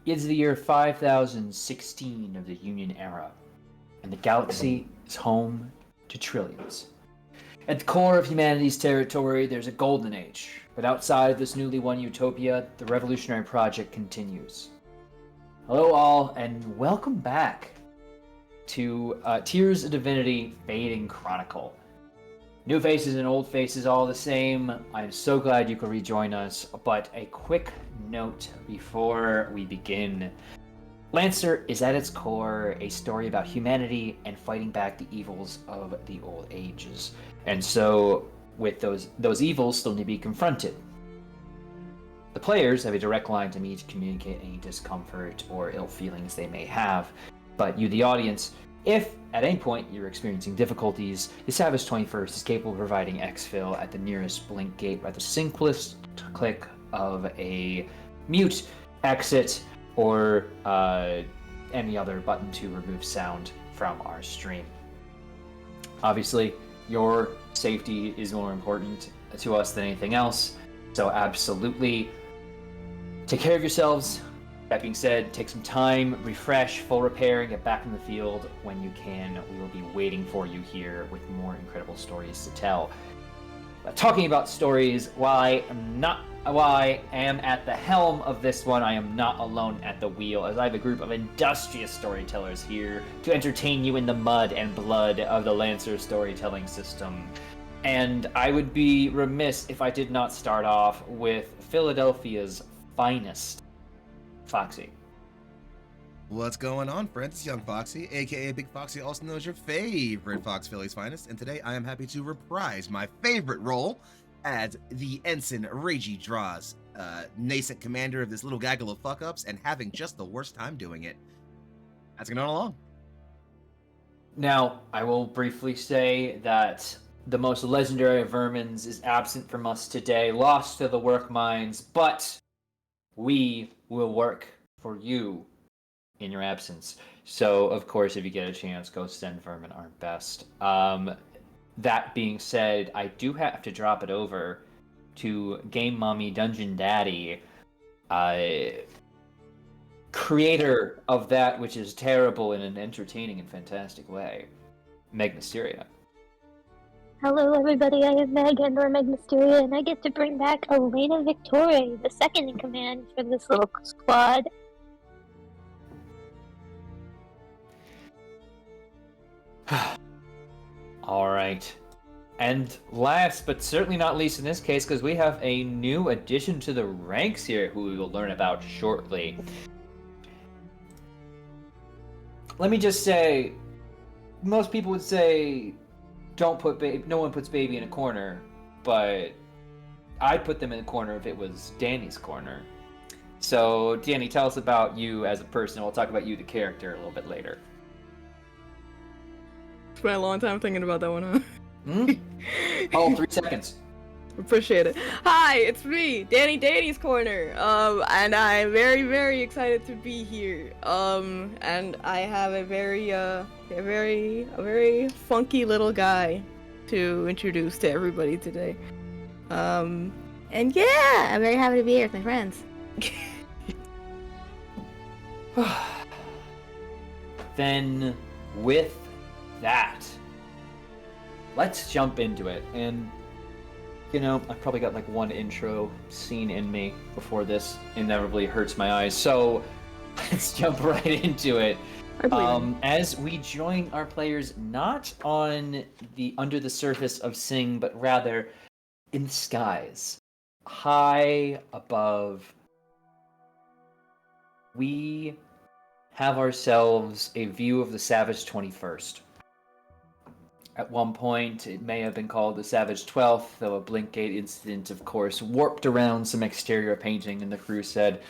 It's the year 5016 of the Union Era, and the galaxy is home to trillions. At the core of humanity's territory, there's a golden age, but outside of this newly won utopia, the revolutionary project continues. Hello all, and welcome back to Tears of Divinity Fading Chronicle. New faces and old faces all the same. I'm so glad you could rejoin us, but a quick note before we begin. Lancer is at its core a story about humanity and fighting back the evils of the old ages. And so, with those evils still need to be confronted. The players have a direct line to me to communicate any discomfort or ill feelings they may have, but you, the audience, if at any point you're experiencing difficulties, the Savage 21st is capable of providing exfil at the nearest blink gate by the simplest click of a mute, exit, or any other button to remove sound from our stream. Obviously, your safety is more important to us than anything else, so absolutely take care of yourselves. That being said, take some time, refresh, full repair, and get back in the field when you can. We will be waiting for you here with more incredible stories to tell. Talking about stories, while I am at the helm of this one, I am not alone at the wheel, as I have a group of industrious storytellers here to entertain you in the mud and blood of the Lancer storytelling system. And I would be remiss if I did not start off with Philadelphia's finest, Foxy. What's going on, friends? It's Young Foxy, aka Big Foxy, also known as your favorite Fox Philly's finest, and today I am happy to reprise my favorite role as the Ensign Ragey Draws, nascent commander of this little gaggle of fuck-ups, and having just the worst time doing it. How's it going along? Now, I will briefly say that the most legendary of vermins is absent from us today, lost to the work mines, but we will work for you in your absence. So, of course, if you get a chance, go send Vermin our best. That being said, I do have to drop it over to Game Mommy Dungeon Daddy, creator of that which is terrible in an entertaining and fantastic way, Meg Mysteria. Hello everybody, I am Megan or Meg Mysteria, and I get to bring back Elena Victoria, the second in command for this little squad. Alright. And last, but certainly not least in this case, because we have a new addition to the ranks here who we will learn about shortly. Let me just say, most people would say, no one puts baby in a corner, but I'd put them in a corner if it was Danny's corner. So, Danny, tell us about you as a person. We'll talk about you, the character, a little bit later. Spent a long time thinking about that one, huh? Oh, 3 seconds. Appreciate it. Hi, it's me, Danny's Corner. And I'm very, very excited to be here. And I have a very funky little guy to introduce to everybody today. And yeah, I'm very happy to be here with my friends. Then, with that, let's jump into it. And you know, I've probably got like one intro scene in me before this inevitably hurts my eyes. So let's jump right into it. As we join our players not on the under the surface of Sing, but rather in the skies, high above, we have ourselves a view of the Savage 21st. At one point, it may have been called the Savage 12th, though a Blinkgate incident, of course, warped around some exterior painting, and the crew said,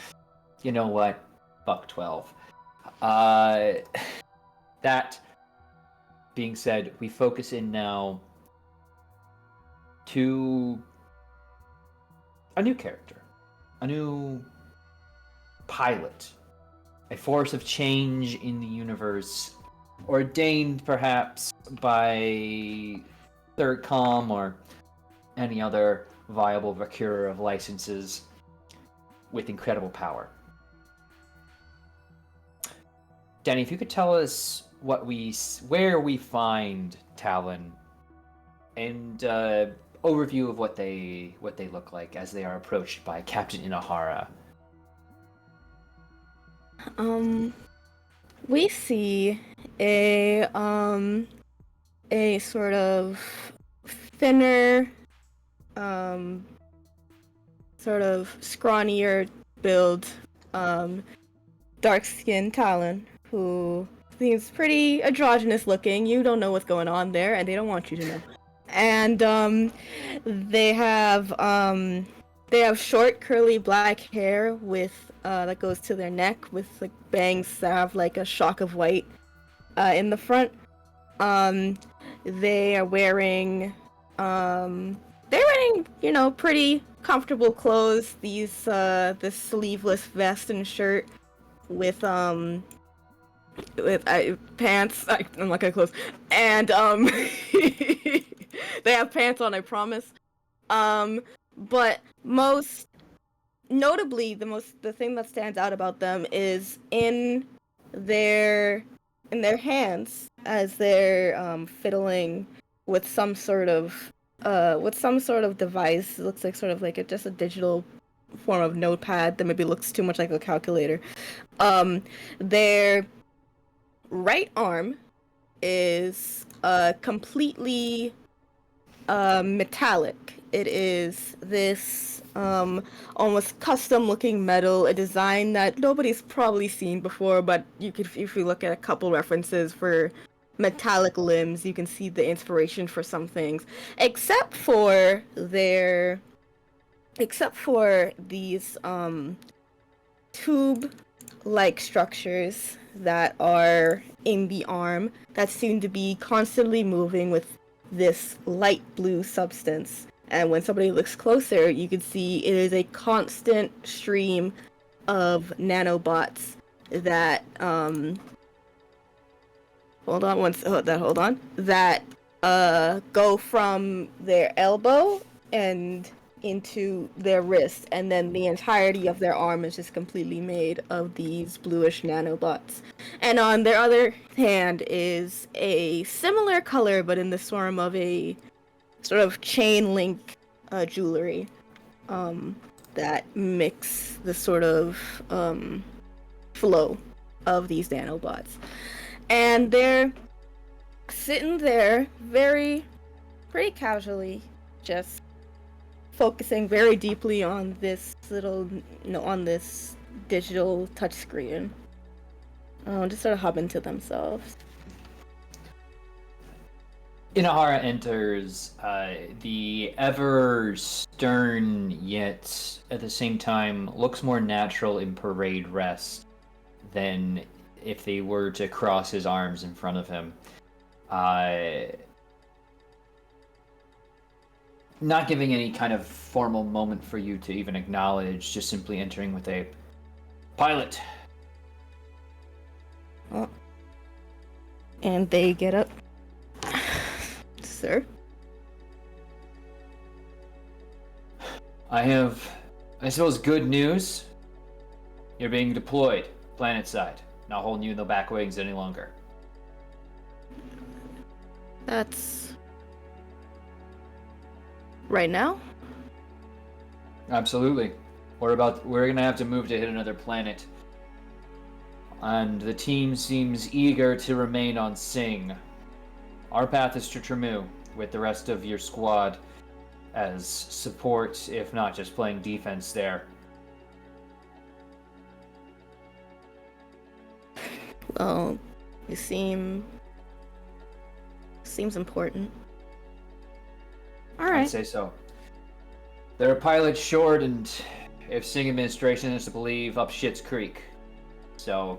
you know what, fuck 12. That being said, we focus in now to a new character, a new pilot, a force of change in the universe, ordained perhaps by Third Com or any other viable procurer of licenses with incredible power. Danny, if you could tell us where we find Talon, and overview of what they look like as they are approached by Captain Inahara. We see a sort of thinner, sort of scrawnier build, dark-skinned Talon, who seems pretty androgynous looking. You don't know what's going on there, and they don't want you to know. And they have short curly black hair with that goes to their neck with like bangs that have like a shock of white in the front. They are wearing pretty comfortable clothes. These this sleeveless vest and shirt with pants. I'm not gonna close. And they have pants on, I promise. But most notably, the thing that stands out about them is in their hands as they're fiddling with some sort of device. It looks like sort of like just a digital form of notepad that maybe looks too much like a calculator. Their right arm is completely metallic. It is this almost custom looking metal, a design that nobody's probably seen before, but if you look at a couple references for metallic limbs, you can see the inspiration for some things, except for these tube like structures that are in the arm that seem to be constantly moving with this light blue substance. And when somebody looks closer, you can see it is a constant stream of nanobots that that go from their elbow and into their wrist, and then the entirety of their arm is just completely made of these bluish nanobots. And on their other hand is a similar color, but in the form of a sort of chain link jewelry that mix the sort of flow of these nanobots. And they're sitting there pretty casually, just focusing very deeply on this on this digital touchscreen. Just sort of humming to themselves. Inahara enters the ever stern, yet at the same time looks more natural in parade rest than if they were to cross his arms in front of him. Not giving any kind of formal moment for you to even acknowledge, just simply entering with a pilot. Oh. And they get up. Sir? I suppose, good news. You're being deployed, planet side. Not holding you in the back wings any longer. That's... right now? Absolutely. We're gonna have to move to hit another planet. And the team seems eager to remain on Sing. Our path is to Tremu, with the rest of your squad as support, if not just playing defense there. Well, you seems important. Alright. I'd say so. There are pilots short, and if Sing administration is to believe, up Shit's Creek. So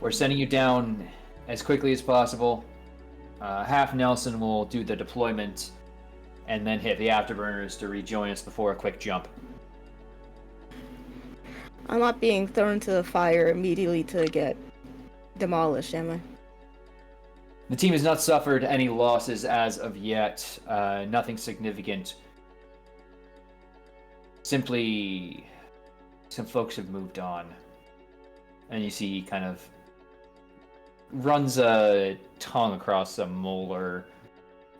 we're sending you down as quickly as possible. Half Nelson will do the deployment and then hit the afterburners to rejoin us before a quick jump. I'm not being thrown into the fire immediately to get demolished, am I? The team has not suffered any losses as of yet. Nothing significant. Simply, some folks have moved on. and you see he kind of runs a tongue across a molar.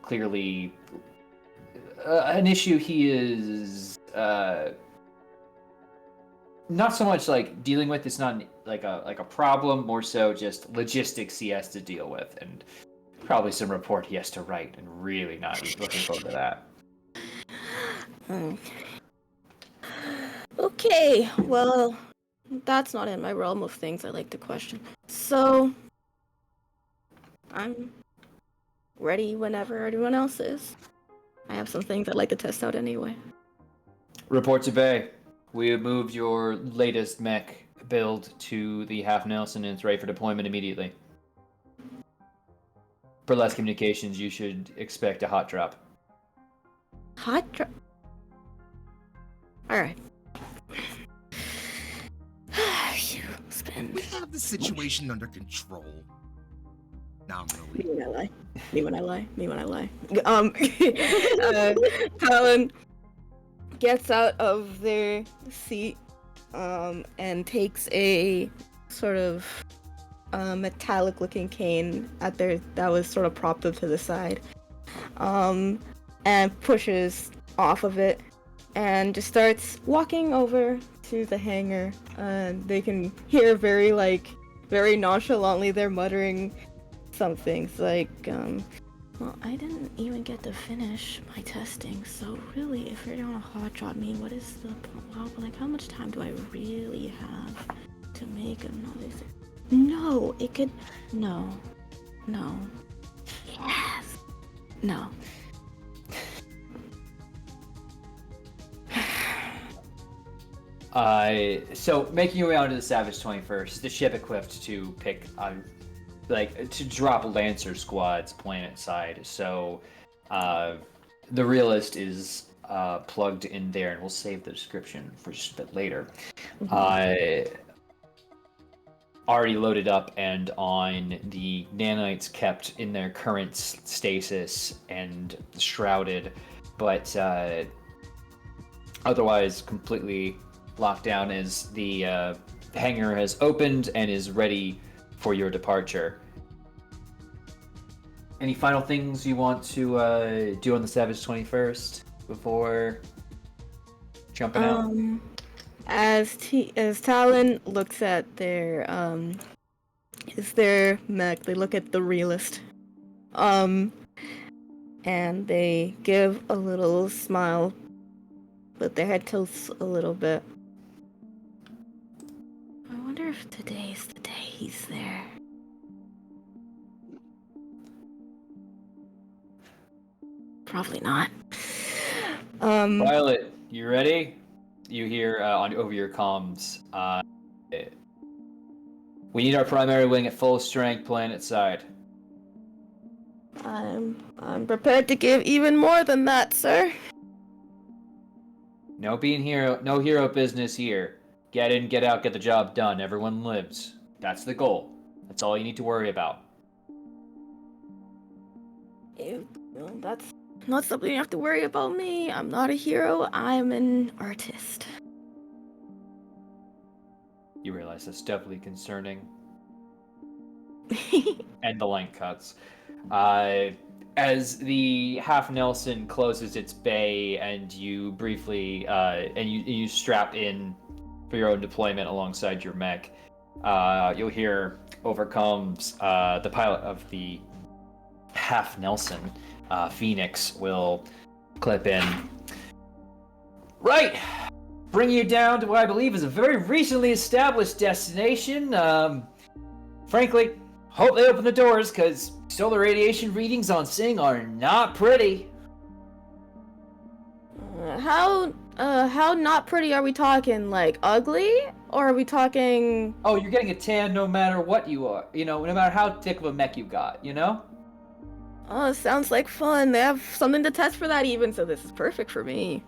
Clearly, an issue he is not so much like dealing with. It's not like a problem, more so just logistics he has to deal with, and probably some report he has to write. And really not looking forward to that. Okay, well, that's not in my realm of things I like to question. So, I'm ready whenever everyone else is. I have some things I'd like to test out anyway. Report to Bay. We have moved your latest mech build to the Half Nelson and it's ready for deployment immediately. For less communications, you should expect a hot drop. Hot drop? Alright. You spend. We have the situation under control. Nominally. Me when I lie. Me when I lie. Me when I lie. Colin gets out of their seat and takes a sort of metallic looking cane that was sort of propped up to the side and pushes off of it and just starts walking over to the hangar. They can hear very nonchalantly they're muttering some things like well, I didn't even get to finish my testing, so really, if you're gonna hot drop me, what is the how much time do I really have to make another thing? No, it could. No. Yes. No. So making your way onto the Savage 21st, the ship equipped to pick to drop Lancer squads planet side. So the realist is plugged in there, and we'll save the description for just a bit later. Already loaded up and on the nanites kept in their current stasis and shrouded, but otherwise completely locked down as the hangar has opened and is ready for your departure. Any final things you want to do on the Savage 21st before jumping out? As Talon looks at their mech, they look at the realist, and they give a little smile, but their head tilts a little bit. I wonder if today's the day he's there. Probably not. Violet, you ready? You hear over your comms. We need our primary wing at full strength, planet side. I'm prepared to give even more than that, sir. No hero business here. Get in, get out, get the job done. Everyone lives. That's the goal. That's all you need to worry about. That's not something you have to worry about me. I'm not a hero. I'm an artist. You realize that's definitely concerning. And the line cuts. As the Half Nelson closes its bay and you briefly and you strap in for your own deployment alongside your mech, you'll hear over comms the pilot of the Half Nelson, Phoenix, will clip in. Right! Bring you down to what I believe is a very recently established destination. Frankly, hope they open the doors, because solar radiation readings on Sing are not pretty. How not pretty are we talking? Like, ugly? Or are we talking... Oh, you're getting a tan no matter what you are. You know, no matter how thick of a mech you got, you know? Oh, sounds like fun. They have something to test for that even, so this is perfect for me.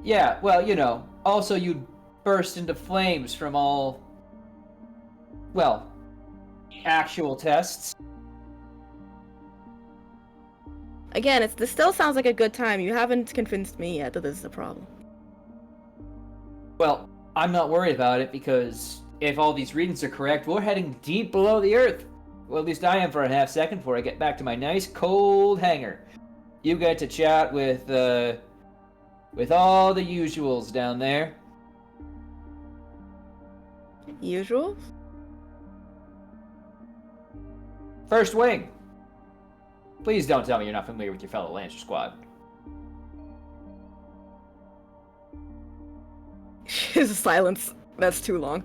Yeah, well, you know, also you'd burst into flames from all, well, actual tests. Again, this still sounds like a good time. You haven't convinced me yet that this is a problem. Well, I'm not worried about it because if all these readings are correct, we're heading deep below the Earth. Well, at least I am for a half second before I get back to my nice cold hangar. You get to chat with all the usuals down there. Usual? First Wing. Please don't tell me you're not familiar with your fellow Lancer Squad. There's a silence. That's too long.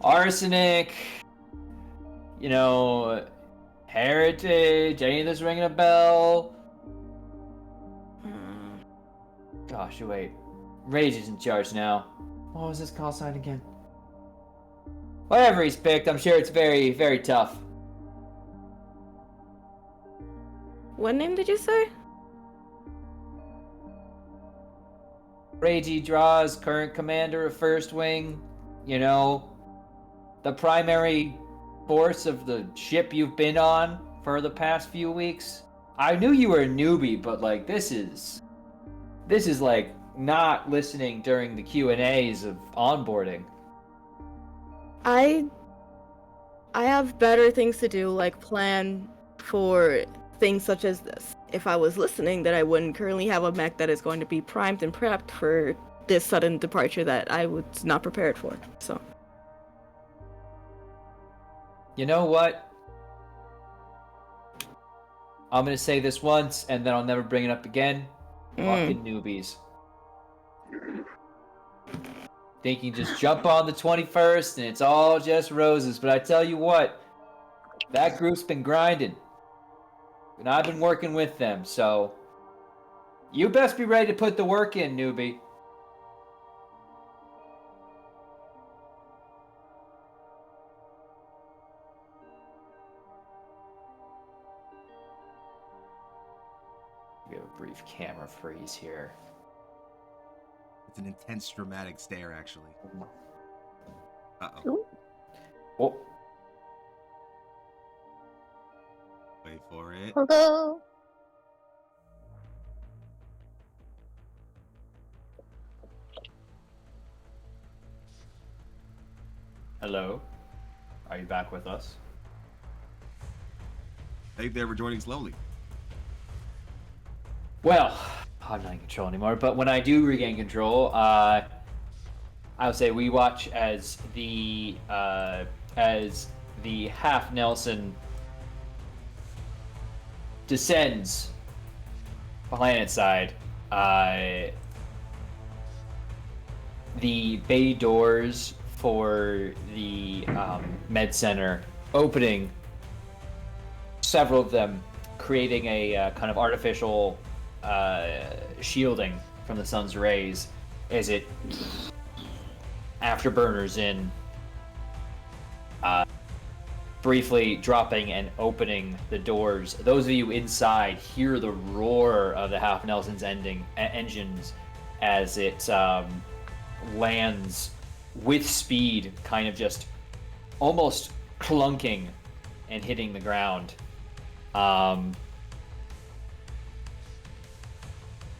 Arsenic. Heritage. Any of this ringing a bell? Gosh, wait. Rage is in charge now. What was his call sign again? Whatever he's picked, I'm sure it's very, very tough. What name did you say? Ragey Draws, current commander of First Wing. The primary force of the ship you've been on for the past few weeks. I knew you were a newbie, but this is like not listening during the Q&As of onboarding. I have better things to do, like plan for things such as this. If I was listening, then I wouldn't currently have a mech that is going to be primed and prepped for this sudden departure that I was not prepared for. So. You know what? I'm gonna say this once, and then I'll never bring it up again. Fucking newbies. Think you can just jump on the 21st and it's all just roses, but I tell you what, that group's been grinding. And I've been working with them, so you best be ready to put the work in, newbie. We have a brief camera freeze here. It's an intense, dramatic stare, actually. Uh-oh. Ooh. Oh. Wait for it. Hello. Hello. Are you back with us? I think they were joining slowly. Well, I'm not in control anymore, but when I do regain control, I would say we watch as the half Nelson descends planetside. The bay doors for the med center opening, several of them creating a kind of artificial shielding from the sun's rays as it afterburners in, briefly dropping and opening the doors. Those of you inside hear the roar of the Half Nelson's engines as it lands with speed, kind of just almost clunking and hitting the ground.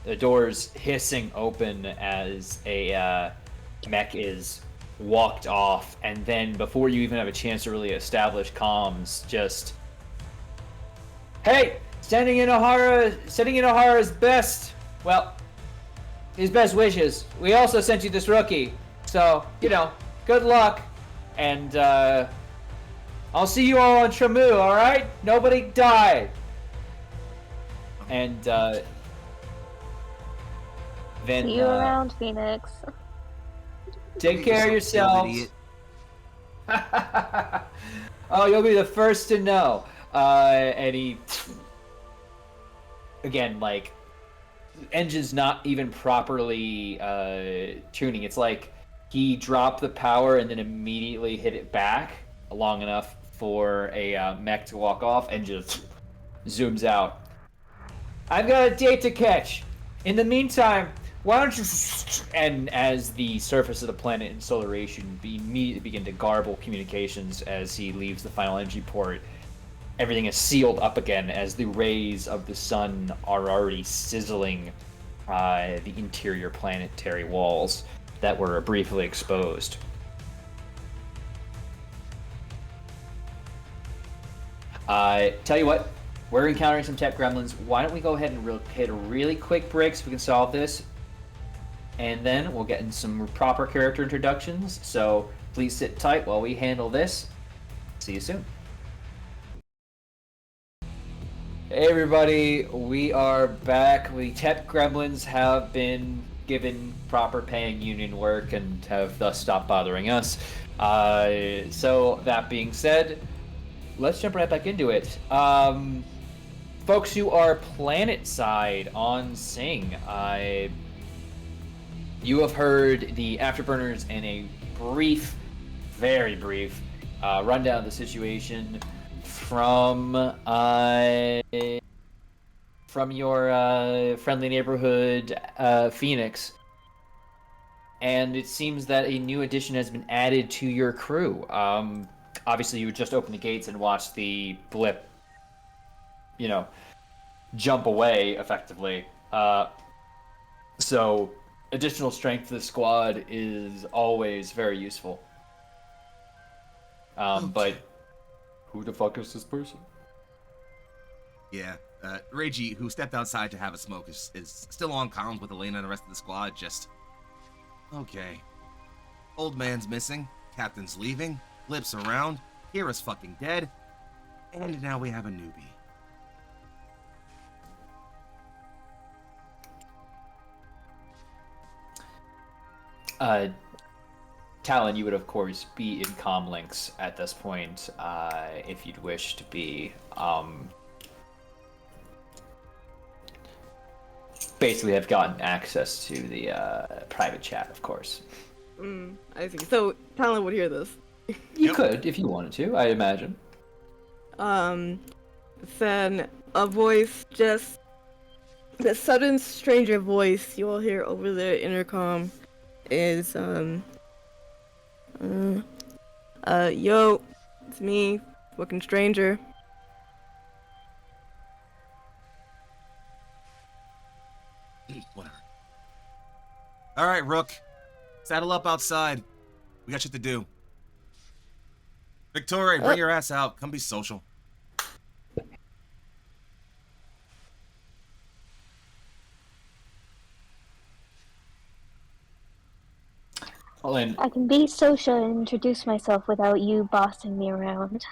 The doors hissing open as a mech is walked off, and then before you even have a chance to really establish comms, just, hey, sending in O'Hara's best, well, his best wishes. We also sent you this rookie, so good luck, and I'll see you all on Shamu. All right, nobody died, and then See you around, Phoenix. take care of yourselves. Oh, you'll be the first to know. And he, again, engine's not even properly tuning. It's like he dropped the power and then immediately hit it back long enough for a mech to walk off and just zooms out. I've got a date to catch. In the meantime, why don't you... And as the surface of the planet in Solaration immediately begin to garble communications as he leaves the final energy port, everything is sealed up again as the rays of the sun are already sizzling the interior planetary walls. that were briefly exposed. Tell you what, we're encountering some tech gremlins. Why don't we go ahead and hit a really quick break so we can solve this, and then we'll get in some proper character introductions. So please sit tight while we handle this. See you soon. Hey everybody, we are back. The tech gremlins have been given proper paying union work and have thus stopped bothering us. So that being said, let's jump right back into it. Folks who are planet side on Sing, you have heard the Afterburners in a brief, very brief, rundown of the situation from your friendly neighborhood, Phoenix. And it seems that a new addition has been added to your crew. Obviously, you would just open the gates and watch the blip, jump away effectively. So, additional strength to the squad is always very useful. But who the fuck is this person? Yeah, Reiji, who stepped outside to have a smoke, is still on comms with Elena and the rest of the squad. Just okay. Old man's missing. Captain's leaving. Lips around. Kira's fucking dead. And now we have a newbie. Talon, you would of course be in comm links at this point, if you'd wish to be. Basically, have gotten access to the private chat, of course. I see. So Talon would hear this. You could, if you wanted to, I imagine. Then a voice, just the sudden stranger voice you will hear over the intercom is yo, it's me, fucking stranger. Whatever. All right, Rook, saddle up outside. We got shit to do. Victoria, bring your ass out. Come be social. I can be social and introduce myself without you bossing me around.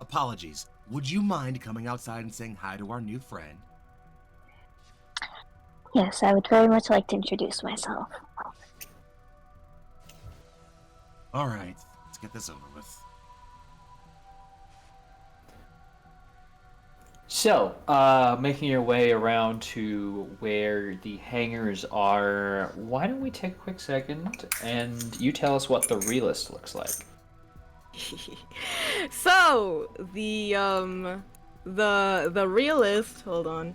Apologies. Would you mind coming outside and saying hi to our new friend? Yes, I would very much like to introduce myself. All right, let's get this over with. So, making your way around to where the hangars are, why don't we take a quick second and you tell us what the realist looks like? So the realist. Hold on.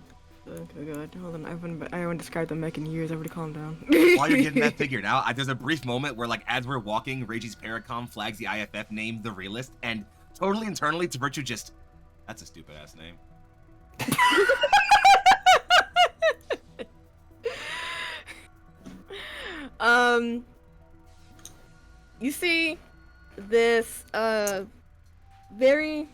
Oh god, hold on. I haven't described the mech in years. Everybody, calm down. While you're getting that figured out, there's a brief moment where, like, as we're walking, Reiji's Paracom flags the IFF name The Realist, and totally internally to Virtue just, that's a stupid ass name. You see this very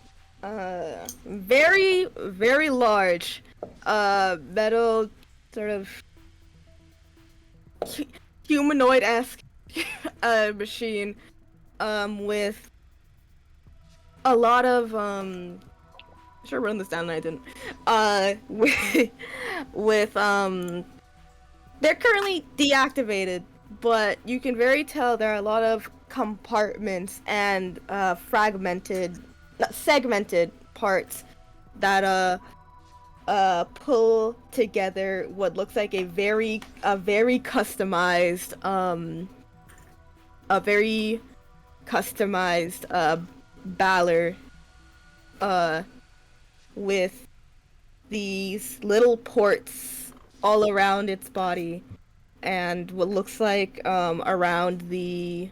very large metal sort of humanoid-esque machine with a lot of I should have written this down and I didn't. With they're currently deactivated, but you can very tell there are a lot of compartments and segmented parts that pull together what looks like a very customized Balor with these little ports all around its body, and what looks like around the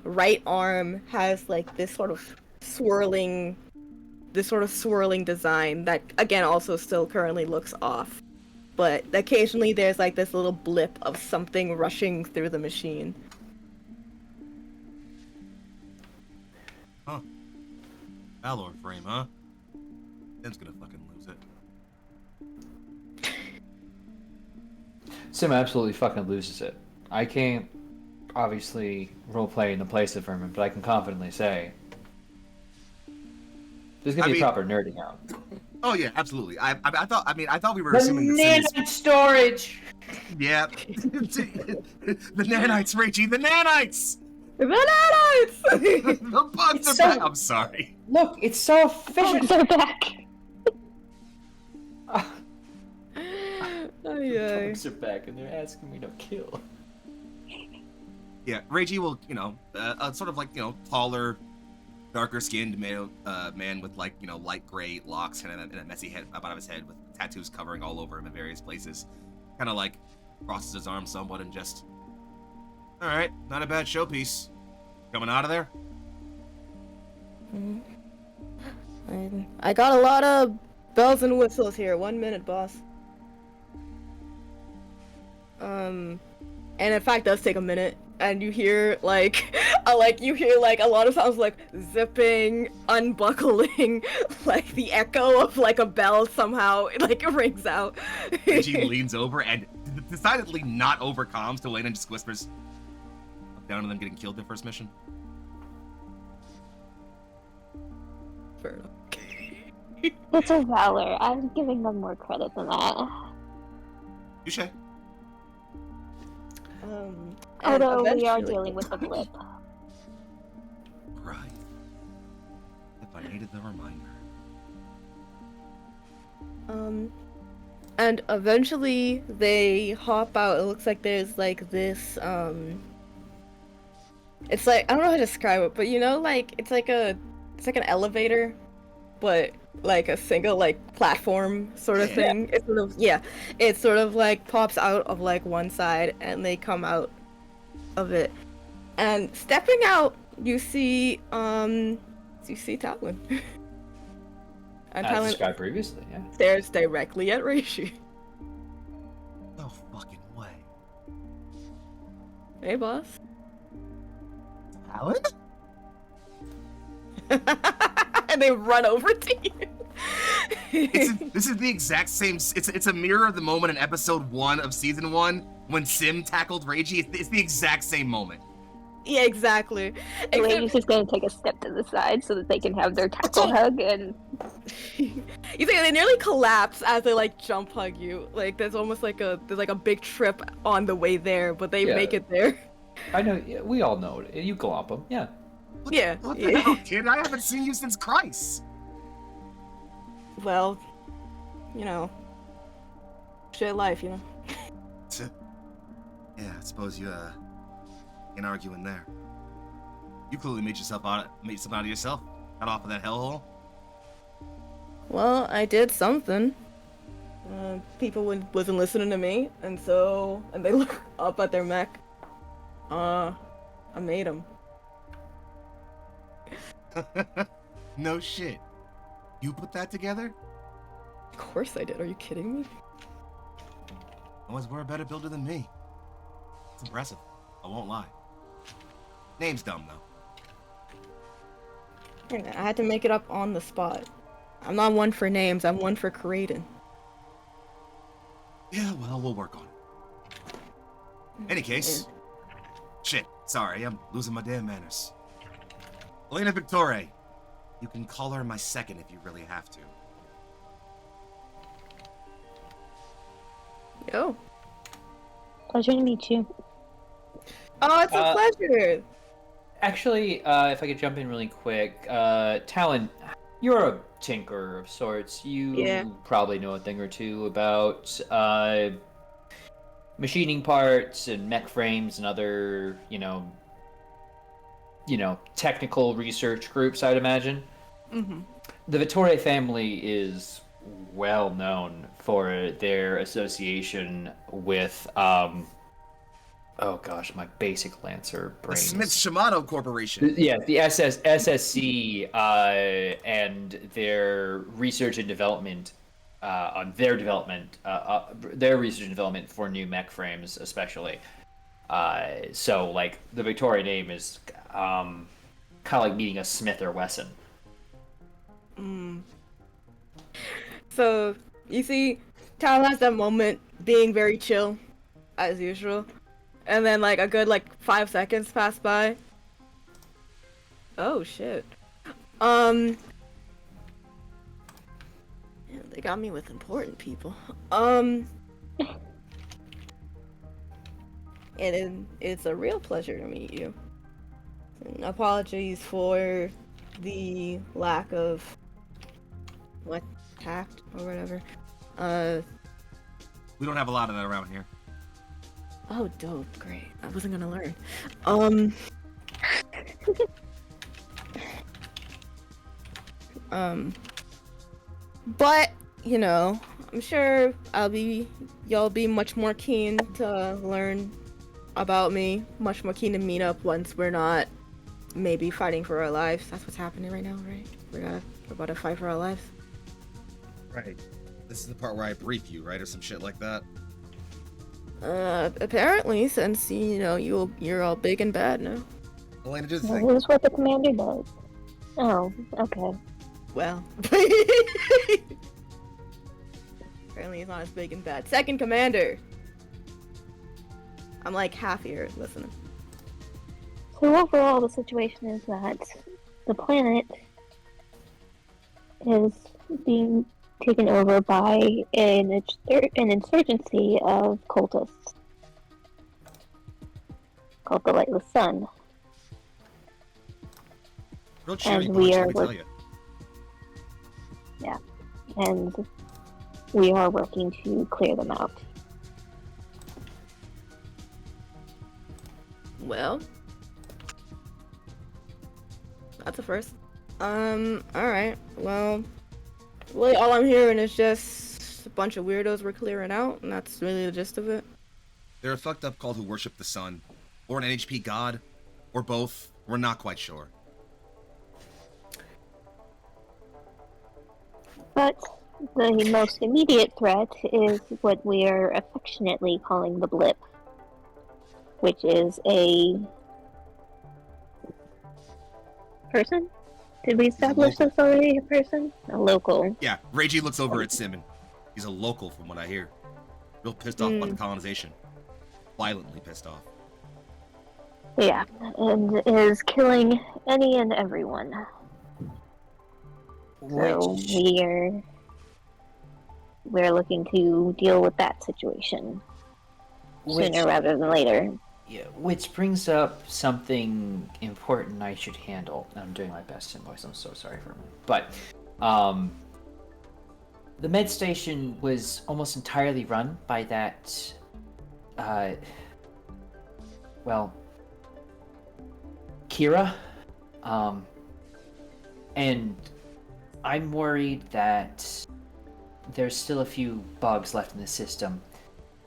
right arm has like this sort of swirling design that again also still currently looks off. but occasionally there's like this little blip of something rushing through the machine. Huh. Valor frame, huh? Sim's gonna fucking lose it. Sim absolutely fucking loses it. I can't obviously roleplay in the place of Vermin, but I can confidently say there's gonna be proper nerding out. Oh yeah, absolutely. I thought we were assuming the that Sim nanite storage. Yeah. The nanites, Rachie, the nanites! The nanites! The bugs are back. I'm sorry. Look, it's so efficient. They're back. The bugs are back and they're asking me to kill. Yeah, Reggie will, sort of like, taller, darker-skinned man with like, light gray locks and a messy head up out of his head with tattoos covering all over him in various places. Kind of like crosses his arms somewhat and just, all right, not a bad showpiece. Coming out of there? I got a lot of bells and whistles here. 1 minute, boss. And in fact, it does take a minute. And you hear like a lot of sounds like zipping, unbuckling, like the echo of like a bell somehow like rings out. Reggie leans over and decidedly not overcomes to Elena and just whispers, "Look down on them getting killed their first mission." Fair enough. It's a valor. I'm giving them more credit than that. Touche. Although we are dealing with the blip. Right. If I needed the reminder. And eventually they hop out. It looks like there's like this, it's like, I don't know how to describe it, but like, it's like an elevator, but like a single like platform sort of thing. It's it sort of like pops out of like one side and they come out of it. And stepping out, you see Talon. And As Talon described previously, yeah. stares directly at Reishi. No fucking way. Hey, boss. Alan? And they run over to you. This is the exact same. It's a mirror of the moment in episode 1 of season 1 when Sim tackled Reiji. It's the exact same moment. Yeah, exactly. Lady's just gonna take a step to the side so that they can have their tackle hug and You think they nearly collapse as they like jump hug you. Like there's almost like a big trip on the way there, but they make it there. I know. Yeah, we all know it. You glomp them. Yeah. What the hell, kid? I haven't seen you since Christ. Well, shit life, Yeah, I suppose you can't argue in there. You clearly made something out of yourself. Got off of that hellhole. Well, I did something. People wasn't listening to me, and they look up at their mech. I made them. No shit. You put that together? Of course I did. Are you kidding me? Always were a better builder than me. It's impressive. I won't lie. Name's dumb though. I had to make it up on the spot. I'm not one for names. I'm one for creating. Yeah, well, we'll work on it. Any case. Shit. Sorry, I'm losing my damn manners. Elena Victore. You can call her my second if you really have to. Yo. pleasure to meet you. Oh, it's a pleasure. Actually, if I could jump in really quick, Talon, you're a tinker of sorts. You probably know a thing or two about machining parts and mech frames and other, technical research groups, I'd imagine. Mm-hmm. The Vittore family is well known for their association with, oh gosh, my basic Lancer brain. The Smith-Shimano Corporation. Yeah, the SSC and their research and development on their development, their research and development for new mech frames, especially. So like the Victoria name is kind of like meeting a Smith or Wesson. So you see, Tal has that moment being very chill, as usual, and then like a good 5 seconds pass by. Oh shit. Yeah, they got me with important people. It's a real pleasure to meet you. And apologies for the lack of tact or whatever. We don't have a lot of that around here. Oh, dope, great. I wasn't gonna learn. But you know, I'm sure y'all be much more keen to learn about me, much more keen to meet up once we're not maybe fighting for our lives. That's what's happening right now, right? We're about to fight for our lives. Right. This is the part where I brief you, right, or some shit like that. Apparently, since you're all big and bad now. Elena, do the Well, thing. here's what the commander does. Oh, okay. Well, apparently he's not as big and bad. Second commander. I'm like half here listening. So overall, the situation is that the planet is being taken over by an insurgency of cultists called the Lightless Sun. Real cheery And bunch, we let are me tell you. Yeah, and we are working to clear them out. Well, that's a first. Alright. Well, really all I'm hearing is just a bunch of weirdos we're clearing out, and that's really the gist of it. They're a fucked up cult who worship the sun, or an NHP god, or both. We're not quite sure. But the most immediate threat is what we are affectionately calling the blip, which is a person? Did we establish local. this already? A person? A local. Yeah, Reiji looks over at Simon. He's a local from what I hear. Real pissed off about the colonization. Violently pissed off. Yeah, and is killing any and everyone. So we're looking to deal with that situation sooner rather than later. Yeah, which brings up something important I should handle. I'm doing my best in voice. I'm so sorry for me. But the med station was almost entirely run by that Kira. And I'm worried that there's still a few bugs left in the system,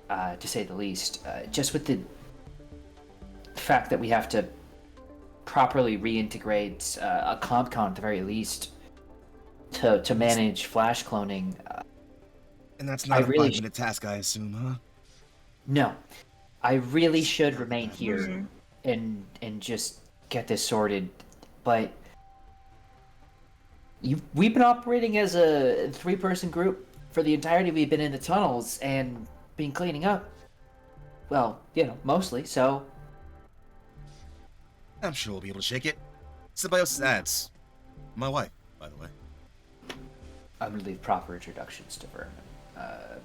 to say the least. Just with the fact that we have to properly reintegrate a CompCon at the very least to manage flash cloning. And that's not a 5-minute task, I assume, huh? No. I really should remain here and just get this sorted, but we've been operating as a 3-person group for the entirety we've been in the tunnels and been cleaning up. Well, mostly, so... I'm sure we'll be able to shake it. Symbiosis adds. My wife, by the way. I'm gonna leave proper introductions to Vermin,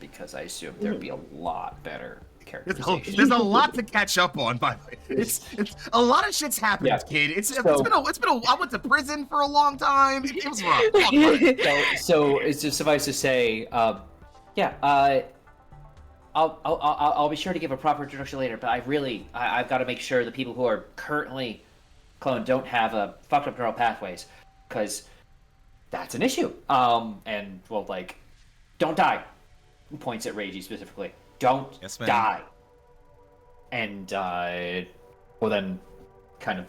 because I assume there'd be a lot better characterization. There's a lot to catch up on, by the way. It's a lot of shit's happened, kid. It's been a. I went to prison for a long time. It was rough. So it's just suffice to say, I'll be sure to give a proper introduction later. But I've got to make sure the people who are currently cloned don't have fucked up neural pathways, because that's an issue. And don't die. Points at Reiji specifically. Don't die. And we'll then kind of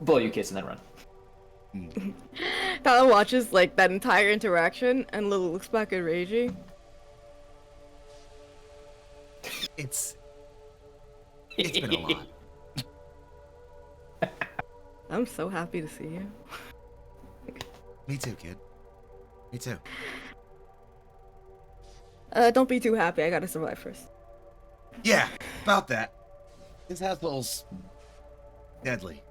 blow you kids and then run. Tyler watches like that entire interaction and Lil looks back at Reiji. It's been a lot. I'm so happy to see you. Me too, kid. Me too. Don't be too happy. I gotta survive first. Yeah, about that. This hospital's deadly,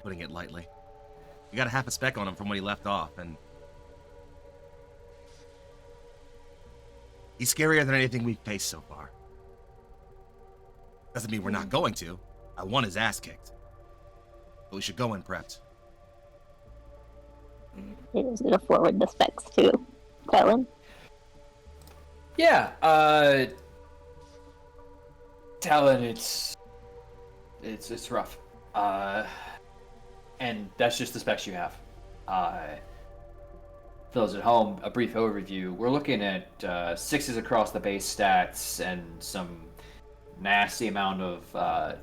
putting it lightly. You got a half a spec on him from when he left off, and he's scarier than anything we've faced so far. Doesn't mean we're not going to. I want his ass kicked. But we should go in prepped. It is gonna forward the specs to Kellen. Yeah, Talon, it's rough. And that's just the specs you have. Those at home, a brief overview. We're looking at 6s across the base stats and some nasty amount of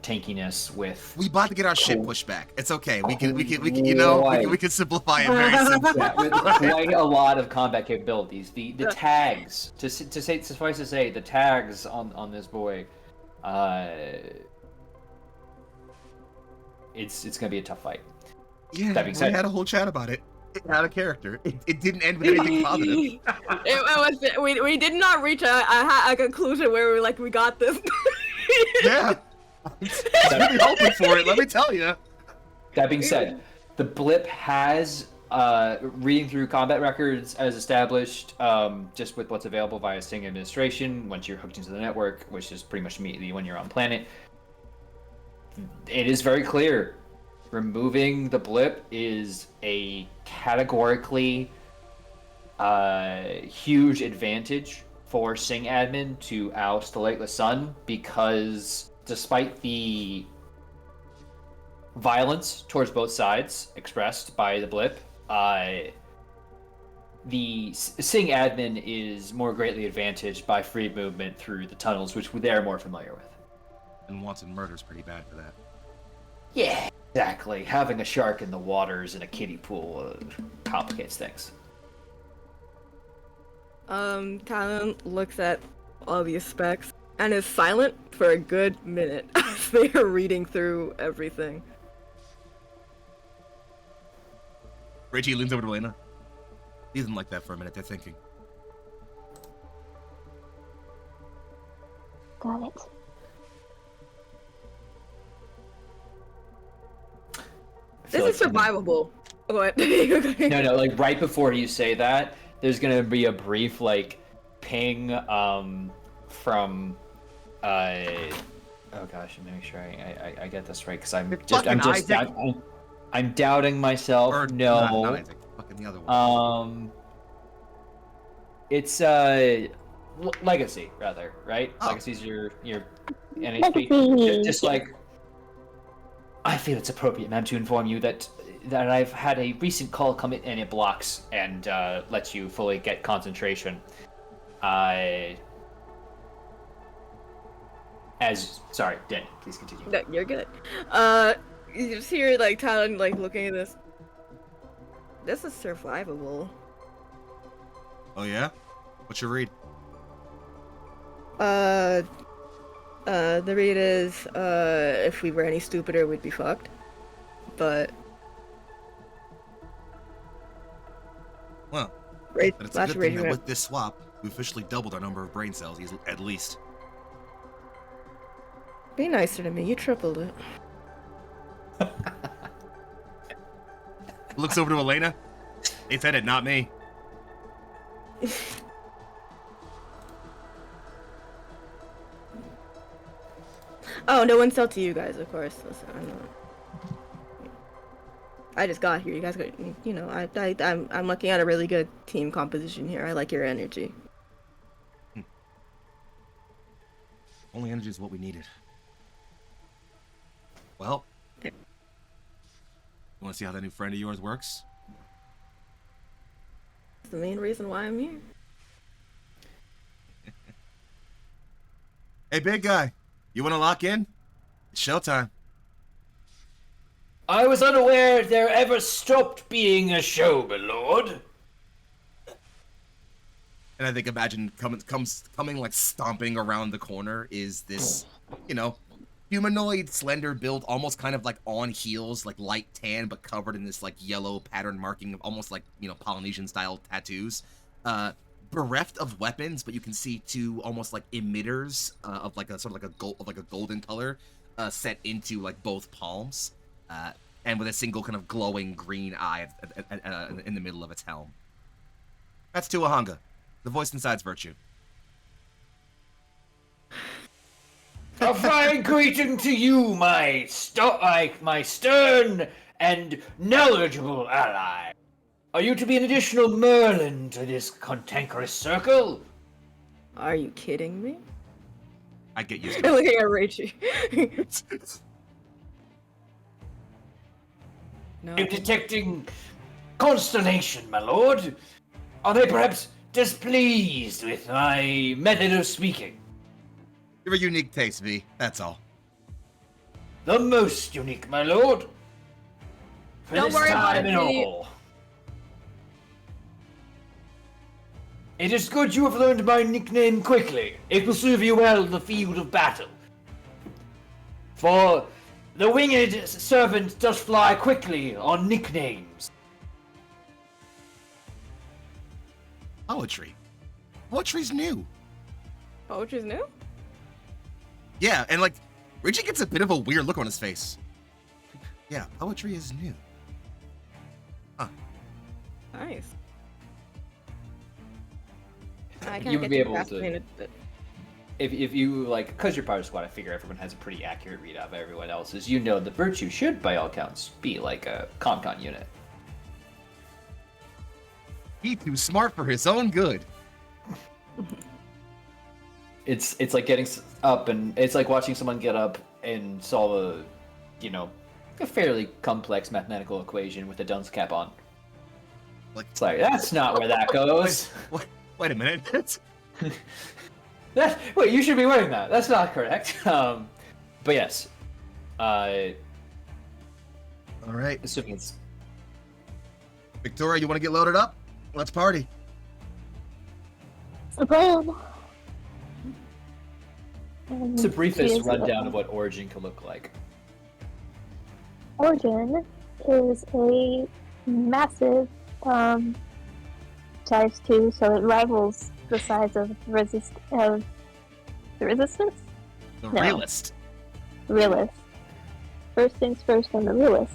tankiness with. We about to get our shit pushed back. It's okay. We can you know, we can simplify it very simply. Yeah, with quite a lot of combat capabilities. The tags, suffice to say, the tags on this boy, it's gonna be a tough fight. Yeah, That being said, we had a whole chat about it. Out of character. It didn't end with anything positive. We did not reach a conclusion where we were like, we got this. Yeah. I was really hoping for it, let me tell you. That being said, the blip has, reading through combat records as established, just with what's available via Sting administration, once you're hooked into the network, which is pretty much immediately when you're on planet, it is very clear. Removing the blip is a categorically huge advantage for Sing admin to oust the Lateless Sun, because despite the violence towards both sides expressed by the blip, the Sing admin is more greatly advantaged by free movement through the tunnels, which they're more familiar with. And wanton murder's pretty bad for that. Yeah, exactly. Having a shark in the waters in a kiddie pool complicates things. Talon looks at all these specs and is silent for a good minute as they are reading through everything. Reggie leans over to Elena. Leave them like that for a minute, they're thinking. Got it. This is survivable. What? No, like right before you say that, there's gonna be a brief like ping from oh gosh, let me make sure I get this right, because I'm doubting myself. Or, no, not Isaac, fucking the other one. It's Legacy rather, right? Oh. Legacy's your NHP. Legacy. Just like, I feel it's appropriate, ma'am, to inform you that I've had a recent call come in and it blocks and lets you fully get concentration. Sorry, Dan, please continue. No, you're good. You just hear like Talon like looking at this. This is survivable. Oh yeah? What's your read? The read is, if we were any stupider, we'd be fucked. But Well, right, but it's a good thing that with this swap, we officially doubled our number of brain cells, at least. Be nicer to me. You tripled it. Looks over to Elena. They said it, not me. Oh, no insult to you guys, of course. Listen, I just got here. You guys got, you know, I'm looking at a really good team composition here. I like your energy. Only energy is what we needed. Well, you want to see how that new friend of yours works? That's the main reason why I'm here. Hey, big guy, you want to lock in? It's showtime. I was unaware there ever stopped being a show, my lord. And I think imagine coming like stomping around the corner is this, humanoid, slender build, almost kind of like on heels, like light tan, but covered in this like yellow pattern marking of almost like, Polynesian style tattoos. Bereft of weapons, but you can see two almost like emitters of like a sort of like a golden color set into like both palms, and with a single kind of glowing green eye in the middle of its helm. That's Tuahanga. The voice inside's virtue. A fine greeting to you, my stern and knowledgeable ally. Are you to be an additional Merlin to this cantankerous circle? Are you kidding me? I get used I'm to it. looking at Rachie. No. I'm detecting consternation, my lord. Are they perhaps displeased with my method of speaking? You have a unique taste, V. That's all. The most unique, my lord. For Don't this worry about time it, and V. all. It is good you have learned my nickname quickly. It will serve you well in the field of battle. For the winged servant does fly quickly on nicknames. Poetry. Poetry's new. Poetry's new? Yeah, and like, Richie gets a bit of a weird look on his face. Yeah, poetry is new. Huh. Nice. I You can't would get be too able to- fascinated with it. If you, like, because you're part of squad, I figure everyone has a pretty accurate readout of everyone else's. You know the virtue should, by all accounts, be like a con unit. He too smart for his own good. It's like getting up, and it's like watching someone get up and solve a fairly complex mathematical equation with a dunce cap on. Like, It's like, that's not where that goes. wait a minute. Wait, you should be wearing that. That's not correct. But yes. All right, Assuming it's... Victoria, you want to get loaded up? Let's party. It's the plan. It's the briefest Here's rundown of what Origin can look like. Origin is a massive size 2, so it rivals the size of the Resistance? The No. realist. Realist. First things first on the realist.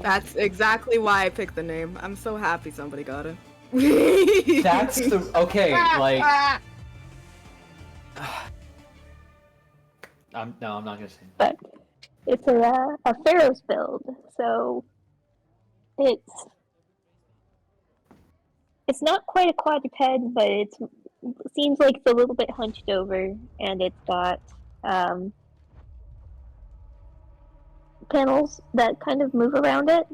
That's exactly why I picked the name. I'm so happy somebody got it. That's the... Okay, like... No, I'm not gonna say. But it's a Pharaoh's build, so it's not quite a quadruped, but it seems like it's a little bit hunched over, and it's got panels that kind of move around it.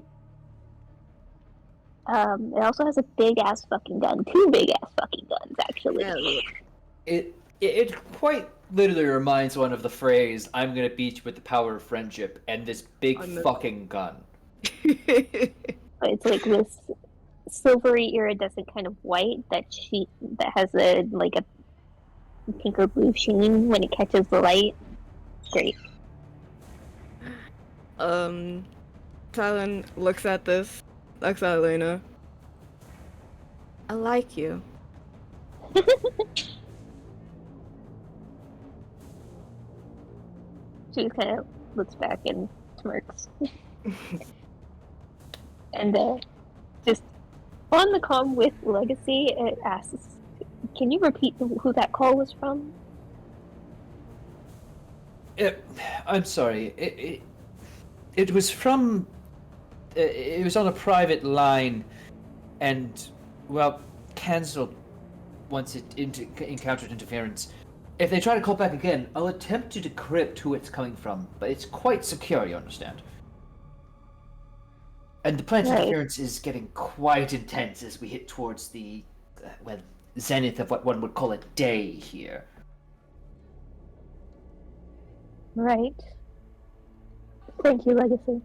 It also has a big ass fucking gun, 2 big ass fucking guns actually. It quite literally reminds one of the phrase, I'm gonna beat you with the power of friendship, and this big fucking gun. But it's like this silvery iridescent kind of white that has a pink or blue sheen when it catches the light. It's great. Talon looks at this, looks at Elena. I like you. She just kind of looks back and smirks. And just on the comm with Legacy, it asks, can you repeat who that call was from? I'm sorry. It was from... It was on a private line, and, well, cancelled once it encountered interference. If they try to call back again, I'll attempt to decrypt who it's coming from, but it's quite secure, you understand. And the planet's interference is getting quite intense as we hit towards the, zenith of what one would call a day here. Right. Thank you, Legacy.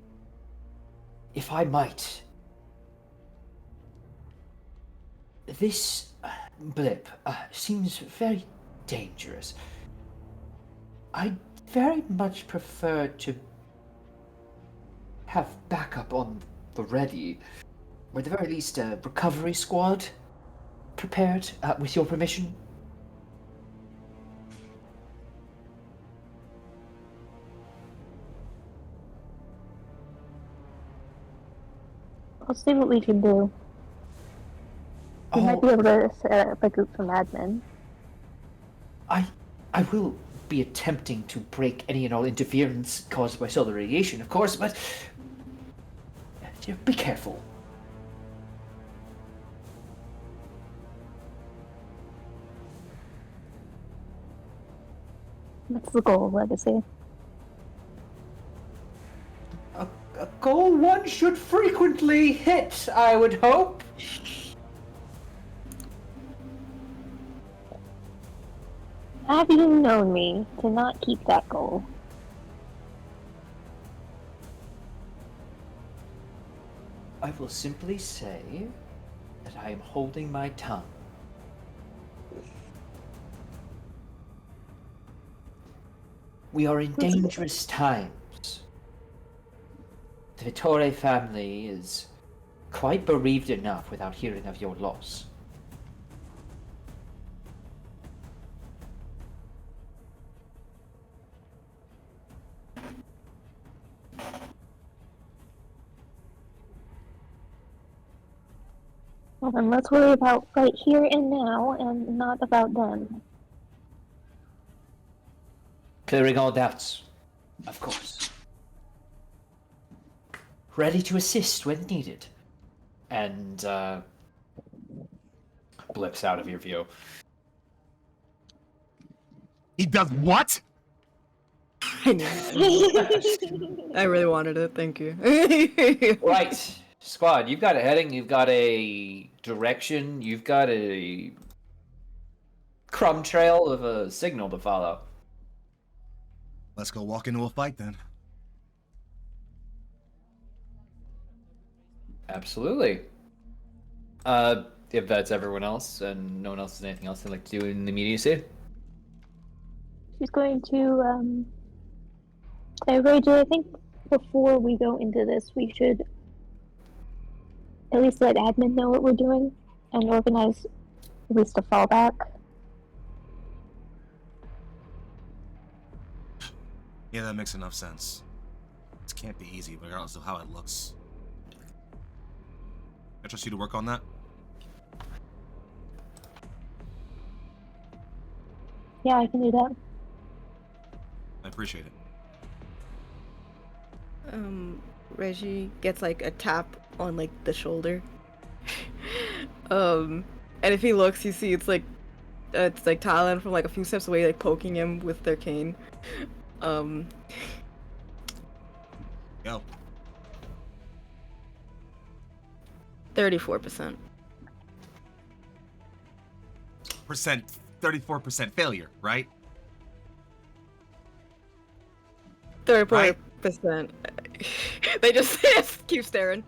if I might, this blip seems very dangerous. I'd very much prefer to have backup on the ready, or at the very least a recovery squad prepared, with your permission. I'll see what we can do. We might be able to set up a group from admin. I will be attempting to break any and all interference caused by solar radiation, of course, but be careful. What's the goal, Legacy? A goal one should frequently hit, I would hope. Have you known me to not keep that goal? I will simply say that I am holding my tongue. We are in dangerous times. The Vittore family is quite bereaved enough without hearing of your loss. Well then, let's worry about right here and now, and not about them. Clearing all doubts, of course. Ready to assist when needed. And, blips out of your view. He does what? I really wanted it, thank you. Right, squad, you've got a heading, you've got a direction, you've got a crumb trail of a signal to follow. Let's go walk into a fight then. Absolutely. If that's everyone else and no one else has anything else they'd like to do in the immediacy. She's going to, Rachel, I think before we go into this, we should at least let admin know what we're doing and organize at least a fallback. Yeah, that makes enough sense. This can't be easy, regardless of how it looks. I trust you to work on that. Yeah, I can do that. I appreciate it. Reggie gets like a tap on like the shoulder. And if he looks, you see it's like Thailand from like a few steps away, like poking him with their cane. Yo. 34%. 34% failure, right? 34%. They just keep staring.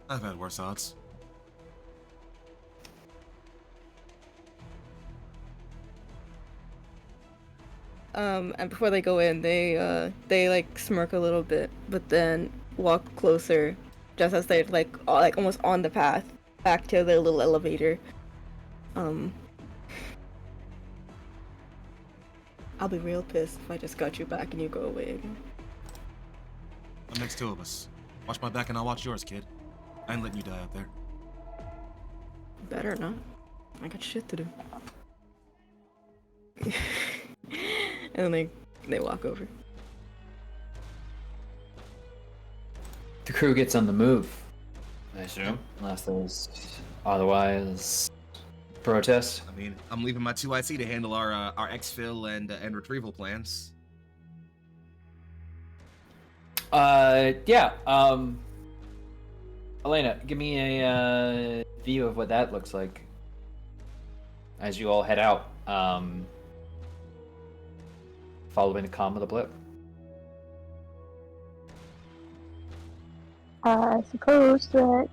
I've had worse odds. And before they go in, they like smirk a little bit, but then walk closer, just as they're like almost on the path back to their little elevator. I'll be real pissed if I just got you back and you go away again. That makes two of us. Watch my back and I'll watch yours, kid. I ain't letting you die out there. Better not. I got shit to do. And then they walk over. The crew gets on the move, I assume, unless there's otherwise protests. I mean, I'm leaving my 2IC to handle our exfil and retrieval plans. Yeah. Elena, give me a view of what that looks like as you all head out. Following the comm of the blip. I suppose that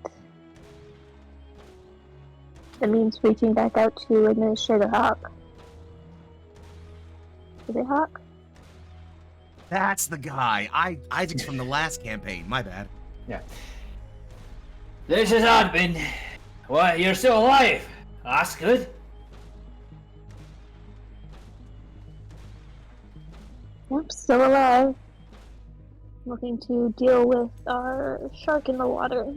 means reaching back out to Administrator Hawk. Is it Hawk? That's the guy. Isaac's from the last campaign. My bad. Yeah. This is admin. What, you're still alive? That's good. Yep, still alive. Looking to deal with our shark in the water.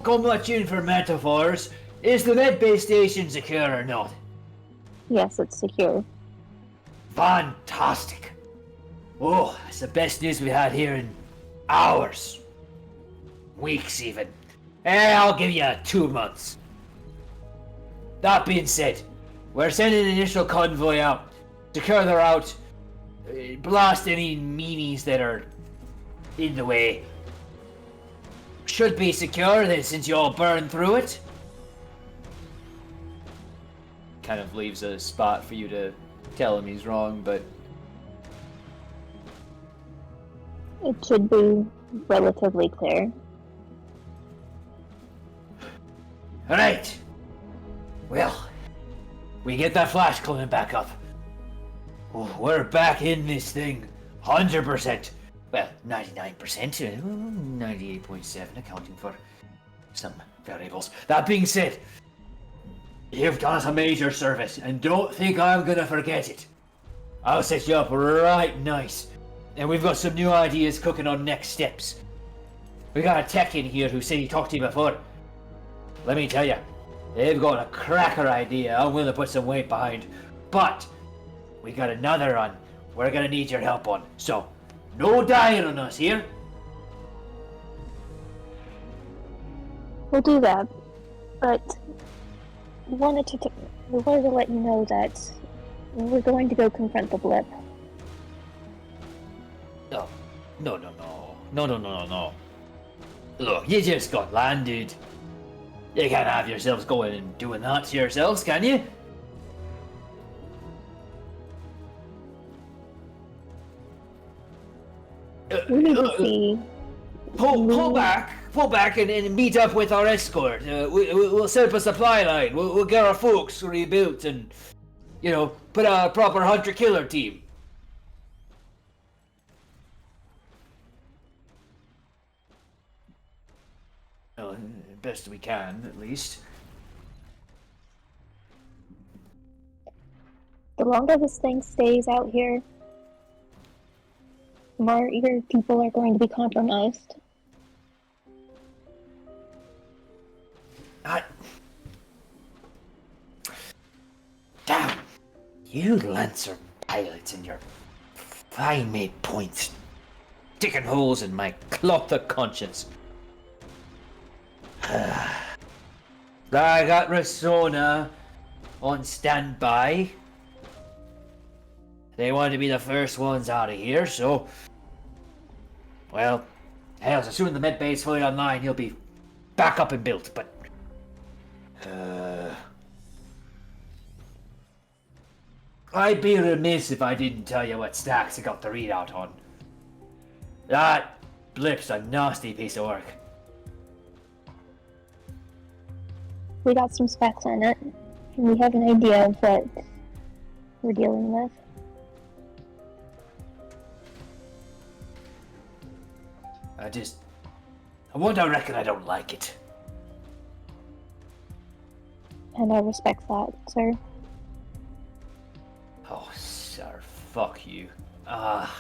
Come much in for metaphors. Is the med-based station secure or not? Yes, it's secure. Fantastic. Oh, it's the best news we had here in hours. Weeks even. I'll give you 2 months. That being said, we're sending an initial convoy out. Secure the route. Blast any meanies that are in the way. Should be secure then, since you all burned through it. Kind of leaves a spot for you to tell him he's wrong, but It should be relatively clear. alright. Well, we get that flash coming back up. Oh, we're back in this thing. 100%. Well, 99%. 98.7 accounting for some variables. That being said, you've done us a major service, and don't think I'm gonna forget it. I'll set you up right nice. And we've got some new ideas cooking on next steps. We got a tech in here who said he talked to you before. Let me tell you, they've got a cracker idea I'm willing to put some weight behind. But we got another one we're gonna need your help on. So, no dying on us here. We'll do that, but we wanted to let you know that we're going to go confront the blip. No. Look, you just got landed. You can't have yourselves going and doing that to yourselves, can you? We need to see. Pull back and meet up with our escort. We'll set up a supply line. We'll get our folks rebuilt and, put a proper hunter-killer team. Well, best we can, at least. The longer this thing stays out here, the more your people are going to be compromised. Damn! You Lancer pilots and your fine-made points, sticking holes in my cloth of conscience. I got Rasona on standby. They want to be the first ones out of here, so... Well, hell, as soon as the med bay is fully online, he'll be back up and built, but... I'd be remiss if I didn't tell you what stacks I got the readout on. That blip's a nasty piece of work. We got some specs on it, and we have an idea of what we're dealing with. I want to reckon I don't like it. And I respect that, sir. Oh, sir, fuck you. Hawk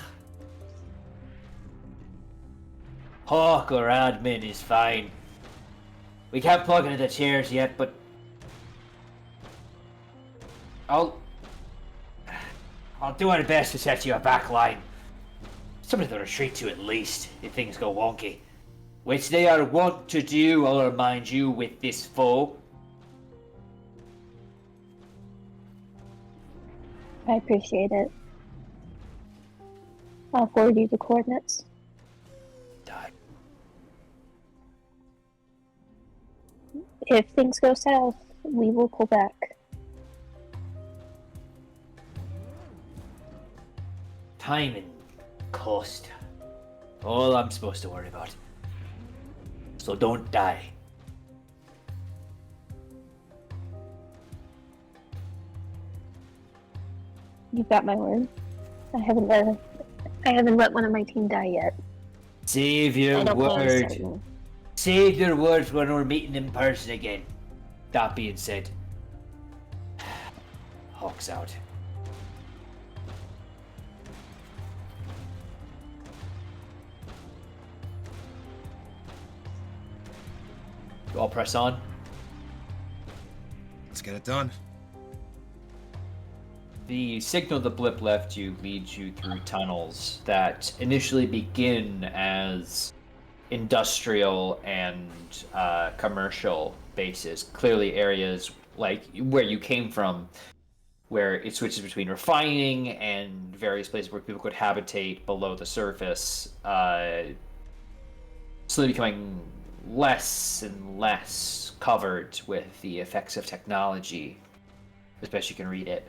or admin is fine. We can't plug into the chairs yet, but... I'll do our best to set you a back line. Something to retreat to at least, if things go wonky. Which they are wont to do, I'll remind you, with this foe. I appreciate it. I'll forward you the coordinates. Die. If things go south, we will pull back. Timing Cost. All I'm supposed to worry about. So don't die. You've got my word. I haven't let one of my team die yet. Save I your don't plan on word. starting. Save your words when we're meeting in person again. That being said, Hawk's out. I'll press on. Let's get it done. The signal the blip left you leads you through tunnels that initially begin as industrial and commercial bases. Clearly areas like where you came from, where it switches between refining and various places where people could habitate below the surface, slowly becoming less and less covered with the effects of technology, as best you can read it.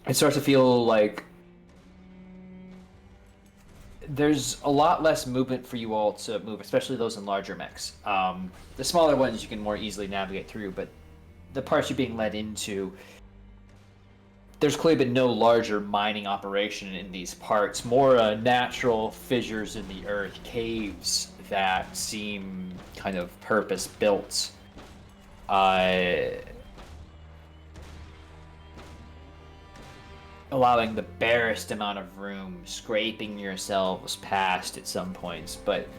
It starts to feel like there's a lot less movement for you all to move, especially those in larger mechs. The smaller ones you can more easily navigate through, but the parts you're being led into, there's clearly been no larger mining operation in these parts. More natural fissures in the earth, caves that seem kind of purpose-built. Allowing the barest amount of room, scraping yourselves past at some points, but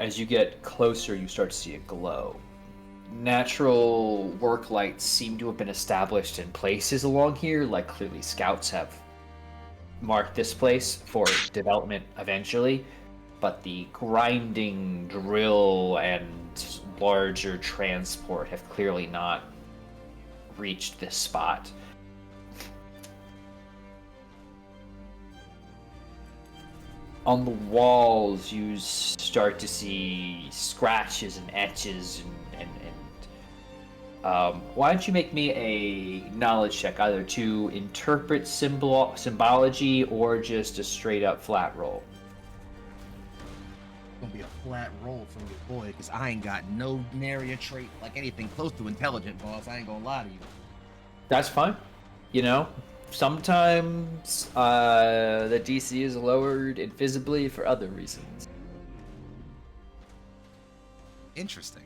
as you get closer, you start to see a glow. Natural work lights seem to have been established in places along here, like clearly scouts have marked this place for development eventually, but the grinding drill and larger transport have clearly not reached this spot. On the walls, you start to see scratches and etches, and why don't you make me a knowledge check, either to interpret symbology or just a straight up flat roll. Gonna be a flat roll from your boy, because I ain't got no nary a trait like anything close to intelligent, boss. I ain't gonna lie to you. That's fine. You know, sometimes the DC is lowered invisibly for other reasons. Interesting.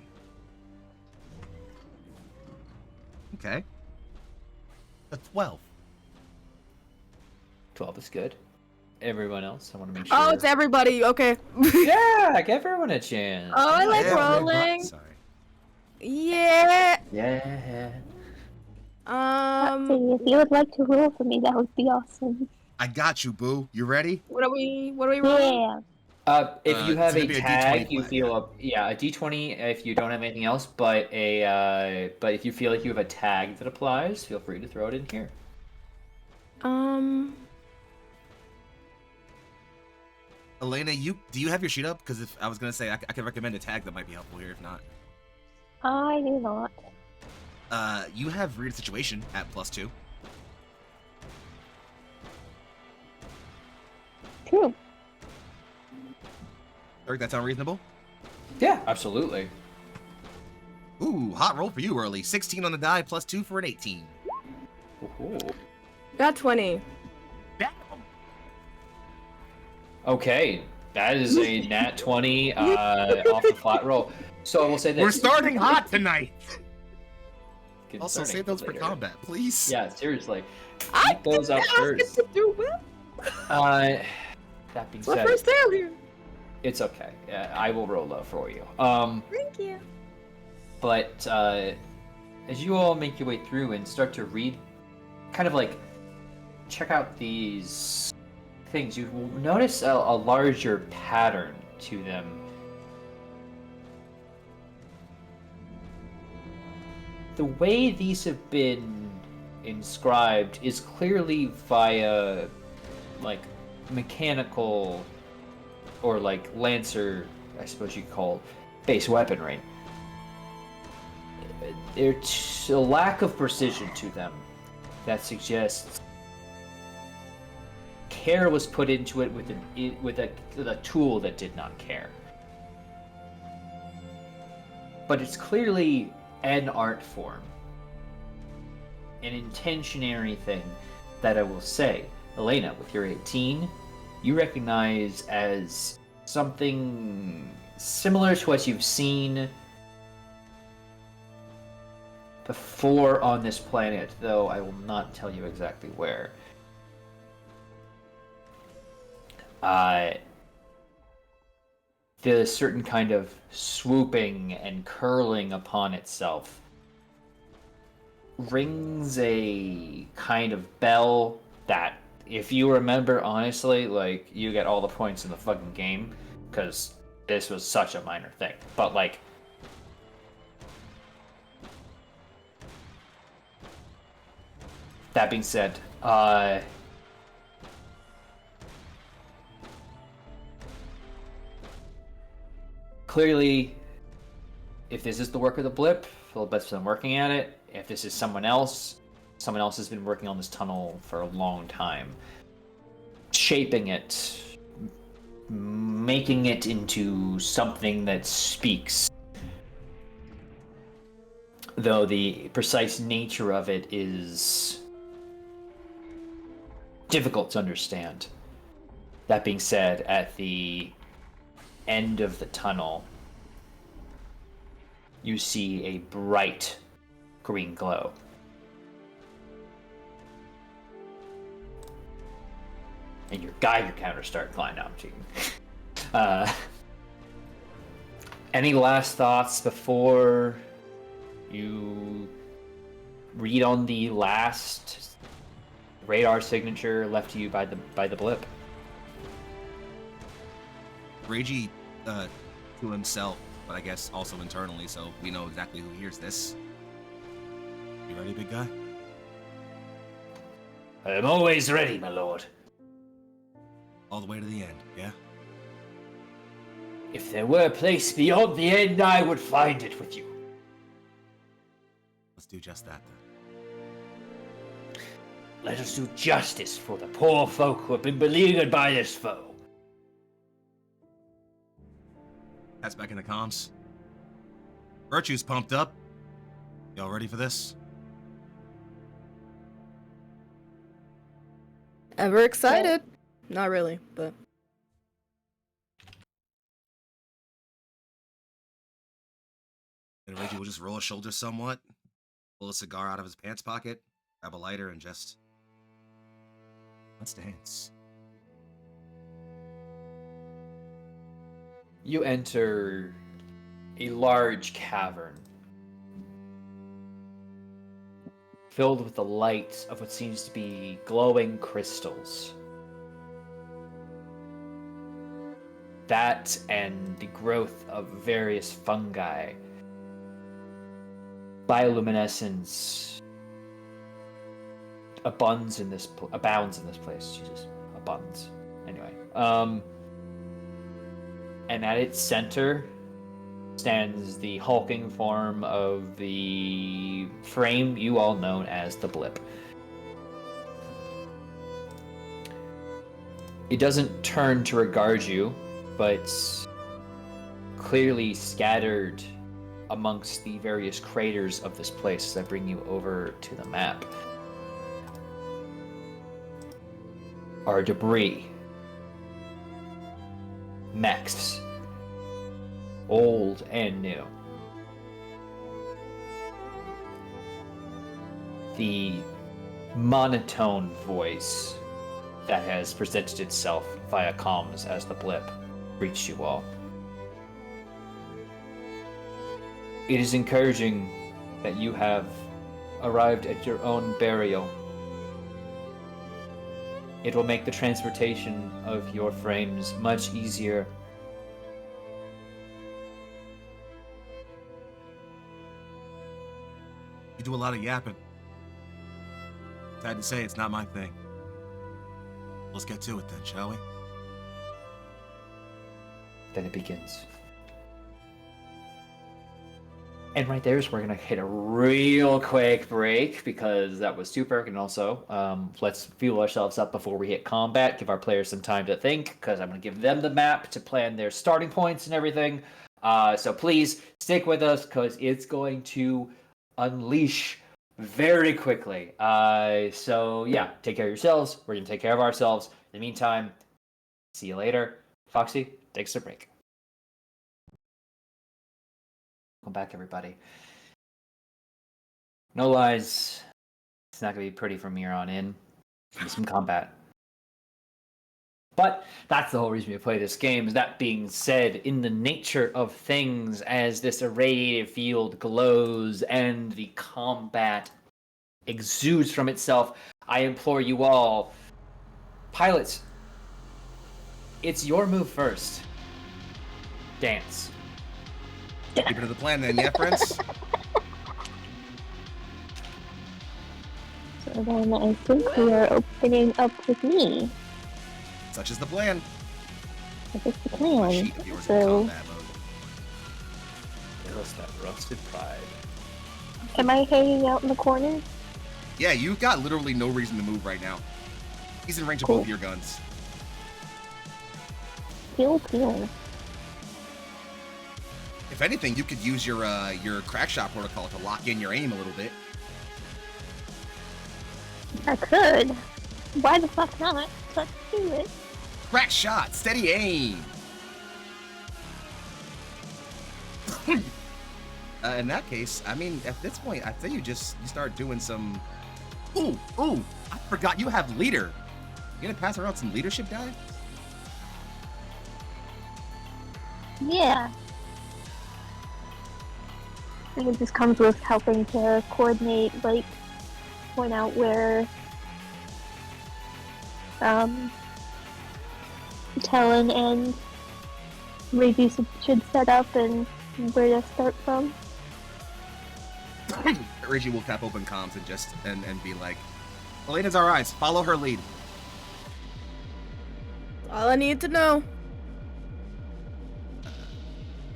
Okay. A 12. 12 is good. Everyone else, I want to make sure. Oh, it's everybody. Okay. Yeah, give everyone a chance. Oh, I like Yeah, rolling. Sorry. Yeah. Yeah. See, if you would like to roll for me, that would be awesome. I got you, boo. You ready? What are we rolling? Yeah. If you have it's a gonna be a tag, D20 you flat, feel a D20 if you don't have anything else. But but if you feel like you have a tag that applies, feel free to throw it in here. Elena, do you have your sheet up? Because if I was gonna say I could recommend a tag that might be helpful here. If not, I do not. you have read situation at +2. True. Eric, that sound reasonable? Yeah, absolutely. Ooh, hot roll for you early. 16 on the die, +2 for an 18. Ooh. Got 20. Damn. Okay, that is a nat 20 off the flat roll. So I will say this. We're starting hot tonight. Also, Concerning save those for later. combat, please. Yeah, seriously. I Keep those up didn't ask it first. to do well. That being It's my said, first failure. it's okay. I will roll low for you. Thank you. But as you all make your way through and start to read, kind of like check out these things, you will notice a larger pattern to them. The way these have been inscribed is clearly via like mechanical or like lancer, I suppose you could call, base weaponry. There's a lack of precision to them. that suggests care was put into it with a tool that did not care. But it's clearly an art form, an intentionary thing that I will say. Elena, with your 18, you recognize as something similar to what you've seen before on this planet, though I will not tell you exactly where. The certain kind of swooping and curling upon itself rings a kind of bell that, if you remember honestly, like, you get all the points in the fucking game, because this was such a minor thing. But, like, that being said, clearly, if this is the work of the blip, Philip's been working at it. If this is someone else has been working on this tunnel for a long time, shaping it, making it into something that speaks. Though the precise nature of it is difficult to understand. That being said, at the end of the tunnel, you see a bright green glow. And your Geiger counter started climbing down to you. Any last thoughts before you read on the last radar signature left to you by the blip? Reiji, to himself, but I guess also internally, so we know exactly who hears this. You ready, big guy? I'm always ready, my lord. All the way to the end, yeah? If there were a place beyond the end, I would find it with you. Let's do just that, then. Let us do justice for the poor folk who have been beleaguered by this foe. That's back in the comms. Virtue's pumped up. Y'all ready for this? Ever excited? Not really, but... And Reggie will just roll his shoulders somewhat, pull a cigar out of his pants pocket, grab a lighter, and just... let's dance. You enter a large cavern filled with the light of what seems to be glowing crystals. That and the growth of various fungi. Bioluminescence abounds in this place. Jesus, abunds. Anyway, and at its center stands the hulking form of the frame you all know as the blip. It doesn't turn to regard you, but clearly scattered amongst the various craters of this place that bring you over to the map are debris, mechs, old and new. The monotone voice that has presented itself via comms as the blip reached you all. It is encouraging that you have arrived at your own burial. It will make the transportation of your frames much easier. You do a lot of yapping. Sad to say, it's not my thing. Let's get to it then, shall we? Then it begins. And right there is where we're going to hit a real quick break because that was super. And also, let's fuel ourselves up before we hit combat. Give our players some time to think because I'm going to give them the map to plan their starting points and everything. So please stick with us because it's going to unleash very quickly. So yeah, take care of yourselves. We're going to take care of ourselves. In the meantime, see you later. Foxy, takes a break. Welcome back, everybody. No lies, it's not going to be pretty from here on in. There's some combat. But that's the whole reason we play this game. That being said, in the nature of things, as this irradiated field glows and the combat exudes from itself, I implore you all, pilots, it's your move first. Dance. Keep it to the plan then, yeah, friends? So then I think we are opening up with me. Such is the plan. That is the plan. Sheet of yours in So, combat mode. There's that rusted pride. am I hanging out in the corner? Yeah, you've got literally no reason to move right now. He's in range of both of your guns. Pew. If anything, you could use your crack shot protocol to lock in your aim a little bit. I could. Why the fuck not? Let's do it. Crack shot, steady aim. In that case, I mean, at this point, I'd say you start doing some. Ooh, I forgot you have leader. You gonna pass around some leadership die? Yeah. I think it just comes with helping to coordinate, like, point out where Talon and Reggie should set up and where to start from. Reggie will tap open comms and just and be like, Elena's our eyes. Follow her lead. All I need to know.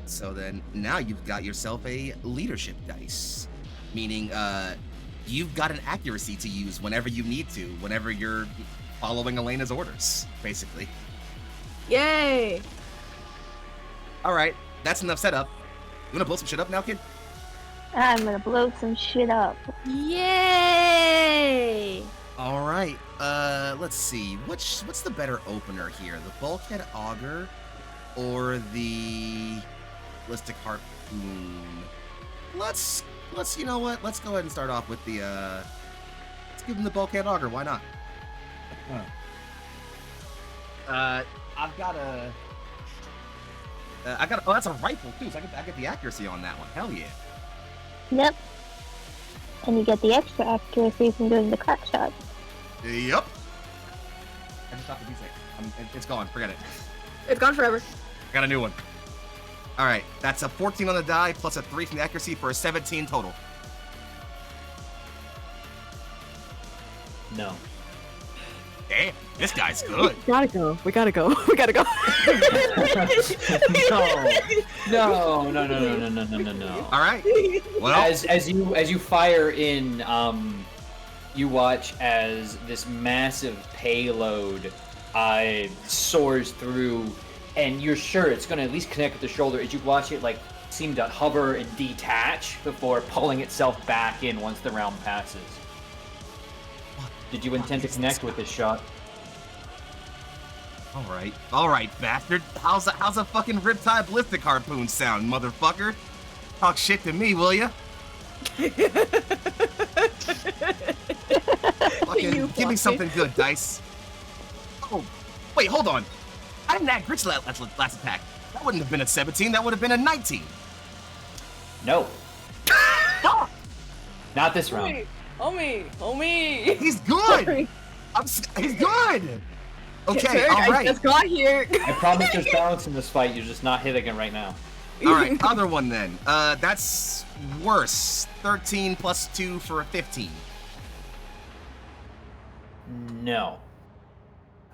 So then now you've got yourself a leadership dice, meaning you've got an accuracy to use whenever you need to, whenever you're following Elena's orders, basically. Yay! All right, that's enough setup. You wanna blow some shit up now, kid? I'm gonna blow some shit up. Yay! All right. Let's see. What's the better opener here? The bulkhead auger or the ballistic harpoon? Let's you know what? Let's go ahead and start off with the let's give him the bulkhead auger. Why not? I've got a. Oh, that's a rifle too. So I get the accuracy on that one. Hell yeah. Yep. And you get the extra accuracy from doing the crack shot. Yep. I just stopped the D6. It's gone. Forget it. It's gone forever. I got a new one. All right, that's a 14 on the die plus a 3 from the accuracy for a 17 total. No. Damn, this guy's good. We gotta go. We gotta go. We gotta go. No. All right. Well, As you fire in, you watch as this massive payload soars through, and you're sure it's going to at least connect with the shoulder. As you watch it, like, seem to hover and detach before pulling itself back in once the round passes. Did you intend to connect with this shot? all right, bastard. How's a fucking riptide ballistic harpoon sound, motherfucker? Talk shit to me, will ya? Fucking give me something good, dice. Oh, wait, hold on. I didn't add grits last attack. That wouldn't have been a 17. That would have been a 19. No. Not this round. Homie. He's good. He's good. Okay, all I right. just got here. I promise there's balance in this fight. You're just not hitting it right now. All right, other one then. That's worse. 13 plus 2 for a 15. No.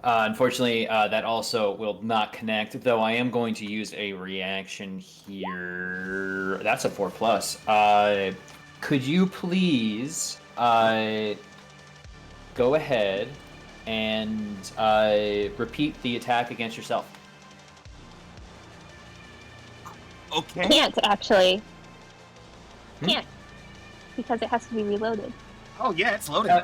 Unfortunately, that also will not connect, though I am going to use a reaction here. That's a 4+. Could you please go ahead and repeat the attack against yourself? Okay. Can't actually. Can't. Because it has to be reloaded. Oh yeah, it's loaded.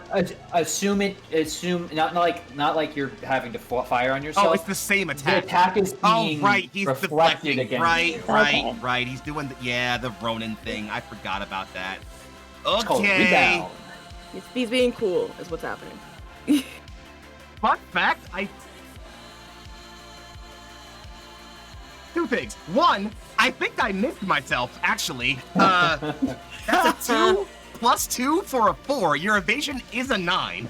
Assume not like you're having to fire on yourself. Oh, it's the same The attack. attack is being He's reflected deflecting. against Right, you. Okay. right. He's doing the Ronin thing. I forgot about that. It's called Okay. rebound. He's being cool, is what's happening. Fun fact, two things. One, I think I missed myself, actually. That's a 2 plus 2 for a 4. Your evasion is a 9.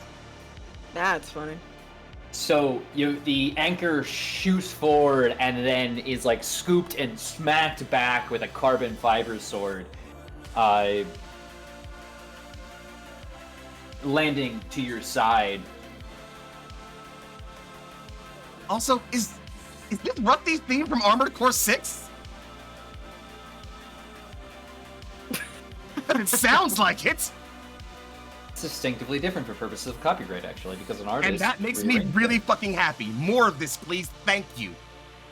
That's funny. So the anchor shoots forward and then is like scooped and smacked back with a carbon fiber sword, landing to your side. Also, is this Ruthy's theme from Armored Core 6? It sounds like it. It's distinctively different for purposes of copyright, actually, because an artist. And that makes me rearranged really it. fucking happy. More of this, please. Thank you.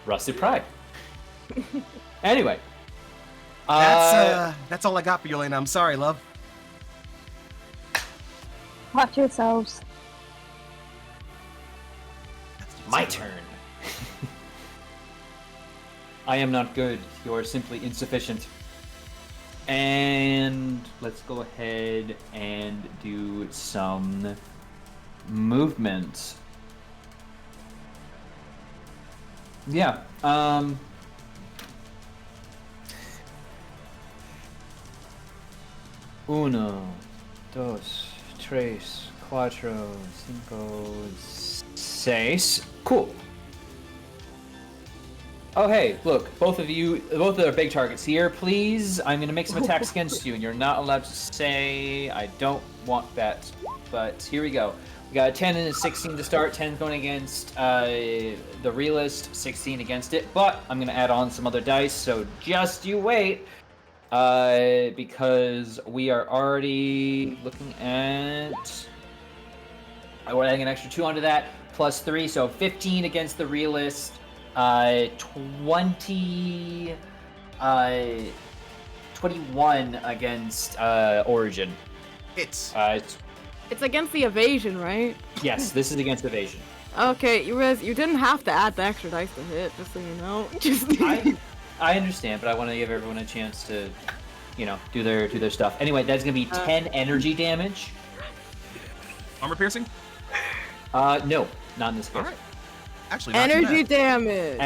Rusted pride. Anyway, That's all I got for you, Elena. I'm sorry, love. Watch yourselves. my turn. I am not good. You are simply insufficient. And let's go ahead and do some movement. Yeah. Uno, dos, tres, cuatro, cinco, seis. Cool. Oh, hey, look, both of our big targets here, please. I'm going to make some attacks against you, and you're not allowed to say, I don't want that. But here we go. We got a 10 and a 16 to start. 10 going against the realist, 16 against it. But I'm going to add on some other dice, so just you wait. Because we are already looking at... We're adding an extra 2 onto that, plus 3, so 15 against the realist. 21 against Origin. It's It's against the evasion, right? Yes, this is against evasion. Okay, you didn't have to add the extra dice to hit, just so you know. Just I understand, but I want to give everyone a chance to, do their stuff. Anyway, that's gonna be 10 energy damage. armor piercing. No, not in this case. All right. Actually, not too energy bad. damage.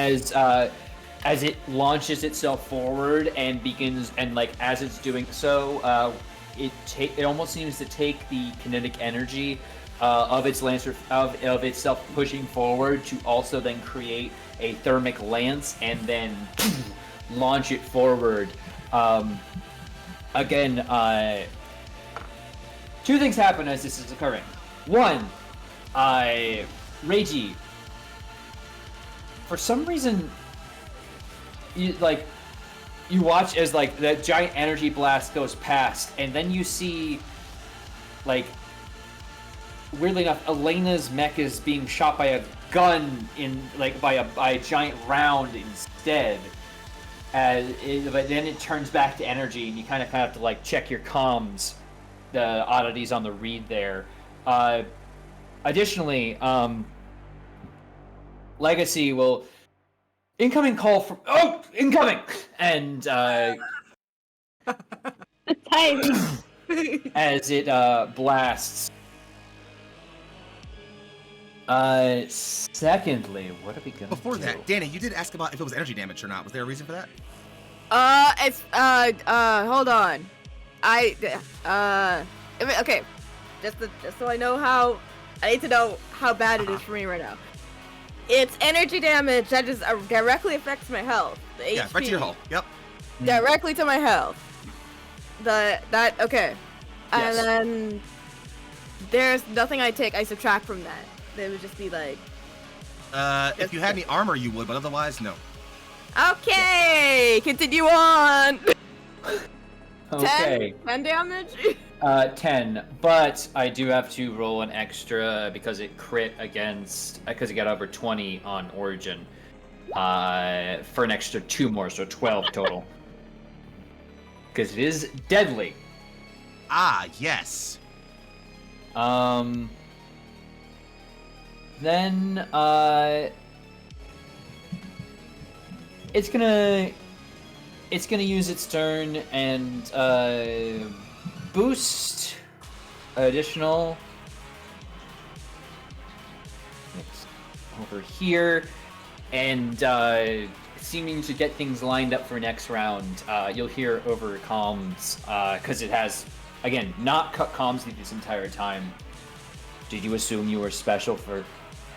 As it launches itself forward and begins, and as it's doing so, it almost seems to take the kinetic energy of its lancer of itself pushing forward to also then create a thermic lance and then launch it forward. Again, 2 things happen as this is occurring. One, Reiji, for some reason, you watch as that giant energy blast goes past, and then you see, weirdly enough, Elena's mech is being shot by a gun by a giant round instead. But then it turns back to energy, and you kind of have to check your comms, the oddities on the read there. Additionally, Legacy will incoming call from incoming, and Timing. as it blasts. Secondly, what are we gonna Before do? that, Danny, you did ask about if it was energy damage or not. Was there a reason for that? Hold on. Okay, just so I know I need to know how bad it is for me right now. It's energy damage that just directly affects my health. The Yeah, HP. right to your hull. Yep. Directly to my health. Okay. Yes. And then there's nothing I subtract from that. It would just be If you had any armor, you would, but otherwise, no. Okay, continue on. Okay. 10 damage. 10, but I do have to roll an extra because it crit against, because it got over 20 on Origin, for an extra 2 more, so 12 total. Because it is deadly. Ah, yes. Then, it's gonna use its turn and, boost additional over here, and seeming to get things lined up for next round. You'll hear over comms, because it has, again, not cut comms this entire time. Did you assume you were special for?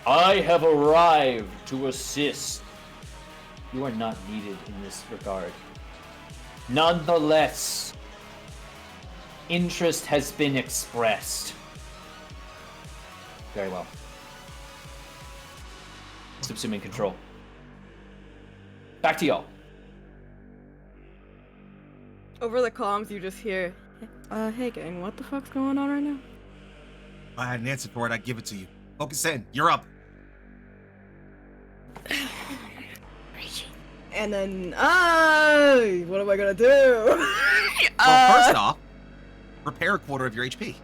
I have arrived to assist. You are not needed in this regard. Nonetheless, interest has been expressed. Very well. Subsuming control. Back to y'all. Over the comms, you just hear, hey gang, what the fuck's going on right now? If I had an answer for it, I'd give it to you. Focus in. You're up. And then, what am I gonna do? Well, first off, repair a quarter of your HP.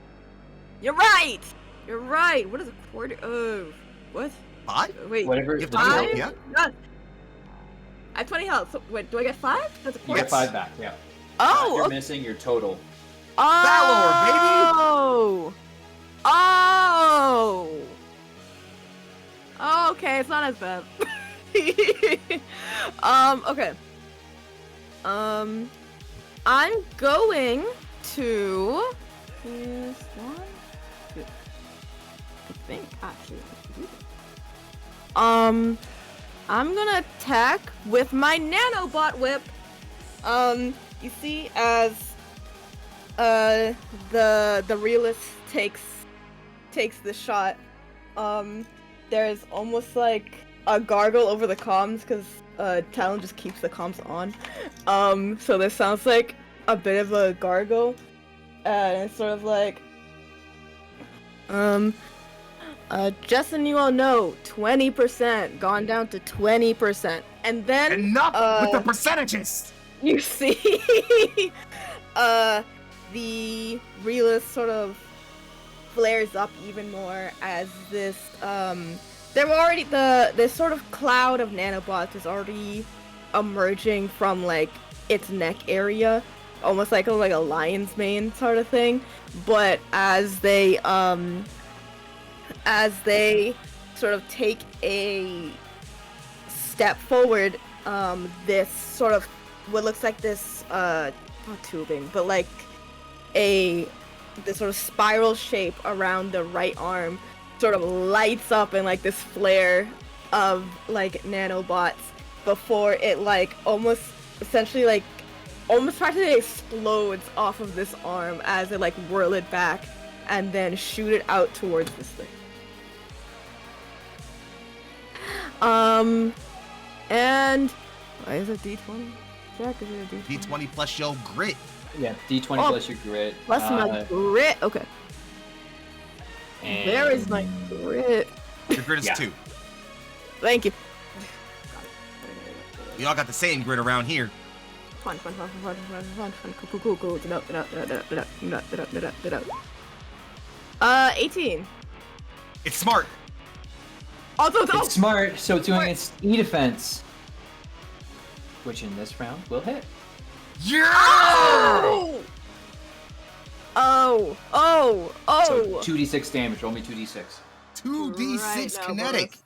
You're right. You're right. What is a quarter of? What? 5? Wait. Whatever. You have to whatever- do it, yeah? No. I have 20 health. So, wait, do I get 5? That's a You quarter. get 5 back. Yeah. Oh. You're Okay. missing your total. Valor, Oh. Oh. Oh. Okay, it's not as bad. Okay. I'm going to this one. I think actually. I'm gonna attack with my nanobot whip. You see, as the realist takes the shot, there's almost like a gargle over the comms because Talon just keeps the comms on. So there sounds like a bit of a gargle, and it's sort of like, just so you all know, 20% gone down to 20%, and then Enough with the percentages! you see, the realist sort of flares up even more as this, this sort of cloud of nanobots is already emerging from, like, its neck area, almost like a lion's mane sort of thing, but as they sort of take a step forward, this sort of, what looks like this, not tubing, but like this sort of spiral shape around the right arm sort of lights up in like this flare of like nanobots before it like almost practically explodes off of this arm as it like whirl it back and then shoot it out towards this thing. And why is it D20? Jack, is it a D20? D20 plus your grit. Yeah, D20 plus your grit. Plus my grit. Okay. And... There is my grit. Your grit is Yeah. 2. Thank you. We all got the same grit around here. Fun. Cool. Get out. 18. It's smart. It's smart, so it's doing its E defense, which in this round will hit. Yeah! Oh! So 2d6 damage. Roll me 2d6. 2d6 Right now, kinetic. boss.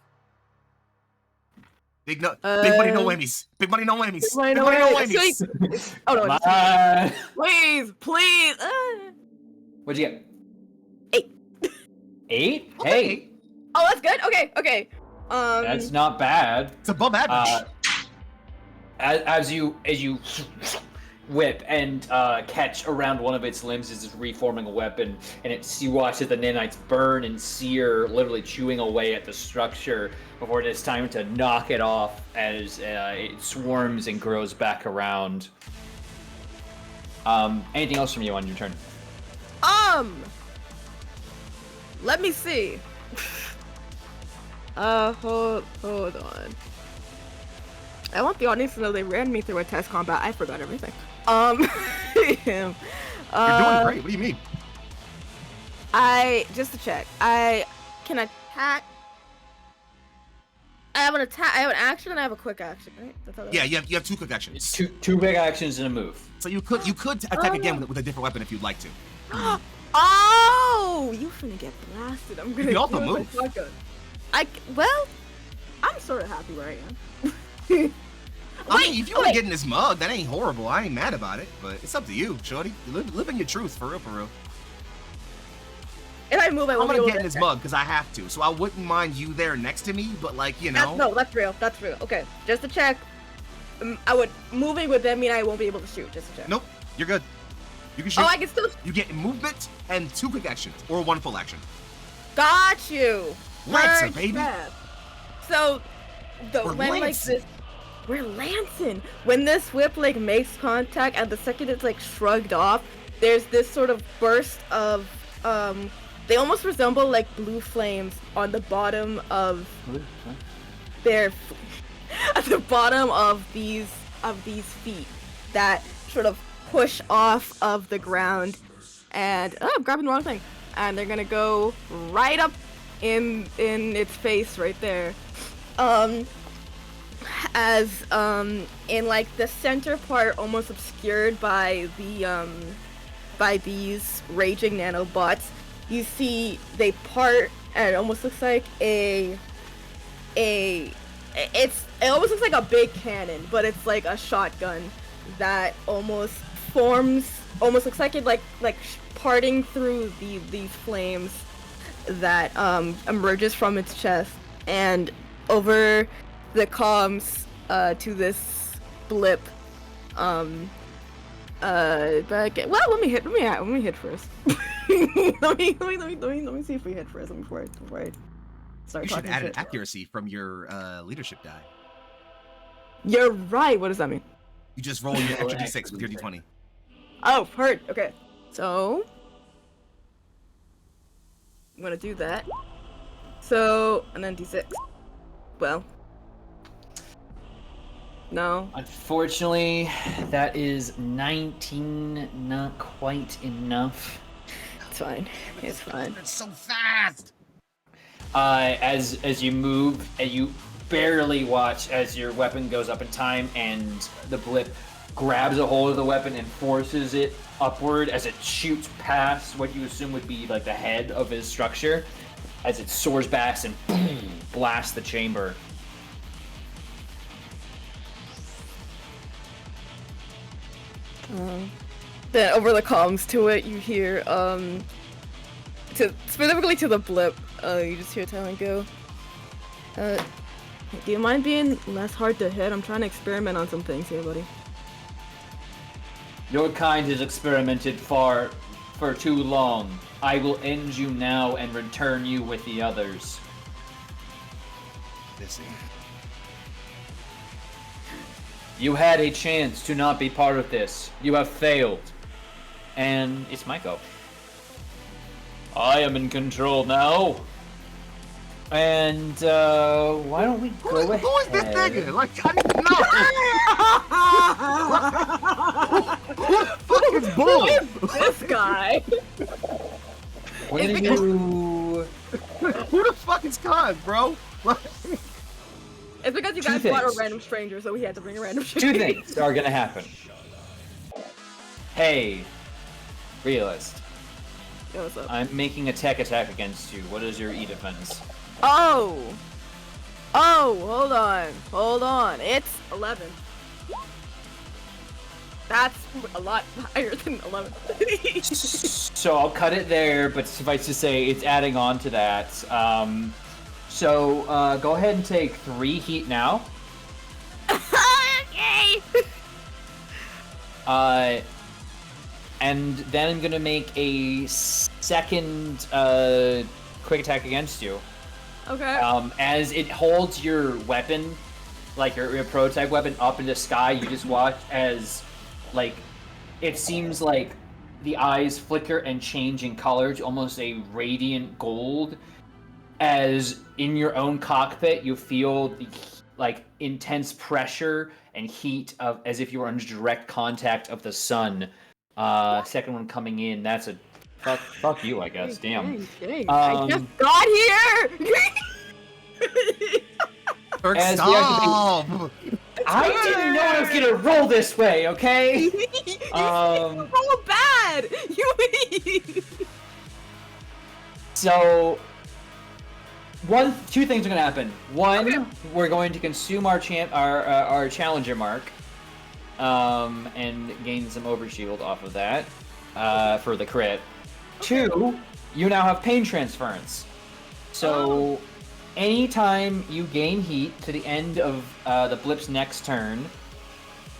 Big money, no whammies. Big money, no whammies. Big money, no whammies. Oh no! Come on. Please! What'd you get? 8. 8? Okay. Hey, Oh, that's good. Okay. that's not bad. It's above average. As you whip and catch around one of its limbs as it's reforming a weapon, and you watch as the nanites burn and sear, literally chewing away at the structure before it is time to knock it off as it swarms and grows back around. Anything else from you on your turn? Let me see. Hold on. I want the audience to know they ran me through a test combat. I forgot everything. You're doing great. What do you mean? Just to check, I can attack. I have an action and I have a quick action, right? Yeah, you have 2 quick actions. Two big actions and a move. So you could attack again with a different weapon if you'd like to. Oh, you finna get blasted. I'm gonna. You can also move. Well, I'm sort of happy where I am. I mean, if you want to get in this mug, that ain't horrible. I ain't mad about it, but it's up to you, shorty. Live in your truth, for real, for real. If I move, I'm gonna get in this mug because I have to, so I wouldn't mind you there next to me, but like, you know. That's real. That's real. Okay, just to check. Moving would then mean I won't be able to shoot. Just to check. Nope, you're good. You can shoot. Oh, I can still. You get movement and 2 quick actions, or 1 full action. Got you. Lancer, baby. So, we're lancing. When this whip like makes contact, and the second it's like shrugged off, there's this sort of burst of they almost resemble like blue flames on the bottom of their at the bottom of these feet that sort of push off of the ground, and I'm grabbing the wrong thing, and they're gonna go right up in its face right there. As in like the center part, almost obscured by these raging nanobots, you see they part, and it almost looks like it almost looks like a big cannon, but it's like a shotgun that almost looks like it like parting through these flames that emerges from its chest, and over the comms to this blip. Let me hit first. let me see if we hit first before I start You should talking add shit. an accuracy from your leadership die. You're right. What does that mean? You just roll your extra d6 with your d20. Oh, heard. Okay. So I'm gonna do that. So, and then d6. Well. No. Unfortunately, that is 19, not quite enough. It's fine. It's fine. It's so fast! As you move, and you barely watch as your weapon goes up in time, and the blip grabs a hold of the weapon and forces it upward as it shoots past what you assume would be like the head of his structure, as it soars back and boom, blasts the chamber. Then over the comms to it, you hear, specifically to the blip, you just hear Talon go, do you mind being less hard to hit? I'm trying to experiment on some things here, buddy. Your kind has experimented for too long. I will end you now and return you with the others. You had a chance to not be part of this. You have failed. And it's my go. I am in control now. And why don't we go ahead? Who is this nigga? Like, I don't know. Who the fuck is Bull? Who is this guy? What do you... Who the fuck is Cons, bro? It's because you Two guys brought a things. random stranger, so we had to bring a random stranger. Two things are gonna happen. Hey, realist. Yo, what's up? I'm making a tech attack against you. What is your E defense? Oh, hold on. It's 11. That's a lot higher than 11. So I'll cut it there, but suffice to say, it's adding on to that. So go ahead and take 3 heat now. Okay. And then I'm gonna make a second quick attack against you. Okay. As it holds your weapon, like your prototype weapon, up in the sky, you just watch as, like, it seems like the eyes flicker and change in color to almost a radiant gold. As in your own cockpit, you feel the like intense pressure and heat of as if you were under direct contact of the sun. Second one coming in. That's a fuck you, I guess. Damn. I just got here. As Stop! I didn't know I was gonna roll this way. Okay. You roll bad. So, two things are gonna happen. One, we're going to consume our challenger mark, and gain some overshield off of that, for the crit. Two, you now have pain transference. So, anytime you gain heat to the end of the blip's next turn,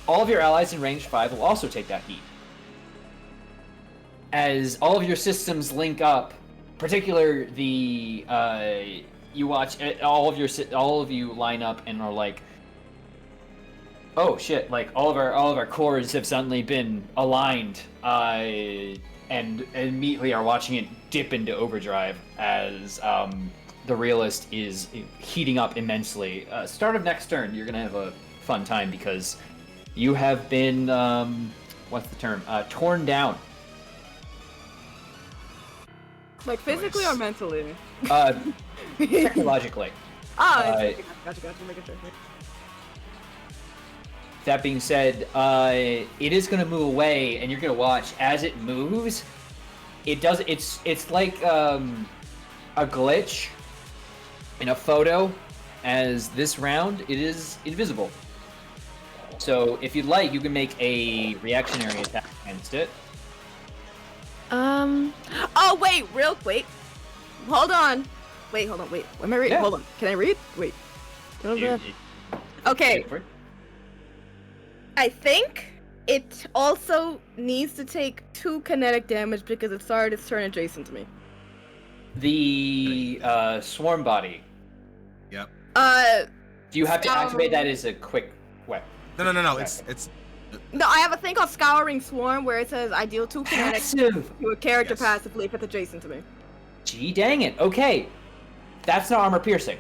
all of your allies in range 5 will also take that heat. As all of your systems link up, particular the you watch all of you line up and are like, oh shit! Like all of our cores have suddenly been aligned, and immediately are watching it dip into overdrive as the realist is heating up immensely. Start of next turn, you're gonna have a fun time because you have been what's the term? Torn down. Like physically or mentally? Technologically. Gotcha. Make it sure. That being said, it is going to move away, and you're going to watch as it moves. It does. It's like a glitch in a photo. As this round, it is invisible. So if you'd like, you can make a reactionary attack against it. Oh wait, real quick. Hold on. Wait. Am I reading? Yeah. Hold on. Can I read? Wait. Okay. I think it also needs to take 2 kinetic damage because it started its turn adjacent to me. The swarm body. Yep. Do you have to activate that as a quick weapon? No. It's No, I have a thing called Scouring Swarm where it says I deal 2 kinetic Passive. to a character Yes. passively if it's adjacent to me. Gee dang it. Okay. That's not armor piercing.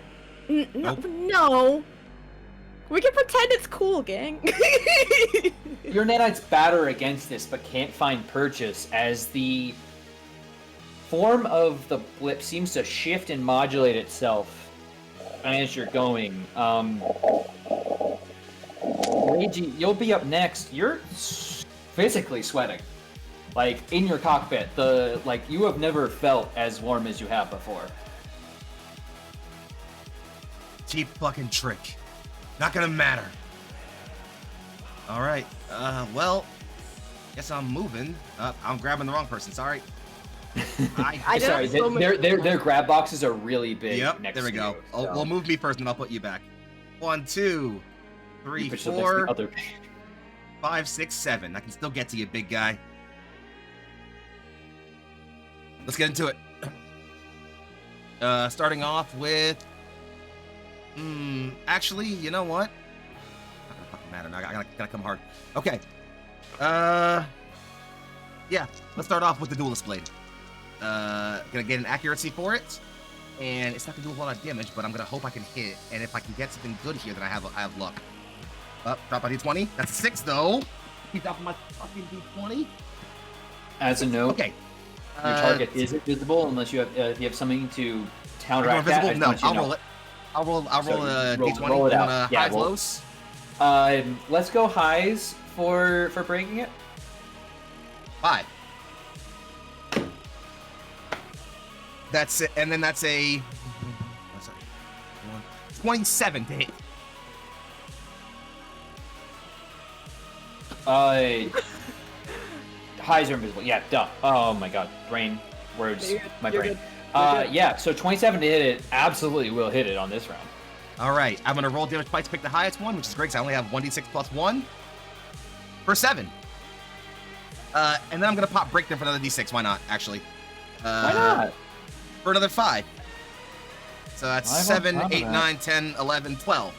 No. We can pretend it's cool, gang. Your nanites batter against this but can't find purchase as the form of the blip seems to shift and modulate itself as you're going. Reiji, you'll be up next. You're physically sweating. Like, in your cockpit. You have never felt as warm as you have before. cheap fucking trick. Not gonna matter. Alright, well, guess I'm moving. I'm grabbing the wrong person, sorry. Sorry, their grab boxes are really big. Yep, next there we to go. you, Oh, so. well, move me first and I'll put you back. 1, 2, 3, You put yourself next to 4, the other- 5, 6, 7. I can still get to you, big guy. Let's get into it. Starting off with... actually, you know what? Not gonna fucking matter now. I gotta come hard. Okay. Yeah, let's start off with the Duelist Blade. Gonna get an accuracy for it. And it's not gonna do a lot of damage, but I'm gonna hope I can hit. And if I can get something good here, then I have luck. Drop my d20. That's 6, though. Keep off my fucking d20. As a note, Okay. your target is invisible unless you have something to counteract invisible? that. No, I'll roll it. I'll roll a d20. roll it out. Highs, Well, lows. let's go highs for breaking it. 5. That's it, and then that's a... what's that? 27 to hit. Highs are invisible. Yeah, duh. Oh my god. Brain. Words. My you're brain. good. You're good. Yeah, so 27 to hit it absolutely will hit it on this round. Alright, I'm gonna roll damage twice to pick the highest one, which is great because I only have 1d6 plus 1 for 7. And then I'm gonna pop Break them for another D6. Why not? Actually. Why not? For another 5. So that's I'm on 7, top of 8, that. 9, 10, 11, 12.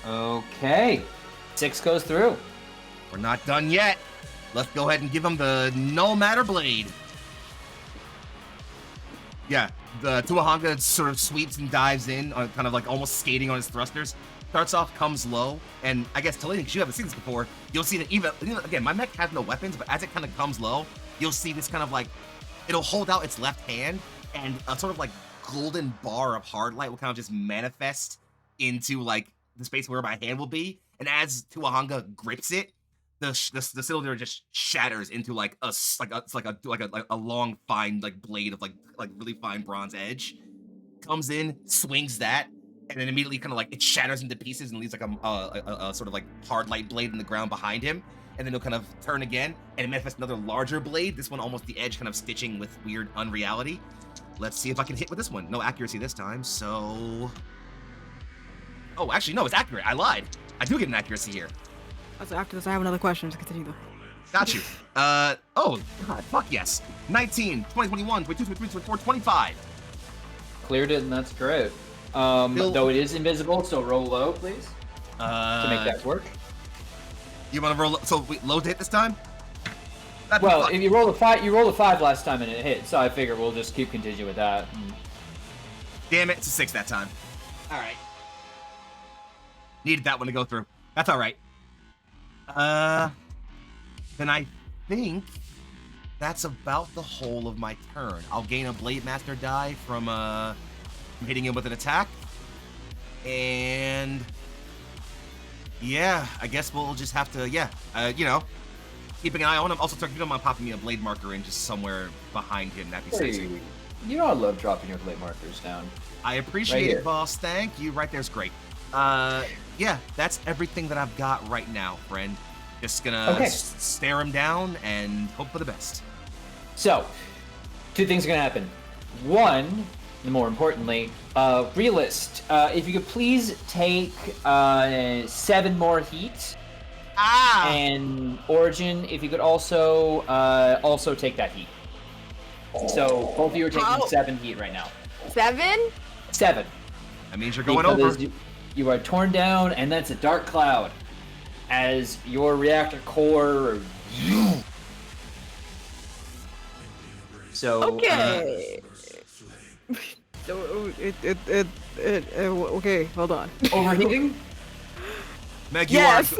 Okay. 6 goes through. We're not done yet. Let's go ahead and give him the No Matter Blade. Yeah, the Tuahanga sort of sweeps and dives in, on kind of like almost skating on his thrusters. Starts off, comes low, and I guess Talene, because you haven't seen this before, you'll see that even, again, my mech has no weapons, but as it kind of comes low, you'll see this kind of like, it'll hold out its left hand, and a sort of like golden bar of hard light will kind of just manifest into like the space where my hand will be, and as Tuahanga grips it, the cylinder just shatters into like a long fine like blade of like really fine bronze edge. Comes in, swings that, and then immediately kind of like it shatters into pieces and leaves like a sort of like hard light blade in the ground behind him. And then he'll kind of turn again and it manifests another larger blade. This one almost the edge kind of stitching with weird unreality. Let's see if I can hit with this one. No accuracy this time, so... Oh, actually, no, it's accurate. I lied. I do get an accuracy here. So after this, I have another question to continue though. Got you. Oh, God, fuck yes. 19, 20, 21, 22, 23, 24, 25. Cleared it, and that's great. Though it is invisible, so roll low, please, to make that work. You want to roll, so wait, low to hit this time? That'd be Well, fun. if you roll a 5, you rolled a 5 last time and it hit, so I figure we'll just keep continuing with that. Damn it, it's a 6 that time. All right. Needed that one to go through. That's all right. Then I think that's about the whole of my turn. I'll gain a Blade Master die from hitting him with an attack. And yeah, I guess we'll just have to, you know, keeping an eye on him. Also, if you don't mind popping me a blade marker in just somewhere behind him, that'd be sexy. You know I love dropping your blade markers down. I appreciate Right it, here. boss. Thank you. Right there's great. Yeah, that's everything that I've got right now, friend. Just gonna stare him down and hope for the best. So, 2 things are gonna happen. One, and more importantly, realist, if you could please take 7 more heat, and Origin, if you could also take that heat. So both of you are taking 7 heat right now. 7? 7. That means you're going Because over. You are torn down, and that's a dark cloud. As your reactor core. So. Okay. So okay, hold on. Overheating? Meg, Yes.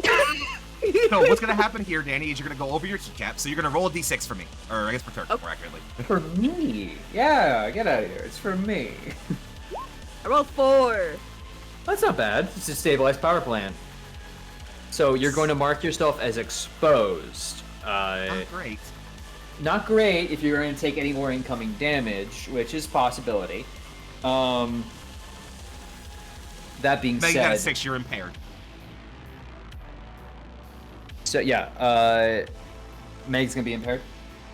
So what's gonna happen here, Danny, is you're gonna go over your keycap. So you're gonna roll a d6 for me, or I guess for Turk, more accurately. For me? Yeah, get out of here. It's for me. I rolled 4. That's not bad. It's a stabilized power plant. So you're going to mark yourself as exposed. Not great. Not great if you're going to take any more incoming damage, which is a possibility. That being Meg, you got a said, 6. You're impaired. so yeah, Meg's gonna be impaired.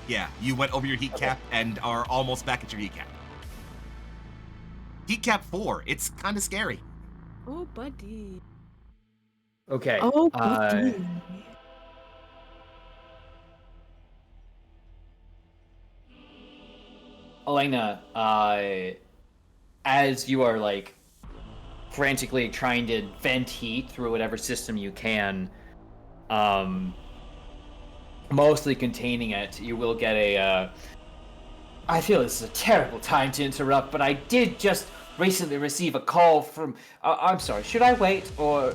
Yeah, you went over your heat cap and are almost back at your heat cap. Heat cap 4. It's kind of scary. Oh, buddy. Okay. Oh, buddy. Elena, as you are like frantically trying to vent heat through whatever system you can, mostly containing it, you will get a, I feel this is a terrible time to interrupt, but I did just recently receive a call from, I'm sorry, should I wait, or...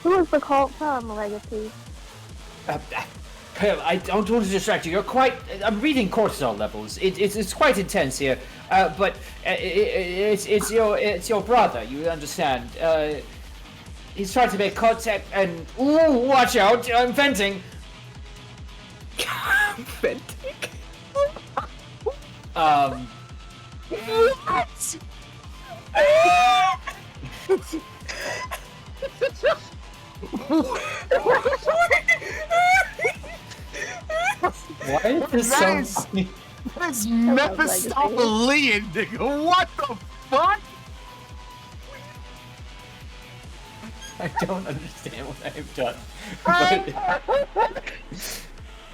Who was the call from, Legacy? I don't want to distract you. You're quite. I'm reading cortisol levels. It's quite intense here. But it's your brother. You understand? He's trying to make contact and watch out! I'm venting. Venting? Why is this so funny? That's Mephistophelian, nigga. What the fuck? I don't understand what I've done. But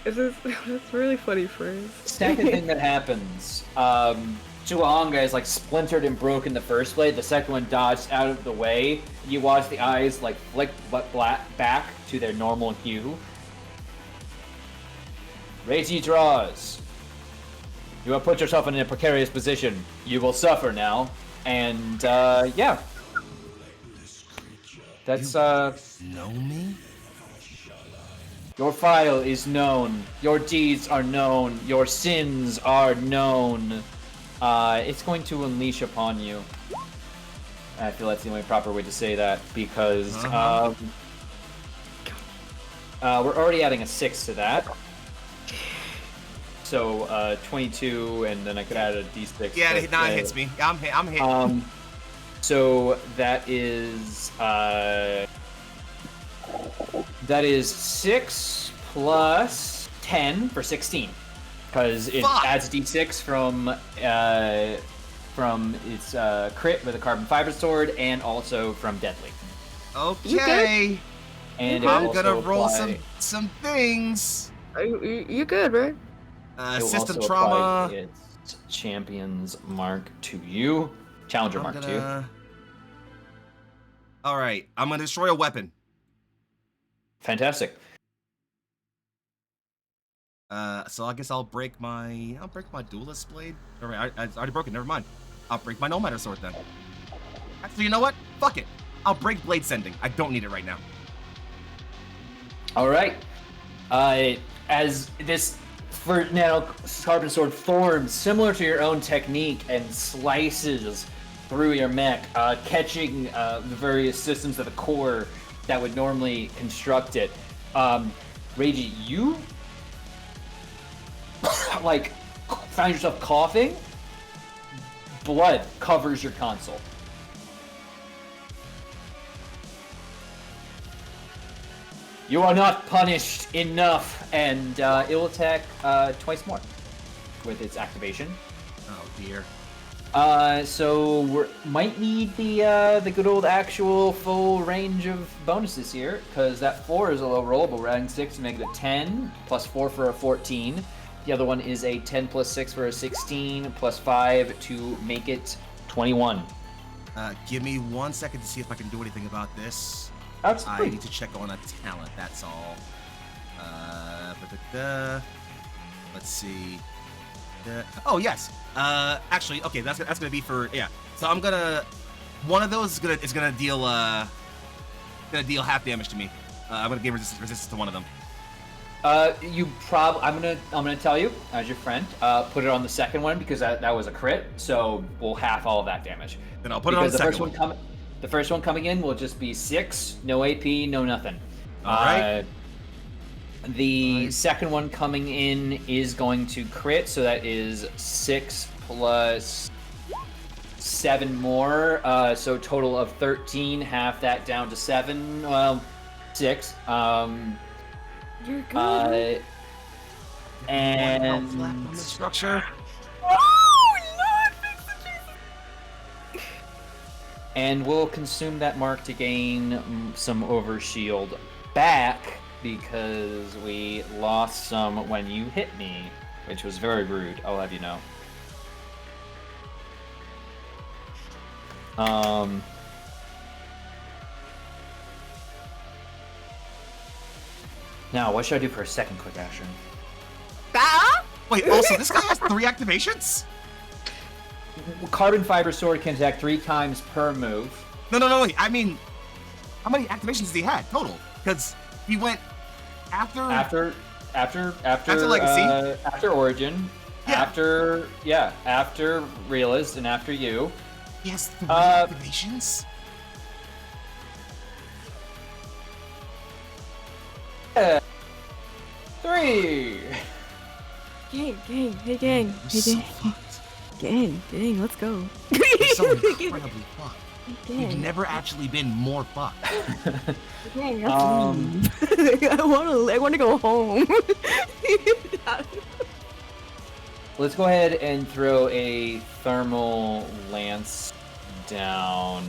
That's really funny phrase. second thing that happens, Chuahanga is like splintered and broken the first blade. The second one dodged out of the way. You watch the eyes like flick back to their normal hue. Reiji draws. You have put yourself in a precarious position. You will suffer now. And, yeah. That's, Know me? Your file is known. Your deeds are known. Your sins are known. It's going to unleash upon you. I feel that's the only proper way to say that, because, we're already adding a 6 to that. So, 22, and then I could add a d6. Yeah, it hits me. I'm hit. So that is 6 plus 10 for 16, because it adds d6 from its crit with a carbon fiber sword, and also from deadly. Okay. And I'm gonna roll some things. You good, right? System trauma. Its champion's mark to you. Challenger mark to you. All right, I'm gonna destroy a weapon. Fantastic. So I guess I'll break my duelist blade. All right, I already broke it. Never mind. I'll break my no matter sword then. Actually, you know what? Fuck it. I'll break blade sending. I don't need it right now. All right. As this nano carbon sword forms similar to your own technique and slices through your mech, catching the various systems of the core that would normally construct it. Reiji, you like find yourself coughing. Blood covers your console. You are not punished enough, and it will attack twice more with its activation. Oh dear. So we might need the good old actual full range of bonuses here, because that 4 is a low roll, but we're adding 6 to make it a 10, plus 4 for a 14. The other one is a 10 plus 6 for a 16, plus 5 to make it 21. Give me 1 second to see if I can do anything about this. Absolutely. I need to check on a talent, that's all. Let's see. Oh, yes. Actually, okay, that's gonna be for, yeah. So I'm gonna, one of those is gonna deal half damage to me. I'm gonna give resistance to one of them. I'm gonna tell you as your friend, put it on the second one, because that was a crit, so we'll half all of that damage. Then I'll put it on the second one. The first one coming in will just be 6, no AP, no nothing. All right. The second one coming in is going to crit, so that is 6 plus 7 more, so total of 13. Half that down to 7. Well, 6. You're good. And Flat on the structure. And we'll consume that mark to gain some overshield back, because we lost some when you hit me, which was very rude, I'll have you know. Now, what should I do for a second quick action? Wait, also, this guy has 3 activations? Carbon fiber sword can attack 3 times per move. No, wait. I mean, how many activations does he have total? Because he went after Legacy, after Origin, yeah. after Realist, and after you. He has 3 activations? Yeah. 3. Gang, let's go. You're so incredibly fucked. You've never actually been more fucked. Gang, I wanna go home. Let's go ahead and throw a thermal lance down,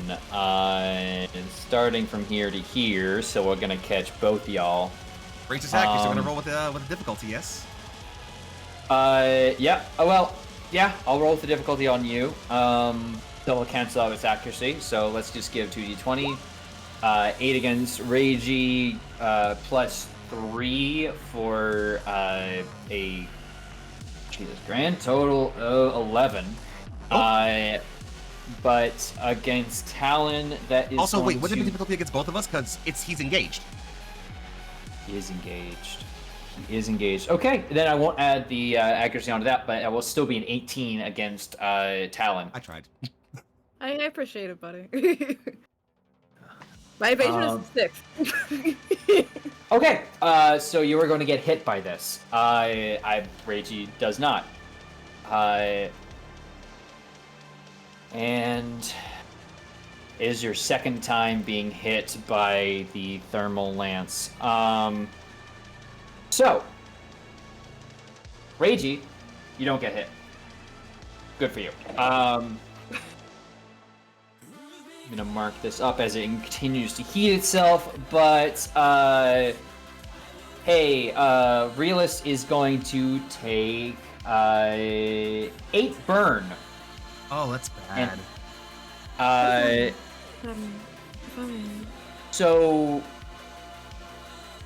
starting from here to here, so we're gonna catch both y'all. Great attack. You're still gonna roll with the difficulty, yes? Yeah. Oh, well, yeah, I'll roll with the difficulty on you. Double cancel out its accuracy, so let's just give 2d20. 8 against Reiji, plus 3 for a grand total of 11. But against Talon, that is Also, going wait, what to... is the difficulty against both of us? Because he's engaged. He is engaged. He is engaged. Okay, then I won't add the accuracy onto that, but I will still be an 18 against Talon. I tried. I appreciate it, buddy. My evasion is 6. Okay, so you are going to get hit by this. Reiji does not. And is your second time being hit by the thermal lance. So, Reiji, you don't get hit. Good for you. I'm gonna mark this up as it continues to heat itself, but hey, Realist is going to take 8 burn. Oh, that's bad. So,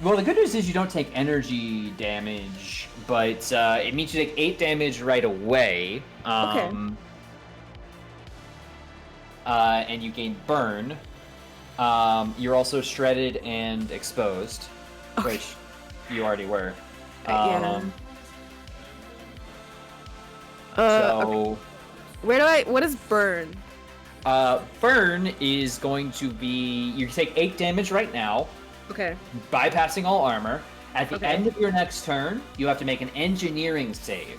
well, the good news is you don't take energy damage, but it means you take 8 damage right away. Okay. And you gain burn. You're also shredded and exposed, which you already were. Yeah. So, okay. What is burn? burn is going to be, you take 8 damage right now, Okay. bypassing all armor. At the Okay. end of your next turn, you have to make an engineering save.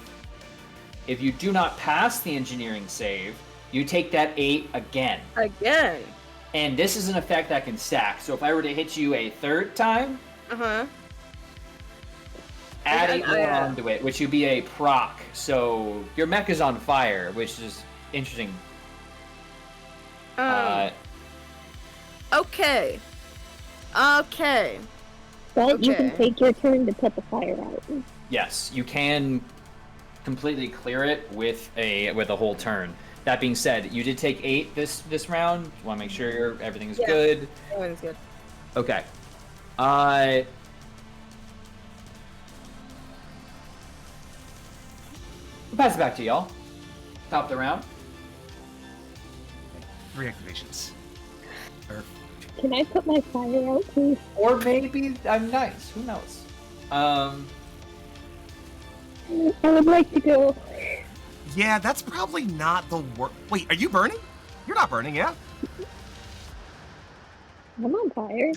If you do not pass the engineering save, you take that 8 again. Again. And this is an effect that can stack. So if I were to hit you a third time, add 8 more onto it, which would be a proc. So your mech is on fire, which is interesting. Okay. Okay. But you can Okay. take your turn to put the fire out. Yes, you can completely clear it with a whole turn. That being said, you did take 8 this round. Want to make sure everything is good. Everything's good. Okay. We'll pass it back to y'all. Top the round. 3 activations. Can I put my fire out, please? Or maybe I'm nice. Who knows? I would like to go. Yeah, that's probably not the worst. Wait, are you burning? You're not burning, yeah? I'm on fire.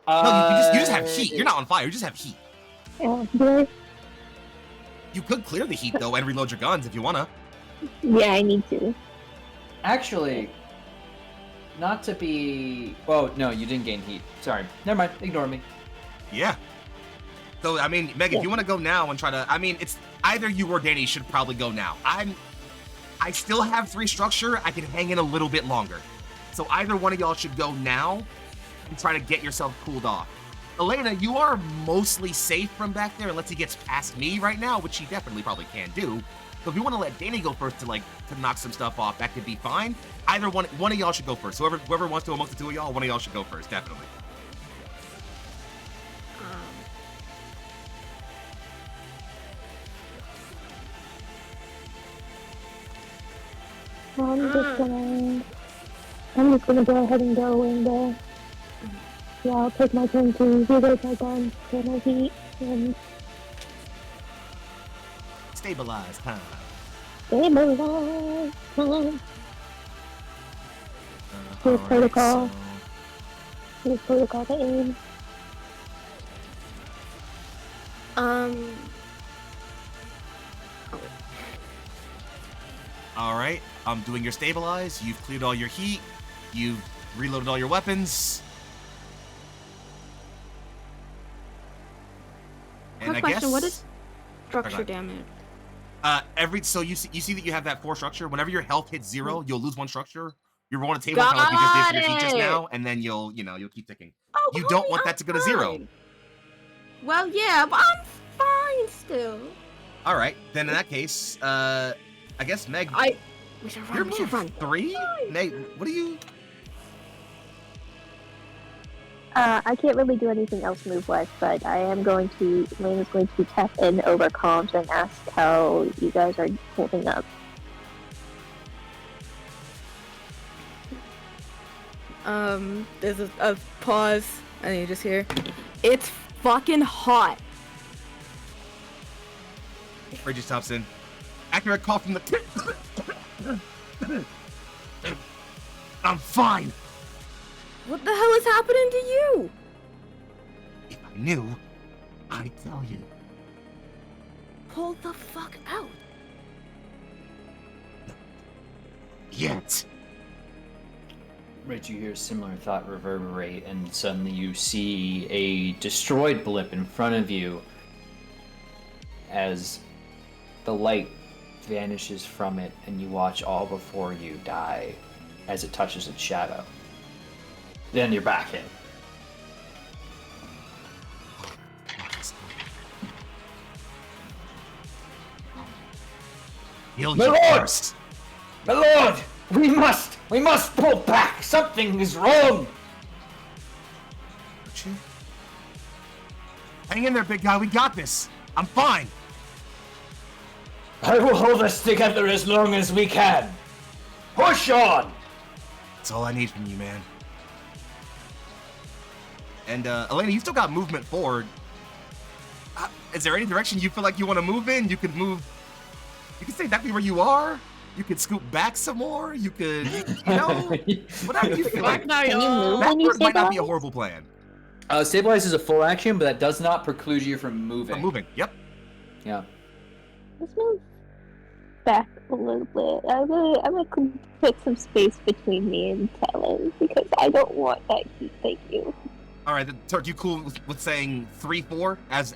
No, you just have heat. You're not on fire. You just have heat. Do I? You could clear the heat though and reload your guns if you wanna. Yeah, I need to. Actually, not to be... Oh, no, you didn't gain heat. Sorry. Never mind. Ignore me. Yeah. So I mean, Meg, if you want to go now and try to, I mean, it's either you or Danny should probably go now. I still have 3 structure. I can hang in a little bit longer. So either one of y'all should go now and try to get yourself cooled off. Elena, you are mostly safe from back there unless he gets past me right now, which he definitely probably can do. So if you want to let Danny go first to knock some stuff off, that could be fine. Either one of y'all should go first. Whoever wants to amongst the 2 of y'all, one of y'all should go first, definitely. I'm just gonna go ahead and go and yeah, I'll take my turn to reload my gun, clear my heat, and Stabilize time. stabilize time. Here's protocol. Here's protocol to aim. Alright, I'm doing your stabilize. You've cleared all your heat. You've reloaded all your weapons. And Quick question, what is structure damage? So you see that you have that 4 structure. Whenever your health hits 0, you'll lose 1 structure. You're rolling a table kind of like you just did for your feet just Got it! now, and then you'll keep ticking. Oh, You don't homie, want that I'm to go to 0. fine. Well, yeah, but I'm fine still. All right, then in that case, I guess Meg, We should you're run. We should run. move 3. Meg, what do you? I can't really do anything else move-wise, but I am going to. Lane is going to tap in over comms and ask how you guys are holding up. There's a pause, and you just hear, "It's fucking hot." Reggie Thompson, accurate call from the. I'm fine. What the hell is happening to you? If I knew, I'd tell you. Pull the fuck out. Yet. Right, you hear a similar thought reverberate, and suddenly you see a destroyed blip in front of you as the light vanishes from it, and you watch all before you die as it touches its shadow. Then you're back in. Heal My you lord! first. My lord! We must pull back! Something is wrong! Don't you? Hang in there, big guy. We got this. I'm fine. I will hold us together as long as we can. Push on! That's all I need from you, man. And, Elena, you still got movement forward. Is there any direction you feel like you want to move in? You could move... You can stay exactly where you are. You could scoot back some more. You could, you know, whatever you feel like. Can you move when you Backward might not be a stabilize? horrible plan. Stabilize is a full action, but that does not preclude you from moving. I'm moving. Yep. Yeah. Let's move back a little bit. I'm gonna put some space between me and Talon because I don't want that heat. Thank you. All right, then, Turk, you cool with saying 3-4 as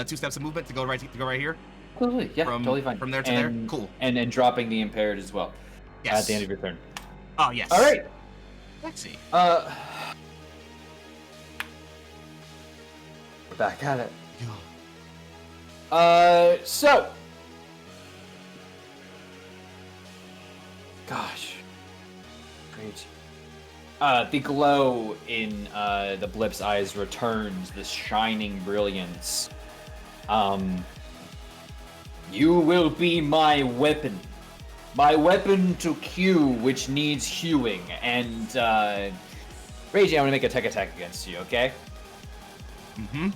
2 steps of movement to go right here? Totally, yeah, totally fine. From there to there? Cool. And dropping the impaired as well. Yes. At the end of your turn. Oh, yes. All right. Sexy. We're back at it. So. Gosh. Great. The glow in the Blip's eyes returns, this shining brilliance. You will be my weapon. My weapon to Q, which needs hewing. And, Ragey, I'm gonna make a tech attack against you, okay? Mm-hmm.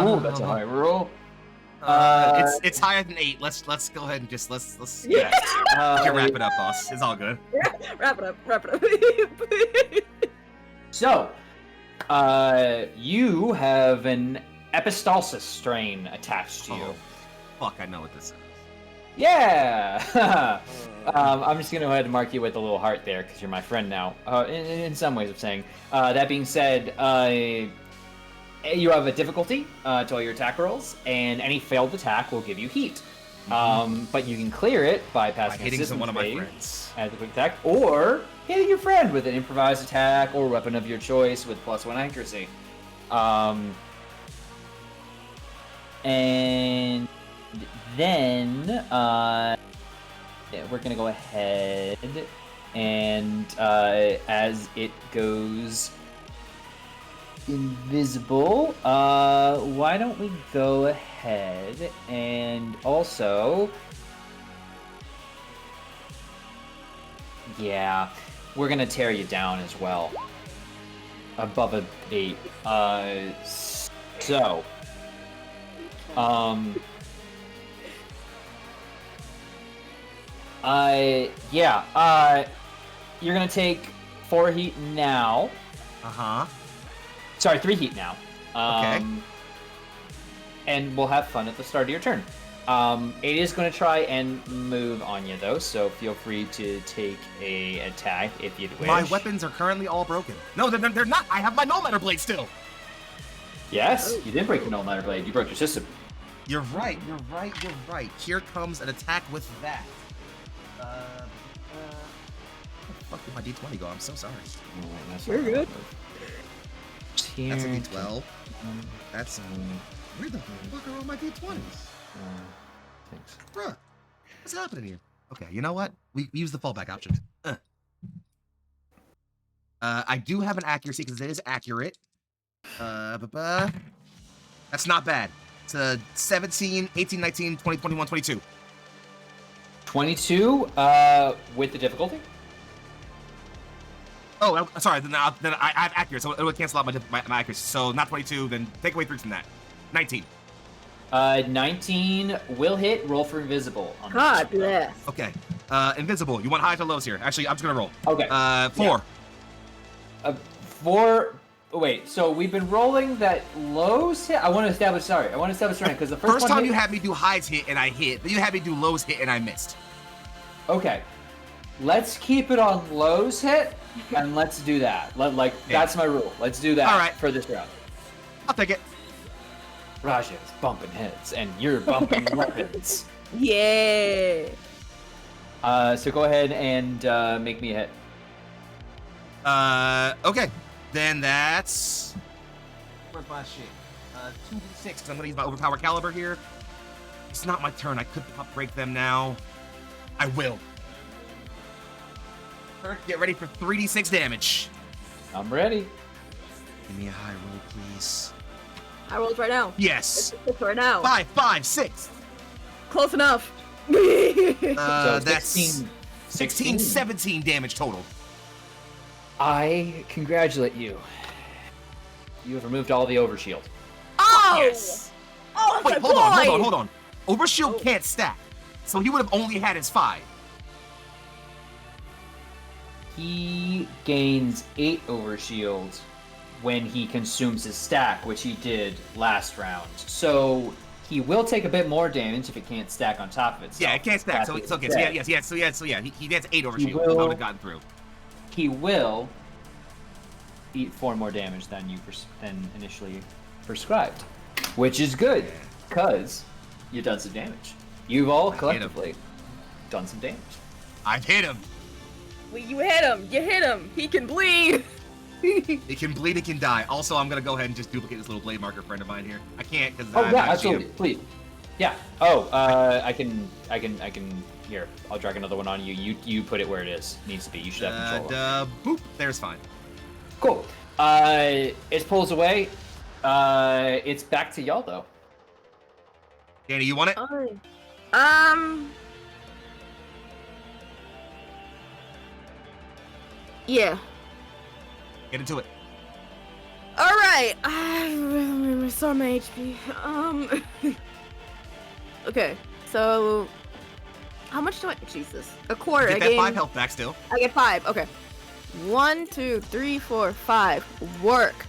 Ooh, that's a high roll. It's higher than 8. Let's go ahead and just let's yeah. We can wrap it up, boss. It's all good. Wrap it up. So, you have an epistasis strain attached to you. Oh, fuck, I know what this is. Yeah! I'm just gonna go ahead and mark you with a little heart there, because you're my friend now. In some ways of saying. That being said, you have a difficulty to all your attack rolls, and any failed attack will give you heat. But you can clear it by passing hitting one of my save friends. as a quick attack, or hitting your friend with an improvised attack or weapon of your choice with +1 accuracy. And then we're gonna go ahead and as it goes invisible, why don't we go ahead and also, yeah, we're gonna tear you down as well above a 8. So you're gonna take 4 heat now. Sorry, 3 heat now. Okay. And we'll have fun at the start of your turn. It is going to try and move on you, though, so feel free to take a attack if you'd wish. My weapons are currently all broken. No, they're not. I have my Null Matter Blade still. Yes, you did break your Null Matter Blade. You broke your system. You're right. Here comes an attack with that. fuck did my D20 go? I'm so sorry. Oh, wait, that's You're not the good. right move. Here. That's a D12. That's where the fuck are all my D20s? Thanks. Bruh, what's happening here? Okay, you know what? We use the fallback option. I do have an accuracy because it is accurate. That's not bad. It's a 17, 18, 19, 20, 21, 22. 22 with the difficulty? Oh, sorry. Then I have accurate, so it would cancel out my accuracy. So not 22. Then take away 3 from that. 19. 19 will hit. Roll for invisible. On God this. bless. Okay. Invisible. You want highs or lows here? Actually, I'm just gonna roll. Okay. 4. 4. Wait. So we've been rolling that lows hit. I want to establish. Sorry, I want to establish rank because the first one time hit. you had me do highs hit and I hit. Then you had me do lows hit and I missed. Okay. Let's keep it on lows hit, and let's do that. That's my rule. Let's do that. All right. For this round. I'll take it. Raja's bumping heads, and you're bumping weapons. Yeah. So go ahead and make me a hit. Okay. Then that's... Where's my shit? 2d6, because I'm going to use my overpower caliber here. It's not my turn. I could break them now. I will. Kirk, get ready for 3d6 damage. I'm ready. Give me a high roll, please. I rolled right now. Yes. It's right now. 5, 5, 6. Close enough. So That's 16, 17 damage total. I congratulate you. You have removed all the overshield. Oh! Yes. Oh, Wait, that's hold a on, boy! hold on, hold on. Overshield can't stack. So he would have only had his 5. He gains 8 overshield when he consumes his stack, which he did last round. So he will take a bit more damage if it can't stack on top of itself. Yeah, it can't stack. So it's okay. So yeah, he gets 8 overshield. will- I would have gotten through. He will eat 4 more damage than than initially prescribed, which is good because you've done some damage. You've all collectively done some damage. I've hit him. Well, you hit him. You hit him. He can bleed. It can bleed, it can die. Also, I'm gonna go ahead and just duplicate this little blade marker friend of mine here. I can't because Oh yeah, absolutely. Please. Yeah. Oh, I can. Here, I'll drag another one on you. You put it where it is. Needs to be. You should have control. Boop. There's fine. Cool. It pulls away. It's back to y'all though. Danny, you want it? Yeah. Get into it. All right. I restore my HP. Okay. So, how much do I? Jesus, a quarter. Get that 5 health back still. I get 5. Okay. 1, 2, 3, 4, 5. Work.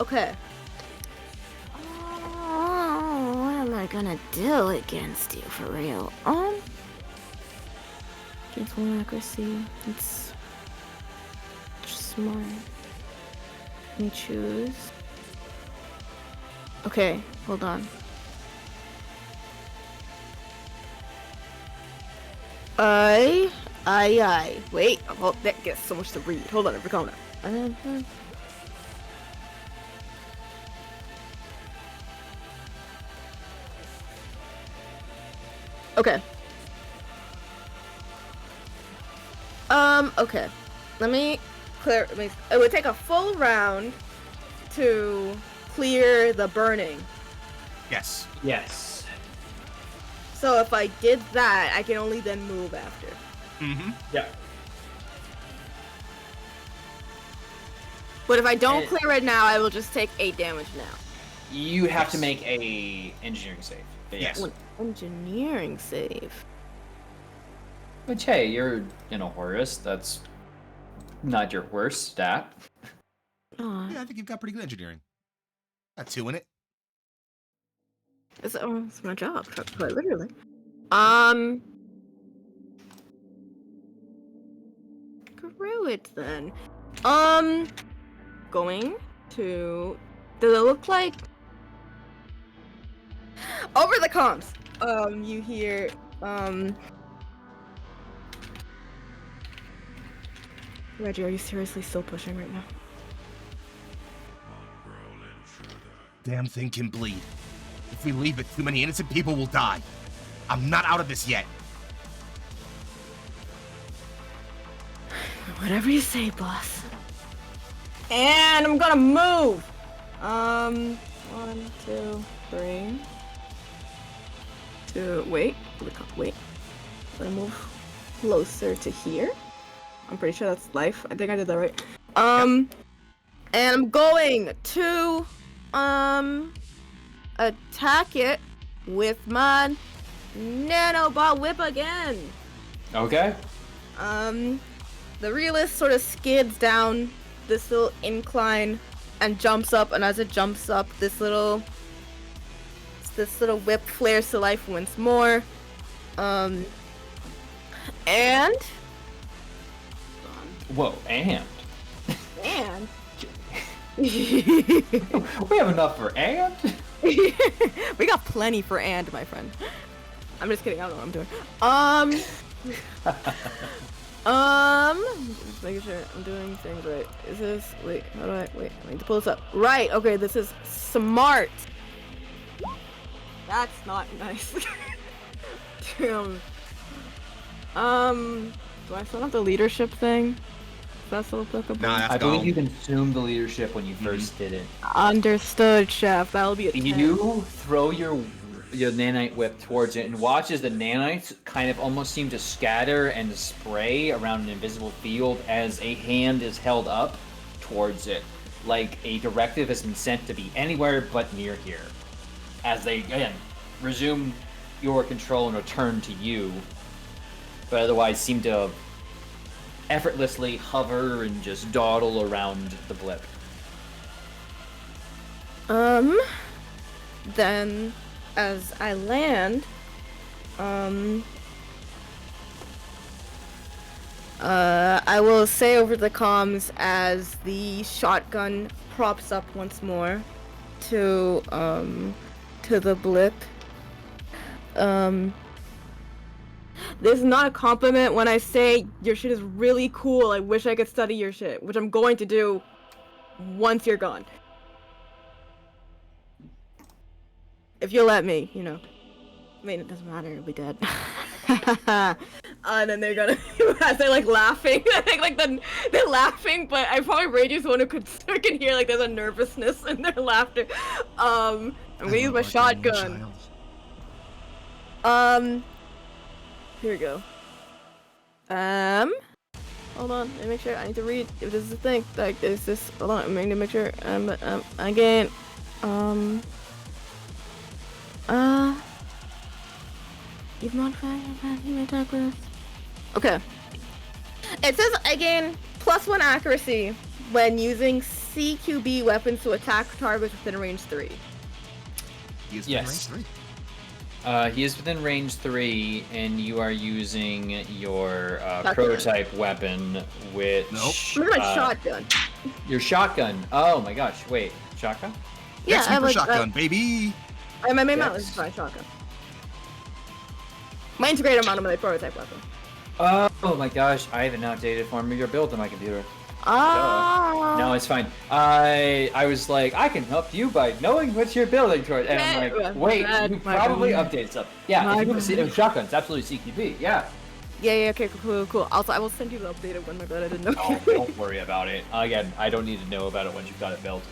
Okay. Oh, what am I gonna do against you for real? Against 1 accuracy. It's smart. Let me choose. Okay, hold on. Wait, oh, that gets so much to read. Hold on, every Okay. Okay. Let me clear. It would take a full round to clear the burning. Yes. Yes. So if I did that, I can only then move after. Mm-hmm. Yeah. But if I don't clear it now, I will just take 8 damage now. You have to make a engineering save. Yes. An engineering save. Which hey, you're Horus. That's not your worst stat. Aw. Yeah, I think you've got pretty good engineering. Got 2 in it. It's my job, quite literally. Screw it then. Going to. Does it look like? Over the comms. You hear. Reggie, are you seriously still pushing right now? Damn thing can bleed. If we leave it, too many innocent people will die. I'm not out of this yet. Whatever you say, boss. And I'm gonna move. 1, 2, 3. Wait. Let me move closer to here. I'm pretty sure that's life. I think I did that right. And I'm going to attack it with my nanobot whip again. Okay. The realist sort of skids down this little incline and jumps up, and as it jumps up, this little whip flares to life once more. And Whoa, and? We have enough for and? we got plenty for and, my friend. I'm just kidding, I don't know what I'm doing. Just making sure I'm doing things right. Is this, wait, I need to pull this up. Right, okay, this is smart. That's not nice. Damn. Do I still have the leadership thing? Is that still applicable? Nah, that's I believe gone. you consumed the leadership when you first did it. Understood, chef. That'll be a 10. You throw your nanite whip towards it and watch as the nanites kind of almost seem to scatter and spray around an invisible field as a hand is held up towards it, like a directive has been sent to be anywhere but near here. As they, again, resume your control and return to you, but otherwise seem to effortlessly hover and just dawdle around the blip. Then, as I land, I will say over the comms as the shotgun props up once more to the blip. This is not a compliment when I say your shit is really cool. I wish I could study your shit, which I'm going to do once you're gone. If you'll let me, you know. I mean, it doesn't matter, it'll be dead. And then they're gonna, as they're like laughing, I think like they're laughing, but I probably Rage's one who can hear like there's a nervousness in their laughter. I'm gonna use my shotgun. Here we go. Hold on, let me make sure. I need to read if this is the thing. Like, is this? Hold on, I need to make sure. Again. You've modified your attack with. Okay. It says again +1 accuracy when using CQB weapons to attack targets within range 3. He is Yes. range 3. He is within range 3, and you are using your Shotgun. prototype weapon, which... Nope. Look at my shotgun. Your shotgun. Oh my gosh, wait. Shotgun? Yeah, Next I have super like shotgun, baby. my main mount Yes. is my shotgun. My integrated mount of my prototype weapon. Oh my gosh, I have an outdated form of your build on my computer. Oh. No, it's fine. I was like, I can help you by knowing what you're building toward. And I'm like, wait, you probably updated stuff. Yeah, if you want to see shotguns, absolutely CQB, yeah. Yeah, okay, cool. Also, I will send you the updated one, my bad, I didn't know. Oh, don't worry about it. Again, I don't need to know about it once you've got it built.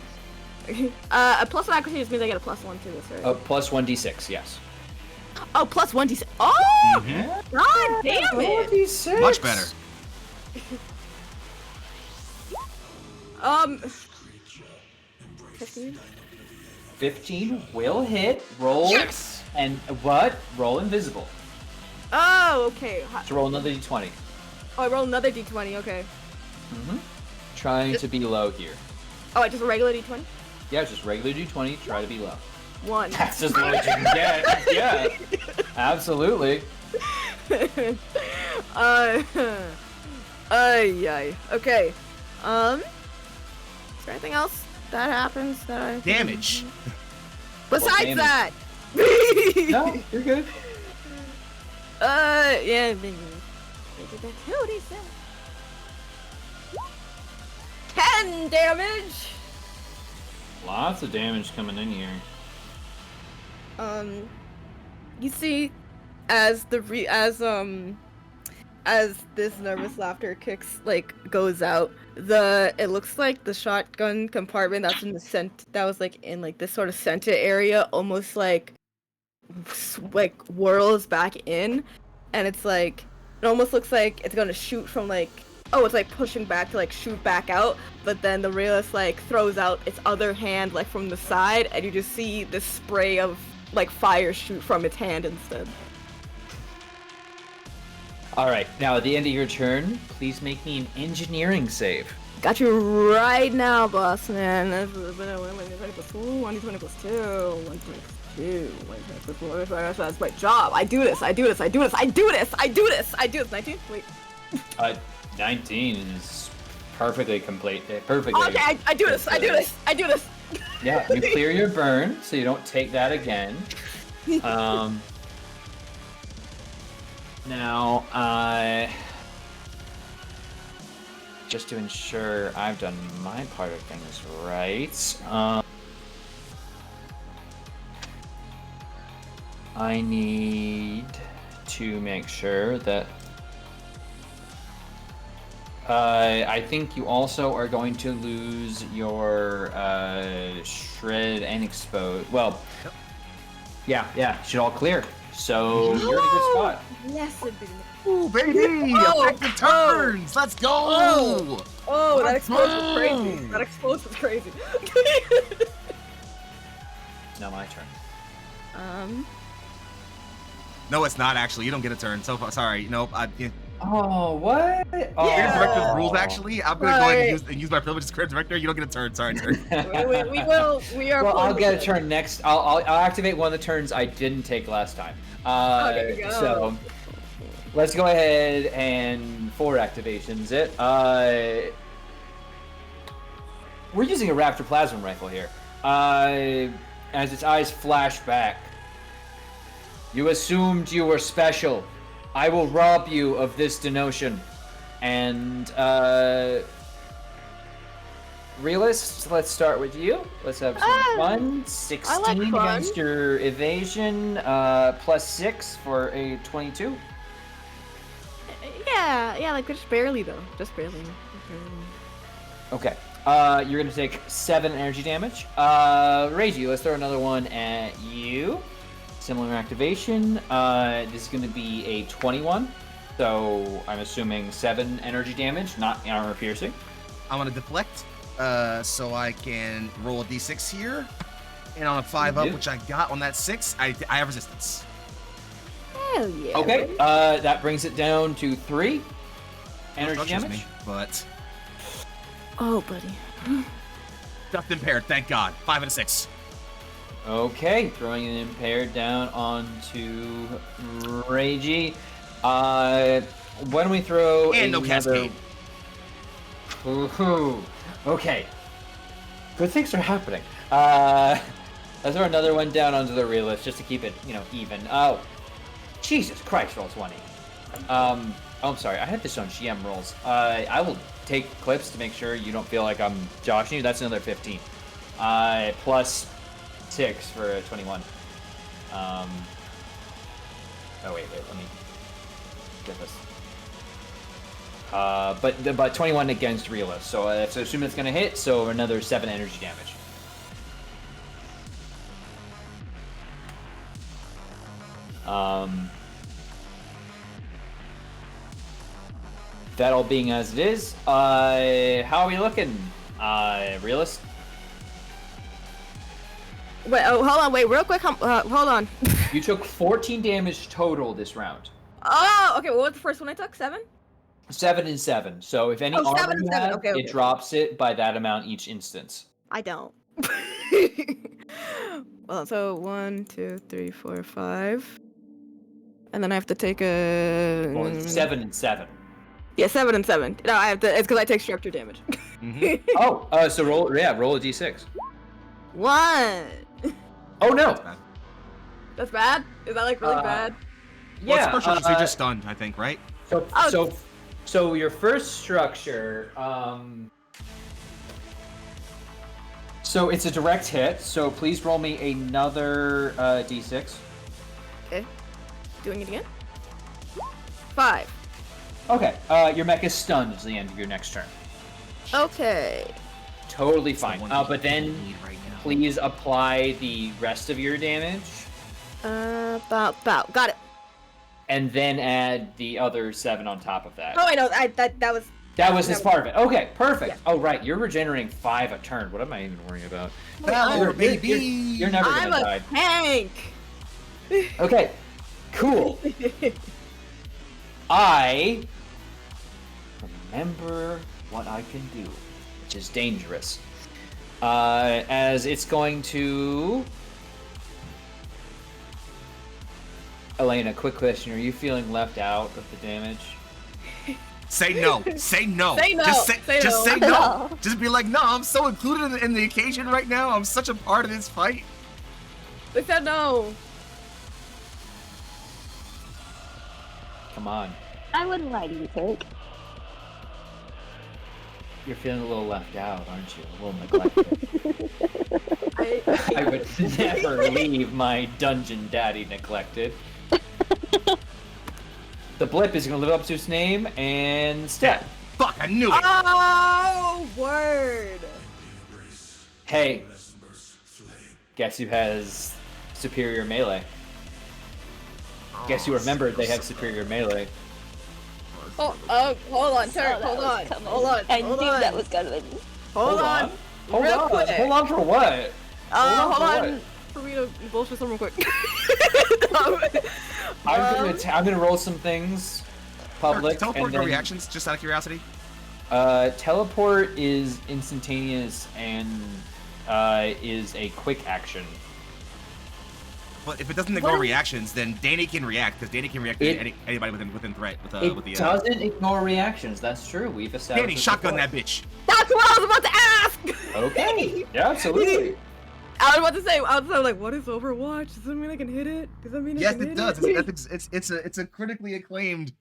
A +1 accuracy just means I get a +1 to this, right? Plus 1d6, yes. Oh, +1 d6. Oh! God damn it! 1d6. Much better. 15? 15 will hit. Roll. Yes! And what? Roll invisible. Oh, okay. So roll another d20. Oh, I roll another d20, okay. Trying to be low here. Oh, I just a regular d20? Yeah, just regular d20. Try to be low. 1. That's as low as you can get. Yeah. Absolutely. Ay. Okay. Is there anything else that happens that I... Damage. Besides damage? that! No, you're good. Yeah. 10 damage. Lots of damage coming in here. You see, as this nervous laughter goes out, it looks like the shotgun compartment that's in the that was in this sort of center area almost whirls back in, and it almost looks like it's gonna shoot from it's pushing back to shoot back out, but then the realist throws out its other hand from the side, and you just see this spray of fire shoot from its hand instead. Alright, now at the end of your turn, please make me an engineering save. Got you right now, boss man. 1d20 plus 2, 1d20 plus 2, 1d20 plus 2, 1d20 plus 4, that's my job. I do this. 19? Wait. 19 is perfectly complete. Perfectly. Okay, I do this. Yeah, you clear your burn, so you don't take that again. Now, just to ensure I've done my part of things right, I need to make sure that I think you also are going to lose your shred and expose. Well, yeah, should all clear. So you're in a good spot. Yes, it did. Ooh, baby! Effective turns! Let's go! That explosion was crazy. Now my turn. No, it's not actually. You don't get a turn. So far, sorry. Nope. Oh, what? Creative Director's rules, actually. I'm gonna go ahead and use my privilege as Creative Director. You don't get a turn. Sorry, sir. we are. Well, I'll get a turn next. I'll activate one of the turns I didn't take last time. Okay, go. So let's go ahead and 4 activations it. We're using a Raptor Plasma Rifle here. As its eyes flash back. You assumed you were special. I will rob you of this denotion. And, Realist, let's start with you. Let's have some fun. 16 against your evasion, plus 6 for a 22. Yeah, just barely though. Just barely. Okay. You're gonna take 7 energy damage. Reiji, let's throw another one at you. Similar activation. This is gonna be a 21. So I'm assuming 7 energy damage, not armor piercing. I'm gonna deflect, so I can roll a d6 here. And on a 5 up, which I got on that 6, I have resistance. Hell yeah. Okay, that brings it down to 3 energy damage. But oh, buddy. Stuffed impaired, thank God. 5 and a 6. Okay, throwing an impaired down onto Reiji. Why don't we throw and no cascade. Ooh, okay. Good things are happening. Let's throw another one down onto the realist just to keep it, even. Oh, Jesus Christ, roll 20. I'm sorry, I had this on GM rolls. I will take clips to make sure you don't feel like I'm joshing you. That's another 15. Plus 6 for a 21. Oh, wait, let me get this. But 21 against realist, so let's assume it's gonna hit, so another 7 energy damage. That all being as it is, how are we looking, realist? Wait, hold on, real quick, hold on. You took 14 damage total this round. Oh, okay, what was the first one I took? 7? 7 and 7. So if any armor 7 and you 7. have, Okay. it drops it by that amount each instance. I don't. Well, so 1, 2, 3, 4, 5. And then I have to take a... Well, it's 7 and 7. Yeah, 7 and 7. No, I have to. It's because I take structure damage. Mm-hmm. So roll a d6. 1. Oh no. That's bad? Is that really bad? Well, it's partial, so you're just stunned, I think, right? So your first structure, So it's a direct hit. So please roll me another d6. Okay. Doing it again. 5. Okay. Your mech is stunned at the end of your next turn. Okay. Totally fine. one But then need right now. please apply the rest of your damage, About. Got it. and then add the other 7 on top of that. Oh, I know. That was. That was his that part of it. Okay, perfect. Yeah. Oh, right. You're regenerating 5 a turn. What am I even worrying about? Power, baby. You're never I'm gonna a die. tank. Okay, cool. I remember what I can do, which is dangerous. As it's going to... Elena, quick question. Are you feeling left out of the damage? Say no. Say no. Say no. Just Say just no. say no. Just be like, no, I'm so included in the occasion right now. I'm such a part of this fight. They said no. Come on. I wouldn't lie to you, Turk. You're feeling a little left out, aren't you? A little neglected. I would never leave my dungeon daddy neglected. The blip is going to live up to its name and step. Fuck, I knew it. Oh, word. Hey, guess who has superior melee? Guess you remembered they have superior melee. Oh, hold on, Turk. that Hold was on. coming. Hold on. I hold knew on. that was coming. Hold on. Hold Real on. quick. Hold on for what? Hold for on. what? For me to bullshit someone quick. I'm gonna roll some things public. Teleport and no then, reactions, just out of curiosity. Teleport is instantaneous and is a quick action. But if it doesn't ignore reactions, then Danny can react, because Danny can react to anybody within threat. With the Doesn't ignore reactions. That's true. We've established. Danny, this shotgun before. that bitch. That's what I was about to ask. Okay. Yeah, absolutely. I was about to say. I was like, "What is Overwatch? Does that mean I can hit it? Does that mean Yes, I can it hit does. it?" It's a critically acclaimed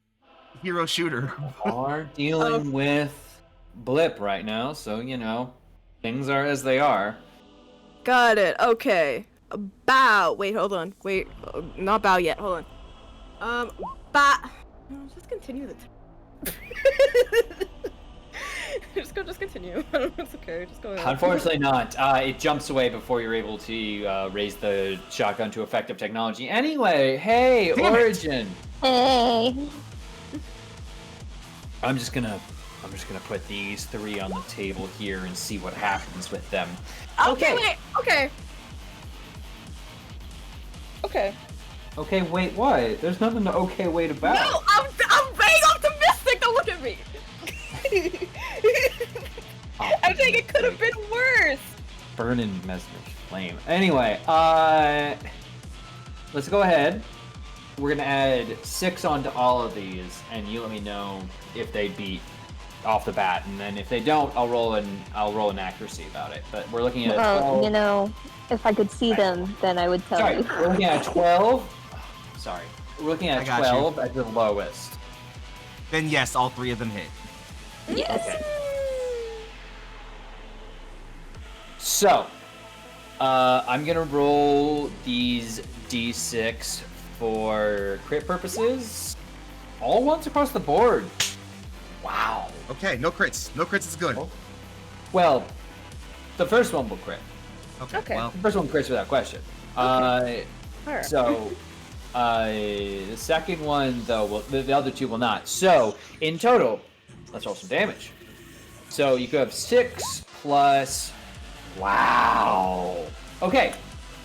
hero shooter. Are dealing with blip right now, so you know things are as they are. Got it. Okay. Bow. Wait, hold on. Wait, not bow yet. Hold on. Bow. No, just continue the. Just continue. It's okay. Just go ahead. Unfortunately not. It jumps away before you're able to raise the shotgun to effective technology. Anyway, hey, Damn it. Origin. Hey. I'm just gonna put these 3 on the table here and see what happens with them. Okay. Wait. Okay. Okay. Okay, wait, what? There's nothing to okay wait about. No, I'm being optimistic. Don't look at me. I'm saying it could have been worse. Burning mesmer's flame. Anyway, let's go ahead. We're gonna add 6 onto all of these, and you let me know if they beat off the bat, and then if they don't, I'll roll an accuracy about it. But we're looking at Well, 12. you know, if I could see them, then I would tell Sorry, you. we're looking at 12. Sorry, we're looking I at got 12 at the lowest. Then yes, all 3 of them hit. Yes. Okay. So, I'm gonna roll these d6 for crit purposes. All ones across the board. Wow. Okay, no crits. No crits is good. Oh. Well, the first one will crit. Okay. Well, The first one crits without question. Alright. So, the second one though, the other 2 will not. So, in total, let's roll some damage. So you could have 6 plus. Wow. Okay,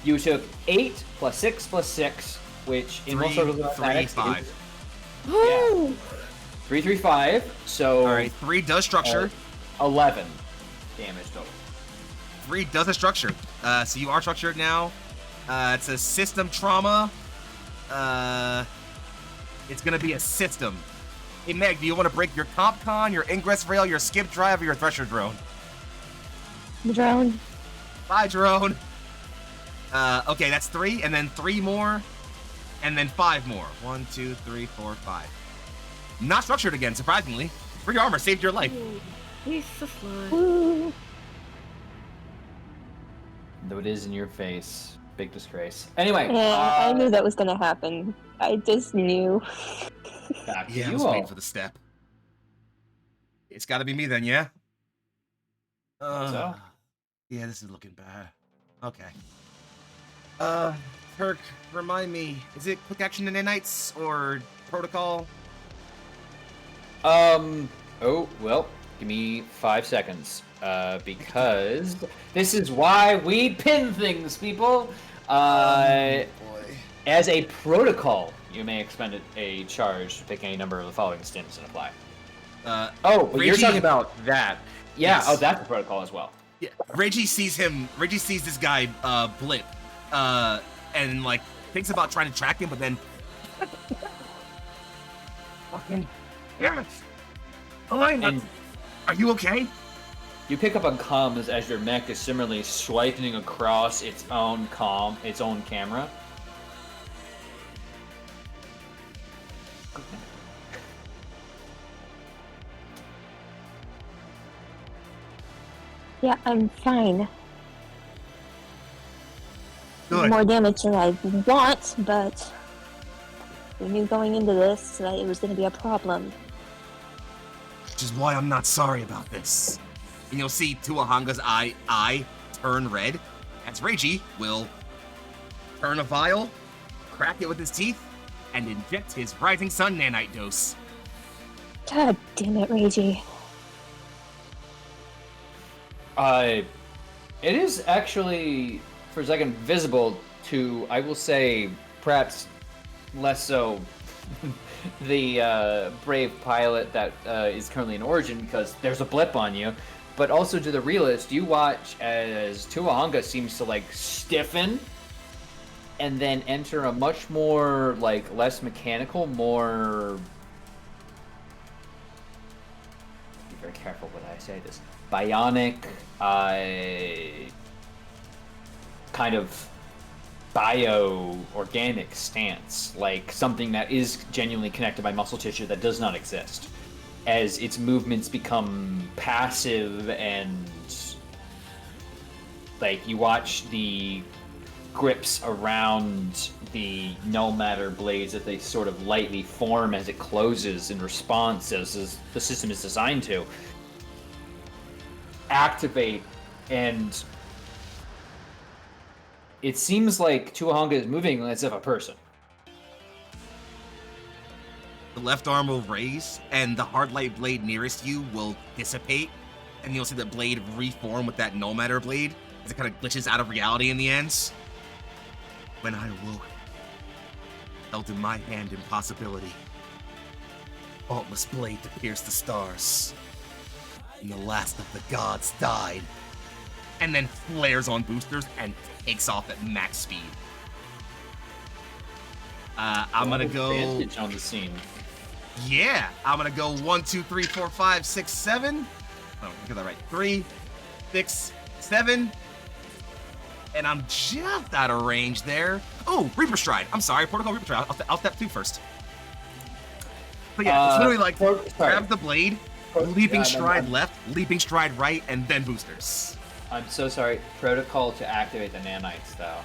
you took 8 plus 6 plus 6, which in most circles of mathematics 5. is 3, 3, 5. So All right, 3 does structure. 11 damage total. 3 does a structure. So you are structured now. It's a system trauma. It's gonna be a system. Hey Meg, do you want to break your comp con, your ingress rail, your skip drive, or your thresher drone? The drone. Bye, drone. Okay, that's 3, and then 3 more, and then 5 more. 1, 2, 3, 4, 5. Not structured again, surprisingly. Free armor saved your life. He's so slow. Woo. Though it is in your face. Big disgrace. Anyway. Yeah, I knew that was gonna happen. I just knew. Back to Yeah, I you was all. waiting for the step. It's got to be me then, yeah. So? Yeah, this is looking bad. Okay. Kirk, remind me, is it quick action nanites or protocol? Oh, well, give me 5 seconds. Because this is why we pin things, people. Boy. As a protocol, you may expend a charge to pick any number of the following stims and apply. But you're Reggie- talking about that. Yeah, Yes. oh, that's a protocol as well. Yeah, Reggie sees this guy, blip, and, like, thinks about trying to track him, but then... Fucking... Damn it! Elena, And are you okay? you pick up on comms as your mech is similarly swiping across its own camera. Yeah, I'm fine. Good. More damage than I want, but we knew going into this that it was going to be a problem. Which is why I'm not sorry about this. And you'll see Tuahanga's eye turn red, as Reggie will turn a vial, crack it with his teeth, and inject his Rising Sun nanite dose. God damn it, Reggie. It is actually, for a second, visible to, I will say, perhaps less so the brave pilot that is currently in Origin, because there's a blip on you, but also to the realist, you watch as Tuahanga seems to, like, stiffen and then enter a much more, like, less mechanical, more... Be very careful when I say this. Bionic, kind of bio-organic stance, like something that is genuinely connected by muscle tissue that does not exist, as its movements become passive and like you watch the grips around the null matter blades that they sort of lightly form as it closes in response as the system is designed to activate, and it seems like Tuahanga is moving as if a person. The left arm will raise, and the hard light blade nearest you will dissipate, and you'll see the blade reform with that null matter blade as it kind of glitches out of reality in the ends. When I awoke, held in my hand impossibility, faultless blade to pierce the stars, and the last of the gods died, and then flares on boosters and takes off at max speed. I'm gonna go. Advantage on the scene. Yeah, I'm gonna go 1, 2, 3, 4, 5, 6, 7. Oh, get that right. 3, 6, 7. And I'm just out of range there. Oh, Reaper Stride. I'm sorry, Protocol Reaper Stride. I'll step 2 first. But yeah, it's literally like grab the blade, leaping stride left, leaping stride right, and then boosters. I'm so sorry. Protocol to activate the nanites, though.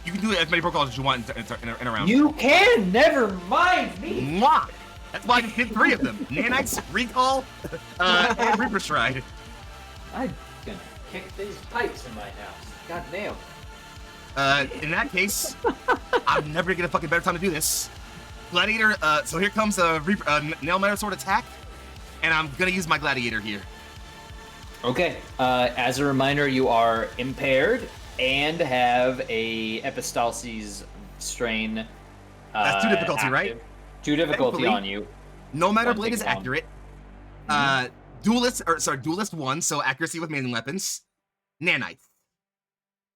You can do as many protocols as you want in a round. You can. Never mind me. Mwah! That's why I just did 3 of them: nanites, recall, and Reaper Stride. I'm gonna kick these pipes in my house. God damn. In that case, I'm never gonna get a fucking better time to do this. Gladiator, so here comes a Nail Matter Sword attack, and I'm gonna use my Gladiator here. Okay. As a reminder, you are impaired and have a Epistasis strain. That's 2 difficulty, active. right? 2 difficulty Thankfully, on you. No Matter One Blade is takes long. accurate. Duelist 1, so accuracy with melee weapons. Nanites.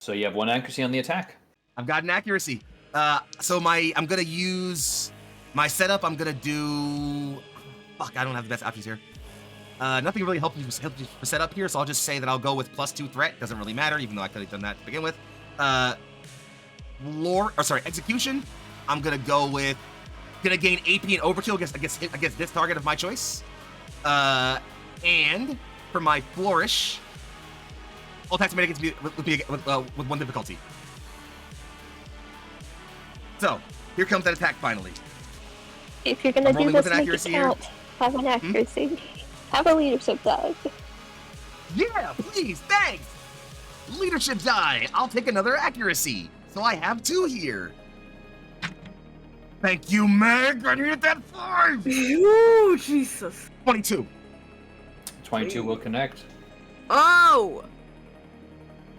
So you have 1 accuracy on the attack. I've got an accuracy. So I'm gonna use my setup. I'm gonna do. Fuck, I don't have the best options here. Nothing really helps you for setup here, so I'll just say that I'll go with +2 threat. Doesn't really matter, even though I could have done that to begin with. Execution. I'm gonna go with. Gonna gain AP and overkill against this target of my choice. And for my flourish, All attacks made against me with one difficulty. So, here comes that attack finally. If you're gonna I'm do rolling this, with an make it accuracy here. count. Have an accuracy. Have a leadership die. Yeah, please, thanks! Leadership die! I'll take another accuracy. So I have 2 here. Thank you, Meg! I needed that 5! Ooh, Jesus. 22. 22 will connect. Oh!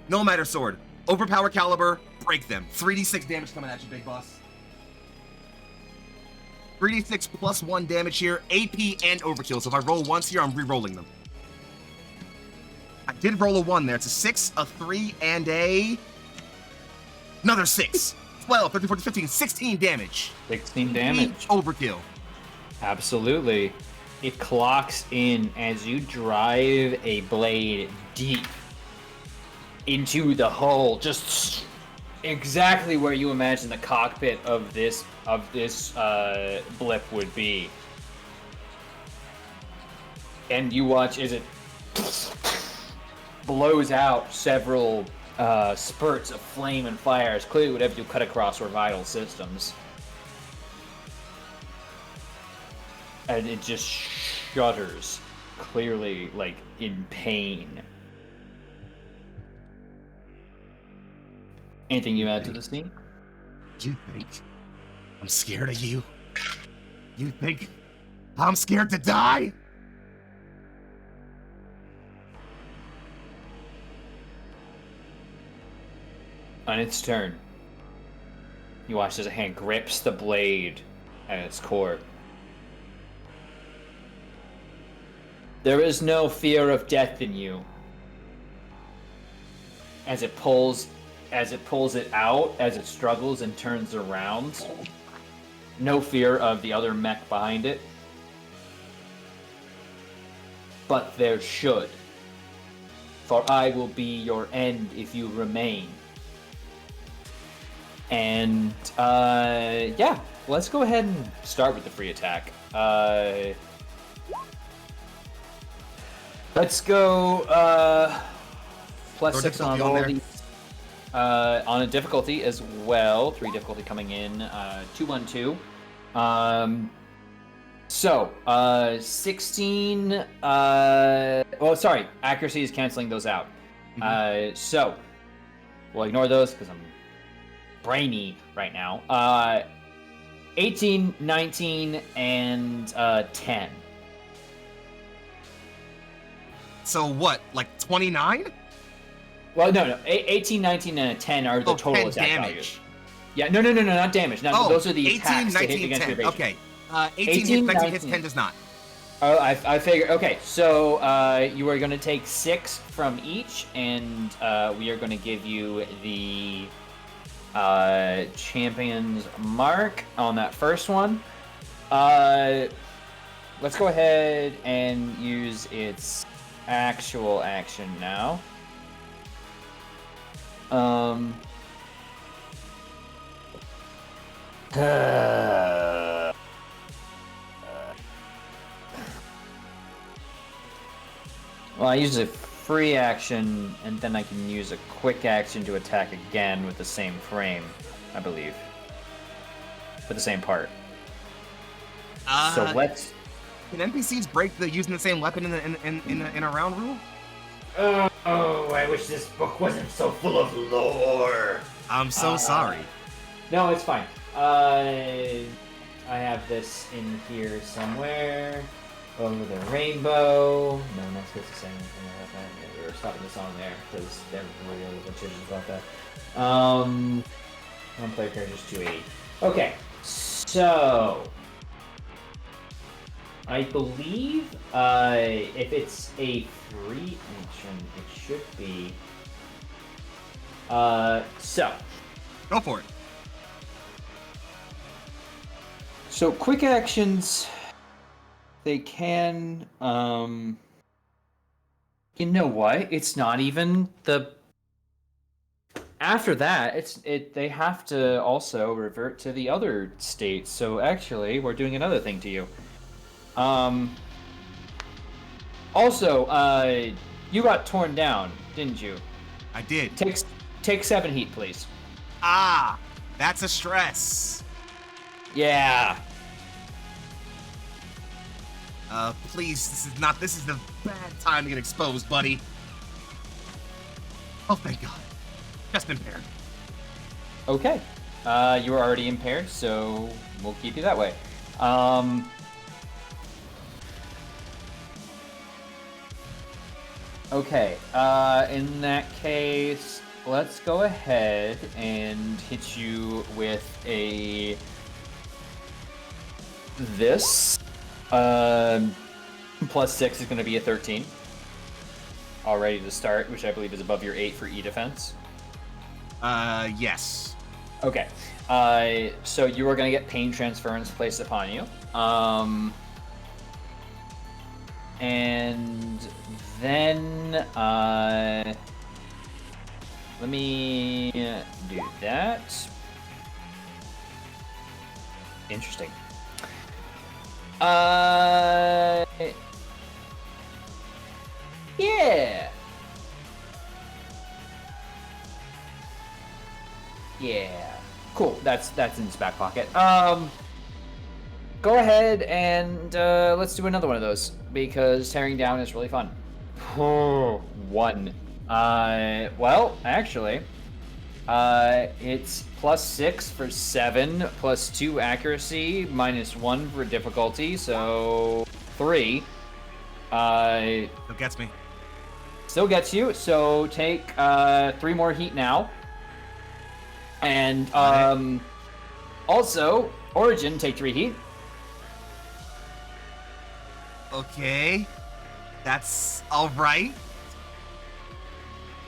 No matter sword. Overpower caliber, break them. 3d6 damage coming at you, big boss. 3d6 plus 1 damage here, AP and overkill. So if I roll once here, I'm re-rolling them. I did roll a 1 there. It's a 6, a 3, and another 6. 12, 13, 14, 15, 16 damage. 16 damage. Overkill. Absolutely. It clocks in as you drive a blade deep into the hull, just exactly where you imagine the cockpit of this blip would be. And you watch as it blows out several spurts of flame and fire. It's clearly whatever you cut across were vital systems. And it just shudders, clearly, like, in pain. Anything you add to the scene? You think I'm scared of you? You think I'm scared to die? On its turn, you watch as a hand grips the blade at its core. There is no fear of death in you. As it pulls it out, as it struggles and turns around, no fear of the other mech behind it. But there should. For I will be your end if you remain. And, yeah, let's go ahead and start with the free attack. Let's go, plus 6 on all these. On a difficulty as well. 3 difficulty coming in, 212. So, 16, sorry, accuracy is canceling those out. So, we'll ignore those because I'm brainy right now. 18, 19, and 10. So what, like 29? Well, no. 18, 19, and a 10 are the total attack damage. values. Yeah, no, not damage. No, those are the 18, attacks 19, to hit against 10. your base. Okay. 18 hits, 19 hits, 10 does not. Oh, I figure. Okay, so you are going to take 6 from each, and we are going to give you the champion's mark on that first one. Let's go ahead and use its actual action now. Well, I use a free action, and then I can use a quick action to attack again with the same frame, I believe. For the same part. So let's... Can NPCs break the using the same weapon in a round rule? Oh, I wish this book wasn't so full of lore. I'm so sorry. No, it's fine. I have this in here somewhere. Over the rainbow. No, I'm not supposed to say anything about that. Yeah, we were stopping the song there because they're real litigious about that. One player characters 280. Okay, so I believe if it's a free action, it should be. So Go for it. So quick actions. They can, you know what? It's not even the. After that, they have to also revert to the other states. So actually, we're doing another thing to you. Also, you got torn down, didn't you? I did. Take 7 heat, please. Ah, that's a stress. Yeah. Please, this is the bad time to get exposed, buddy. Oh, thank God. Just impaired. Okay. You were already impaired, so we'll keep you that way. Okay. In that case, let's go ahead and hit you with this. Plus 6 is going to be a 13. Already to start, which I believe is above your 8 for E defense. Yes. Okay. So you are going to get pain transference placed upon you. And then, let me do that. Interesting. Yeah. Yeah. Cool. That's in his back pocket. Go ahead and let's do another one of those because tearing down is really fun. 1. Well, actually, it's plus 6 for 7, plus 2 accuracy, minus 1 for difficulty, so 3. It gets me. Still gets you, so take 3 more heat now. And also, Origin, take 3 heat. Okay. That's alright.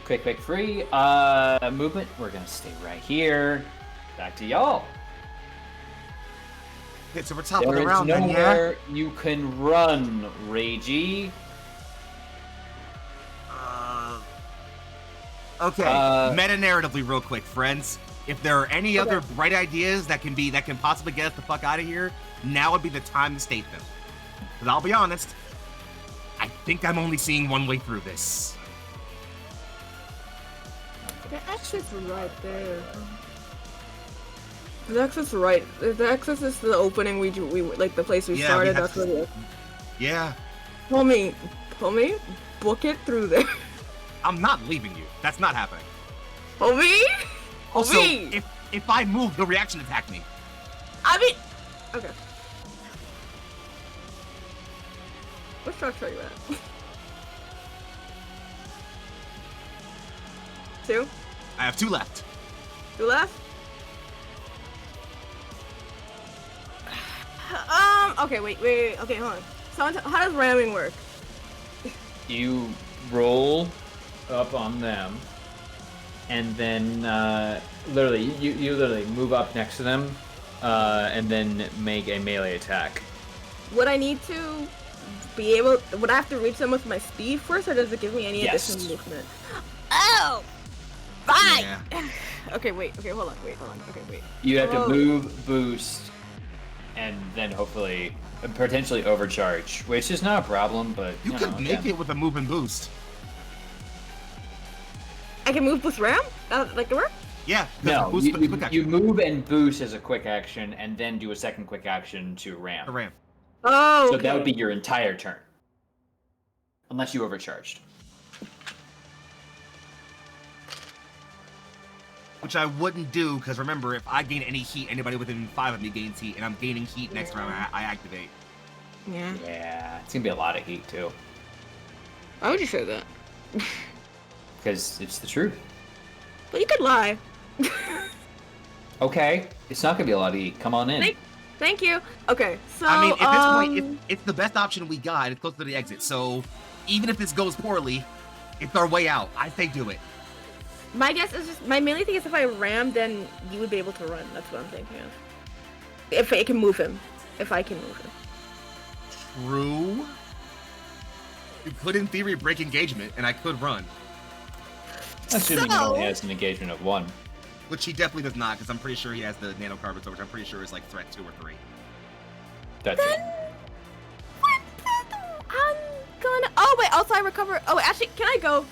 Quick free. Movement, we're gonna stay right here. Back to y'all. Okay, so we're top of There the is round then, yeah? nowhere you can run, Reiji. Okay, meta-narratively real quick, friends. If there are any other bright ideas that can possibly get us the fuck out of here, now would be the time to state them. Because I'll be honest, I think I'm only seeing one way through this. The exit's right there. The exit's right. The exit is the opening we like the place we started. That's where we. Yeah. Homie, book it through there. I'm not leaving you. That's not happening. Homie. Also, Homie. if I move, the reaction attack me. I mean, okay. What structure are you at? 2? I have 2 left. 2 left? Okay, wait, okay, hold on. So how does ramming work? You roll up on them, and then literally, you literally move up next to them, and then make a melee attack. Would I need to be able? Would I have to reach them with my speed first, or does it give me any additional movement? Oh, fine. Yeah. Okay, wait. Okay, hold on. Okay, wait. You have to move, boost, and then hopefully, potentially overcharge, which is not a problem, but you could make it with a move and boost. I can move boost ram? Like the work? Yeah. No, boost, you move and boost as a quick action, and then do a second quick action to ram. To ram. Oh. So that would be your entire turn, unless you overcharged. Which I wouldn't do, because remember, if I gain any heat, anybody within 5 of me gains heat, and I'm gaining heat next round, I activate. Yeah. Yeah, it's gonna be a lot of heat too. Why would you say that? Because it's the truth. But you could lie. Okay, it's not gonna be a lot of heat. Come on in. Thank you. Okay, so I mean, at this point, it's the best option we got. It's close to the exit, so even if this goes poorly, it's our way out. I say do it. My guess is just my mainly thing is if I ram, then you would be able to run. That's what I'm thinking of. If I can move him, if I can move him. True. You could, in theory, break engagement, and I could run. Assuming he only has an engagement of 1. Which he definitely does not, because I'm pretty sure he has the nano carbon, which I'm pretty sure is like threat 2 or 3. That's it. I'm gonna. Oh wait. Also, I recover. Oh, actually, can I go?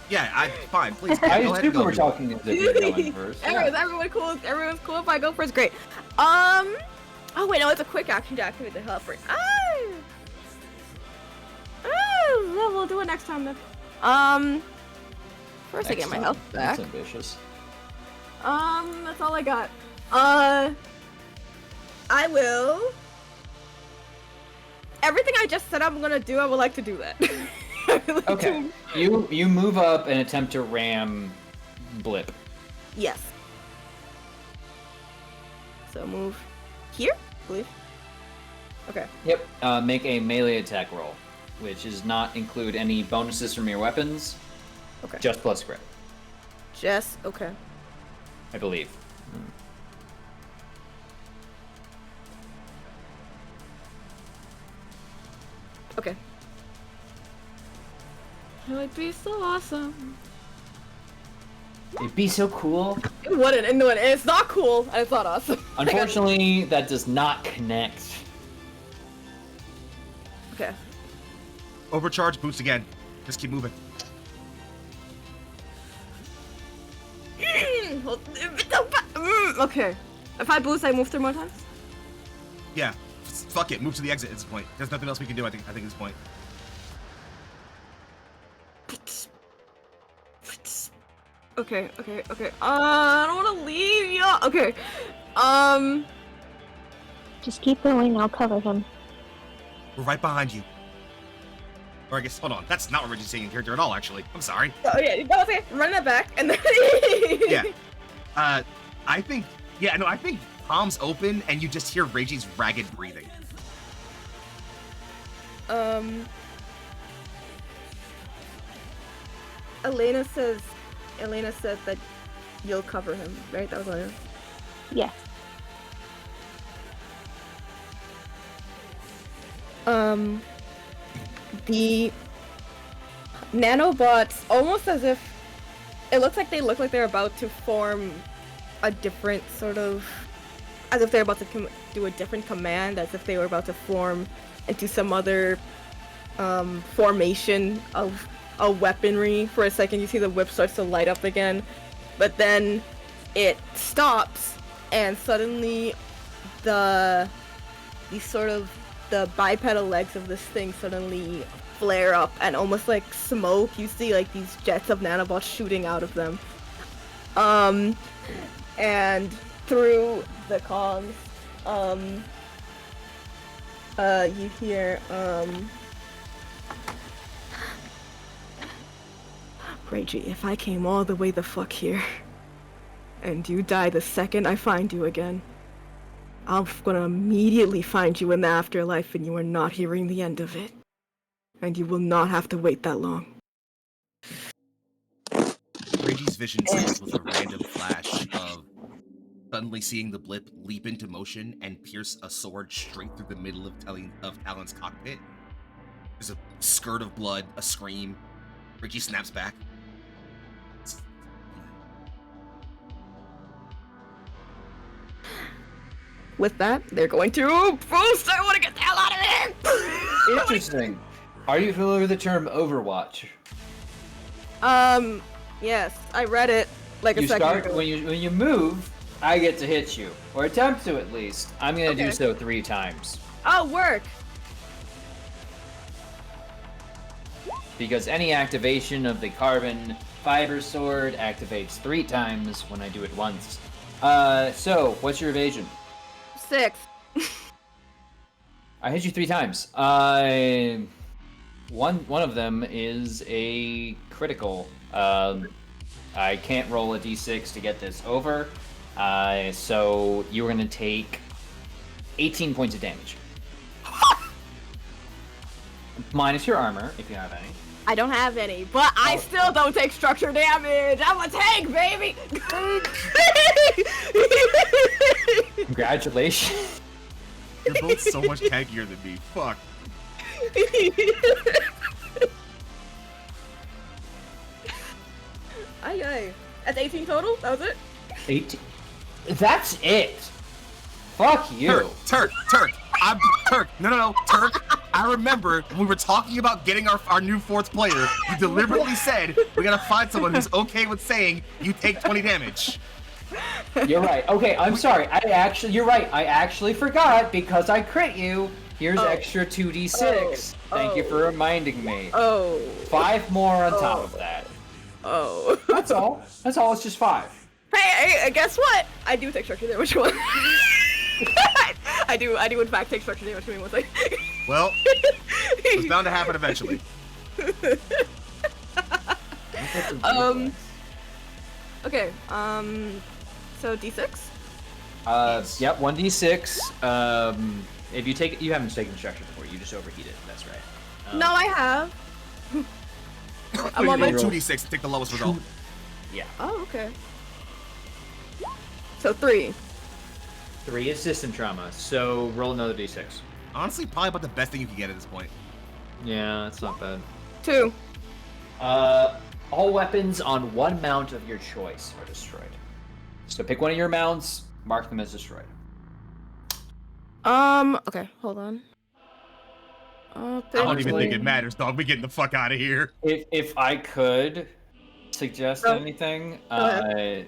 Yeah, fine. Please. I go ahead and assume go. we're talking as if you're going first. Everyone cool? Everyone's cool if I go first? Great. Oh wait, no, it's a quick action to activate the hell first. Well, we'll do it next time then. First I get my health back. That's ambitious. That's all I got. I will. Everything I just said I'm gonna do, I would like to do that. Okay. You move up and attempt to ram Blip. Yes. So move here, I believe. Okay. Yep. Make a melee attack roll, which does not include any bonuses from your weapons. Okay. Just plus crit, Okay. I believe. Okay. It would be so awesome. It'd be so cool. It wouldn't, and it's not cool, and it's not awesome. Unfortunately, that does not connect. Okay. Overcharge, boost again. Just keep moving. Okay. If I boost, I move 3 more times? Yeah. Fuck it. Move to the exit at this point. There's nothing else we can do, I think, at this point. Okay. I don't want to leave you. Okay. Just keep going, I'll cover him. We're right behind you. Or I guess, hold on. That's not what Reggie's saying in character at all, actually. I'm sorry. Oh, yeah. No, okay. Run that back, and then... Yeah. I think palms open, and you just hear Reggie's ragged breathing. Elena said that you'll cover him, right? That was Elena. Yes. The nanobots, almost as if it looks like they're about to form a different sort of, as if they're about to do a different command, as if they were about to form into some other formation of a weaponry. For a second, you see the whip starts to light up again, but then it stops, and suddenly the bipedal legs of this thing suddenly flare up, and almost like smoke, you see like these jets of nanobots shooting out of them. And through the comms, you hear, Reggie, if I came all the way the fuck here, and you die the second I find you again, I'm gonna immediately find you in the afterlife, and you are not hearing the end of it. And you will not have to wait that long. Reggie's vision sees with a random flash of suddenly seeing the blip leap into motion and pierce a sword straight through the middle of Talon's cockpit. There's a skirt of blood, a scream. Reggie snaps back. With that, they're going to boost. I want to get the hell out of there. Interesting. Are you familiar with the term Overwatch? Yes, I read it like a second ago. When you move, I get to hit you, or attempt to at least. I'm gonna do so 3 times. Oh, work. Because any activation of the carbon fiber sword activates 3 times when I do it once. So what's your evasion? 6. I hit you 3 times. One of them is a critical. I can't roll a d6 to get this over. So you're gonna take 18 points of damage. Minus your armor, if you have any. I don't have any, but I still don't take structure damage. I'm a tank, baby. Congratulations. You're both so much tankier than me. Fuck. Aye. That's 18 total? That was it? 18. That's it. Fuck you. Turk. I'm Turk. No, Turk. I remember when we were talking about getting our new 4th player, you deliberately said we gotta find someone who's okay with saying you take 20 damage. You're right. Okay, I'm sorry. You're right. I actually forgot because I crit you. Here's extra 2d6. Thank you for reminding me. 5 more on top of that. That's all. That's all. It's just 5. Hey, guess what? I do take structure damage. One. I do in fact take structure damage. Give me one second. Well, it's bound to happen eventually. Okay. So d6. Yep. 1d6. If you take it, you haven't taken structure before. You just overheated. That's right. No, I have. I'm on my 2d6 to take the lowest result. Yeah. Oh, okay. So 3. 3 is system trauma. So roll another d6. Honestly, probably about the best thing you can get at this point. Yeah, that's not bad. 2. All weapons on one mount of your choice are destroyed. So pick one of your mounts, mark them as destroyed. Okay, hold on. I don't even think it matters, dog. We getting the fuck out of here. If I could suggest anything, that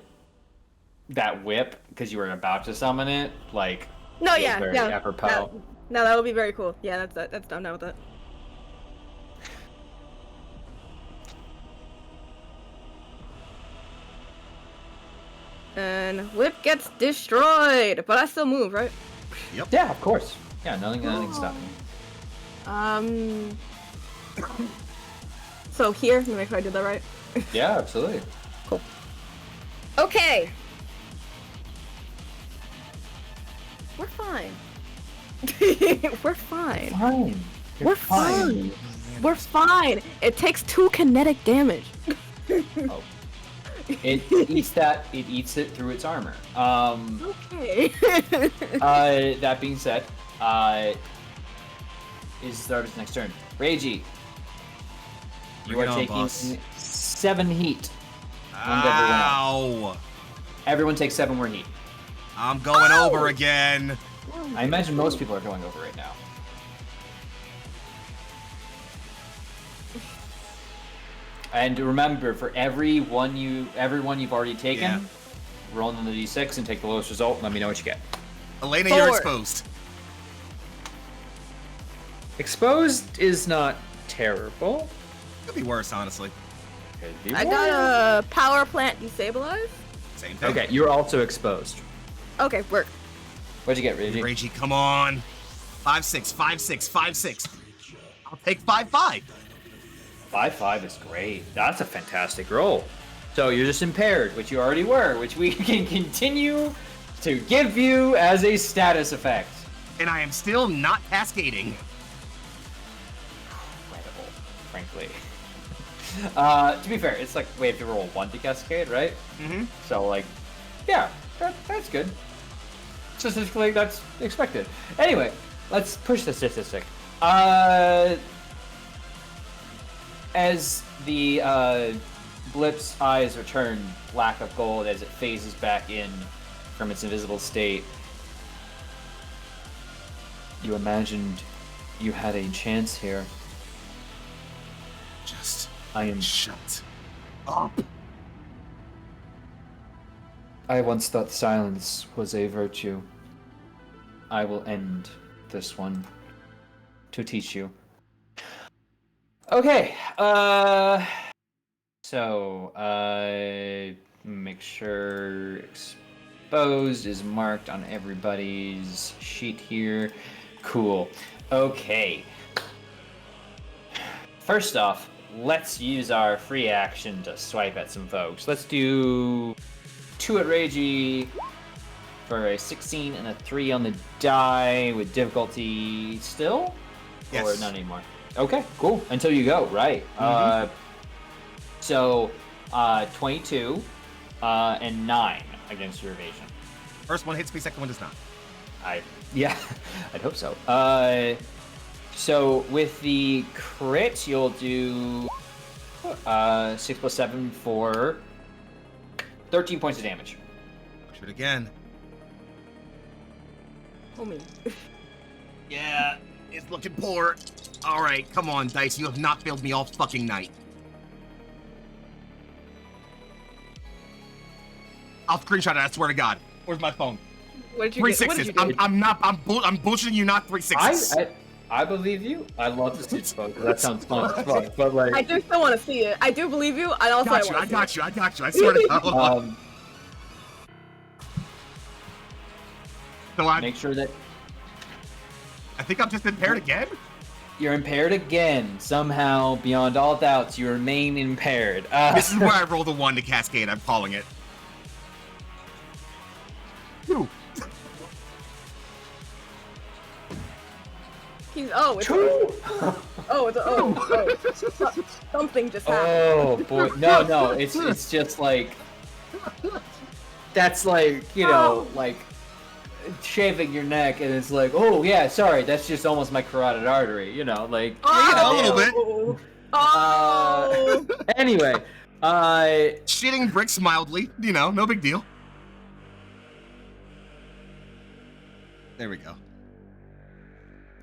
whip, because you were about to summon it, like, no, very apropos. That would be very cool. Yeah, that's done now with that. And whip gets destroyed, but I still move, right? Yep. Yeah, of course. Yeah, nothing's stopping you. So here, let me make sure I did that right. Yeah, absolutely. Cool. Okay. We're fine. We're fine. Fine. We're fine. We're fine. It takes 2 kinetic damage. Oh. It eats it through its armor. Okay. That being said, is Zarda's next turn. Reiji, you are taking 7 heat. Ow! Everyone takes 7 more heat. I'm going over again. I imagine most people are going over right now. And remember, for everyone you've already taken, roll on the d6 and take the lowest result. And let me know what you get. Elena, 4. you're exposed. Exposed is not terrible. Could be worse, honestly. I got a power plant destabilized. Same thing. Okay, you're also exposed. Okay, work. What'd you get, Reiji? Reiji, come on. 5-6, 5-6, 5-6. I'll take 5-5. 5-5 is great. That's a fantastic roll. So you're just impaired, which you already were, which we can continue to give you as a status effect. And I am still not cascading. Incredible, frankly. To be fair, it's like we have to roll 1 to cascade, right? Mm-hmm. So, like, yeah, that's good. Statistically, that's expected. Anyway, let's push the statistic. As the Blip's eyes return black of gold as it phases back in from its invisible state, you imagined you had a chance here. Just shut up. I once thought silence was a virtue. I will end this one to teach you. Okay, so, make sure exposed is marked on everybody's sheet here. Cool. Okay. First off, let's use our free action to swipe at some folks. Let's do 2 at Reiji for a 16 and a 3 on the die with difficulty still? Yes. Or not anymore? Okay, cool. Until you go, right. Mm-hmm. So, 22 and 9 against your evasion. First one hits me, second one does not. Yeah, I'd hope so. So with the crit, you'll do 6 plus 7 for 13 points of damage. Shoot again. Oh me. Yeah. It's looking poor. All right, come on, Dice. You have not failed me all fucking night. I'll screenshot it, I swear to God. Where's my phone? What did you Three get? What did sixes. you do? I'm bullshitting you not 3 sixes. I believe you. I love to see it, because that sounds fun as fuck. But like, I do still want to see it. I do believe you. I also I got you. I swear to God. Hold on. So make sure that I think I'm just impaired again. you're impaired again. Somehow, beyond all doubts, you remain impaired. This is where I rolled a 1 to Cascade. I'm calling it. Ooh. It's something just happened. Oh boy, no, it's just like that's like, you know, like shaving your neck, and it's like, oh yeah, sorry, that's just almost my carotid artery, you know, like A little bit. Anyway, Shitting bricks mildly, you know, no big deal. There we go.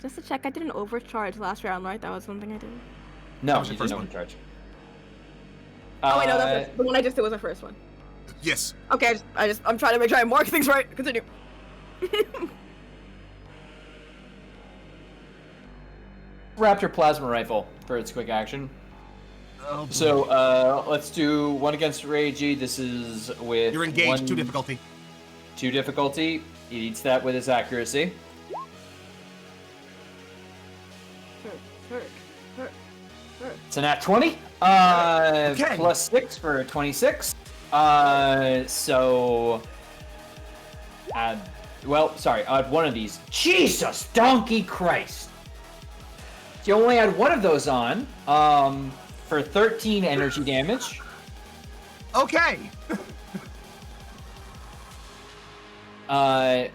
Just to check, I didn't overcharge last round, right? That was something I did. no, That was you the first didn't one. overcharge. Oh wait, no, that's the one I just did was the first one. Yes. Okay, I'm trying to make sure I mark things right. Continue. Raptor plasma rifle for its quick action. Oh, boy. So let's do 1 against Reiji. This is with You're engaged. 1, 2 difficulty. 2 difficulty. He eats that with his accuracy. It's a nat 20. Okay. Plus 6 for 26. So add, well, sorry, add 1 of these. Jesus, donkey Christ! You only add 1 of those on, for 13 energy damage. Okay. 1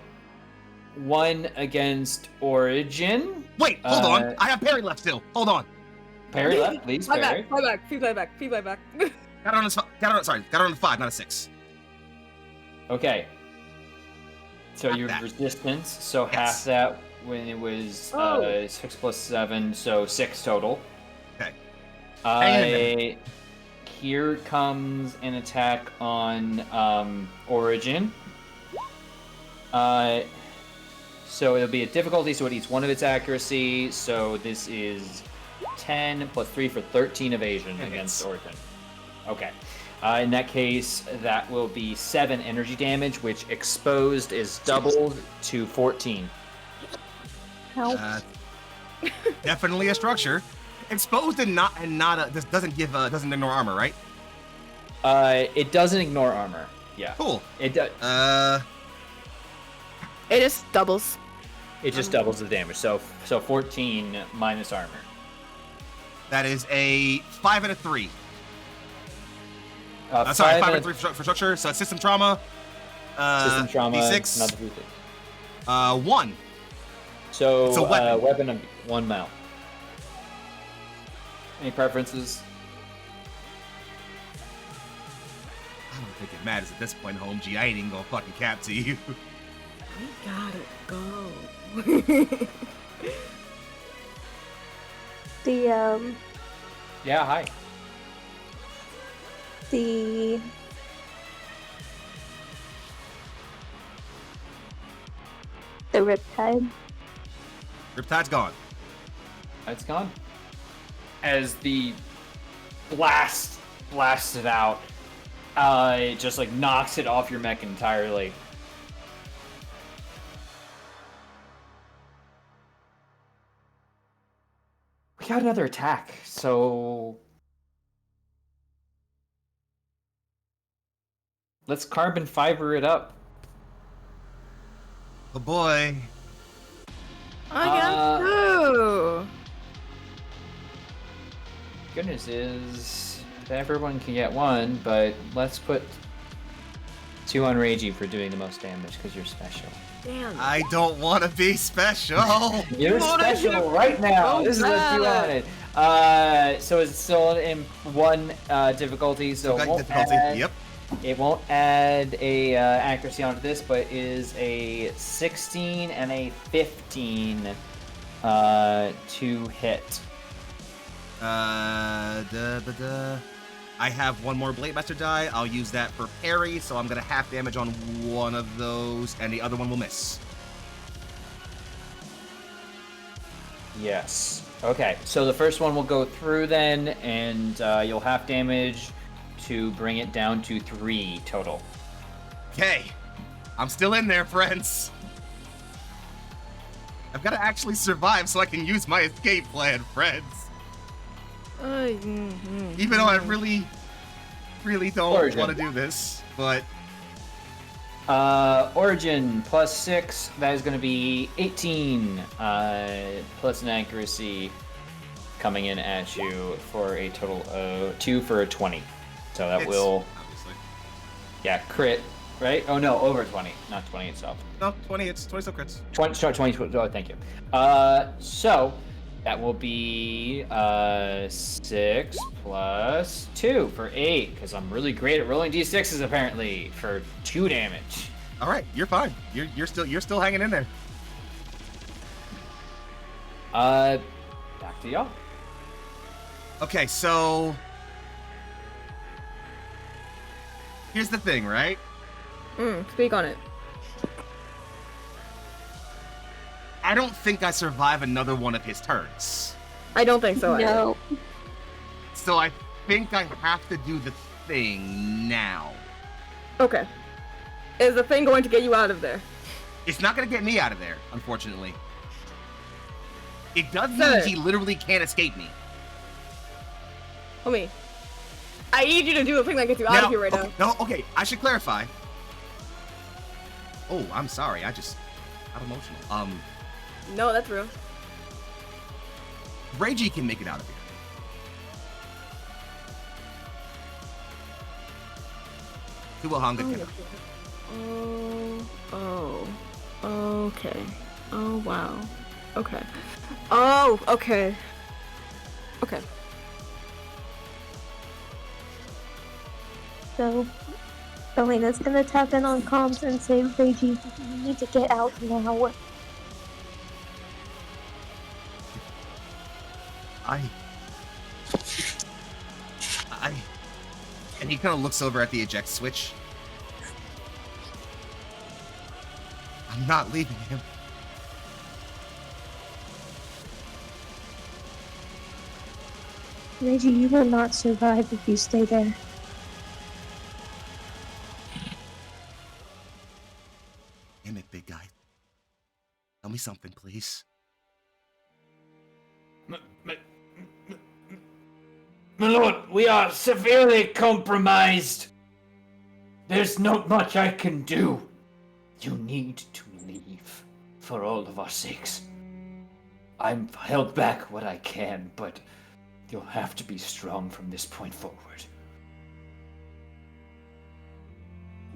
against Origin. Wait, hold on. I have parry left still. Hold on. Parry left, please, parry. Fly back. Got it on a 5, not a 6. Okay. So Half your that. resistance, so Yes. half that when it was 6 plus 7, so 6 total. Okay. Hang in Here comes an attack on Origin. So it'll be a difficulty, so it eats 1 of its accuracy. So this is 10 plus 3 for 13 evasion against Origin. Okay. In that case, that will be 7 energy damage, which exposed is doubled to 14. Help. Definitely a structure. Exposed and not this doesn't ignore armor, right? It doesn't ignore armor. Yeah. Cool. It does. It just doubles. It just doubles the damage. So 14 minus armor. That is a 5 and a 3. Sorry, 5 5 and and 3 for structure. So system trauma. system trauma. D6. Not the D6. 1. So It's a weapon. weapon of 1 mount. Any preferences? I don't think it matters at this point, Home G. I ain't even gonna fucking cap to you. We gotta go. Yeah, hi. The Riptide. Riptide's gone. It's gone. As the blast blasts it out, it just like knocks it off your mech entirely. We got another attack, so let's carbon fiber it up. Oh boy. I got 2. Goodness is everyone can get 1, but let's put 2 on Reiji for doing the most damage because you're special. Damn. I don't want to be special. You're special right now. Oh, This is what you bad. wanted. So it's still in 1 difficulty. So Okay, it won't difficulty. add, Yep. it won't add a accuracy onto this, but is a 16 and a 15 To hit. I have one more Blade Master die. I'll use that for parry, so I'm gonna half damage on one of those, and the other one will miss. Yes. Okay, so the first one will go through then, and you'll half damage to bring it down to 3 total. Okay, I'm still in there, friends. I've got to actually survive so I can use my escape plan, friends. Even though I really don't want to do this, but... Origin plus 6, that is going to be 18, plus an accuracy coming in at you for a total of 2 for a 20. So that will... Obviously. Yeah, crit, right? Oh no, over 20, not 20 itself. No, 20, it's 20 still crits. 20, oh, thank you. So that will be 6 plus 2 for 8, because I'm really great at rolling d6s apparently for 2 damage. All right, you're fine. You're still hanging in there. Back to y'all. Okay, so here's the thing, right? Speak on it. I don't think I survive another one of his turns. I don't think so. No. So I think I have to do the thing now. Okay. Is the thing going to get you out of there? It's not going to get me out of there, unfortunately. It does mean Sir. he literally can't escape me. Homie, I need you to do the thing that gets you out of here right now. No, okay, I should clarify. Oh, I'm sorry, I just got emotional. No, that's real. Reggie can make it out of here. Tuahanga cannot. Okay. Oh, wow. Okay. Oh, okay. Okay. So, Elena's gonna tap in on comms and say, Reiji, you need to get out now. And he kind of looks over at the eject switch. I'm not leaving him. Reggie, you will not survive if you stay there. Damn it, big guy. Tell me something, please. My lord, we are severely compromised. There's not much I can do. You need to leave, for all of our sakes. I'm held back what I can, but you'll have to be strong from this point forward.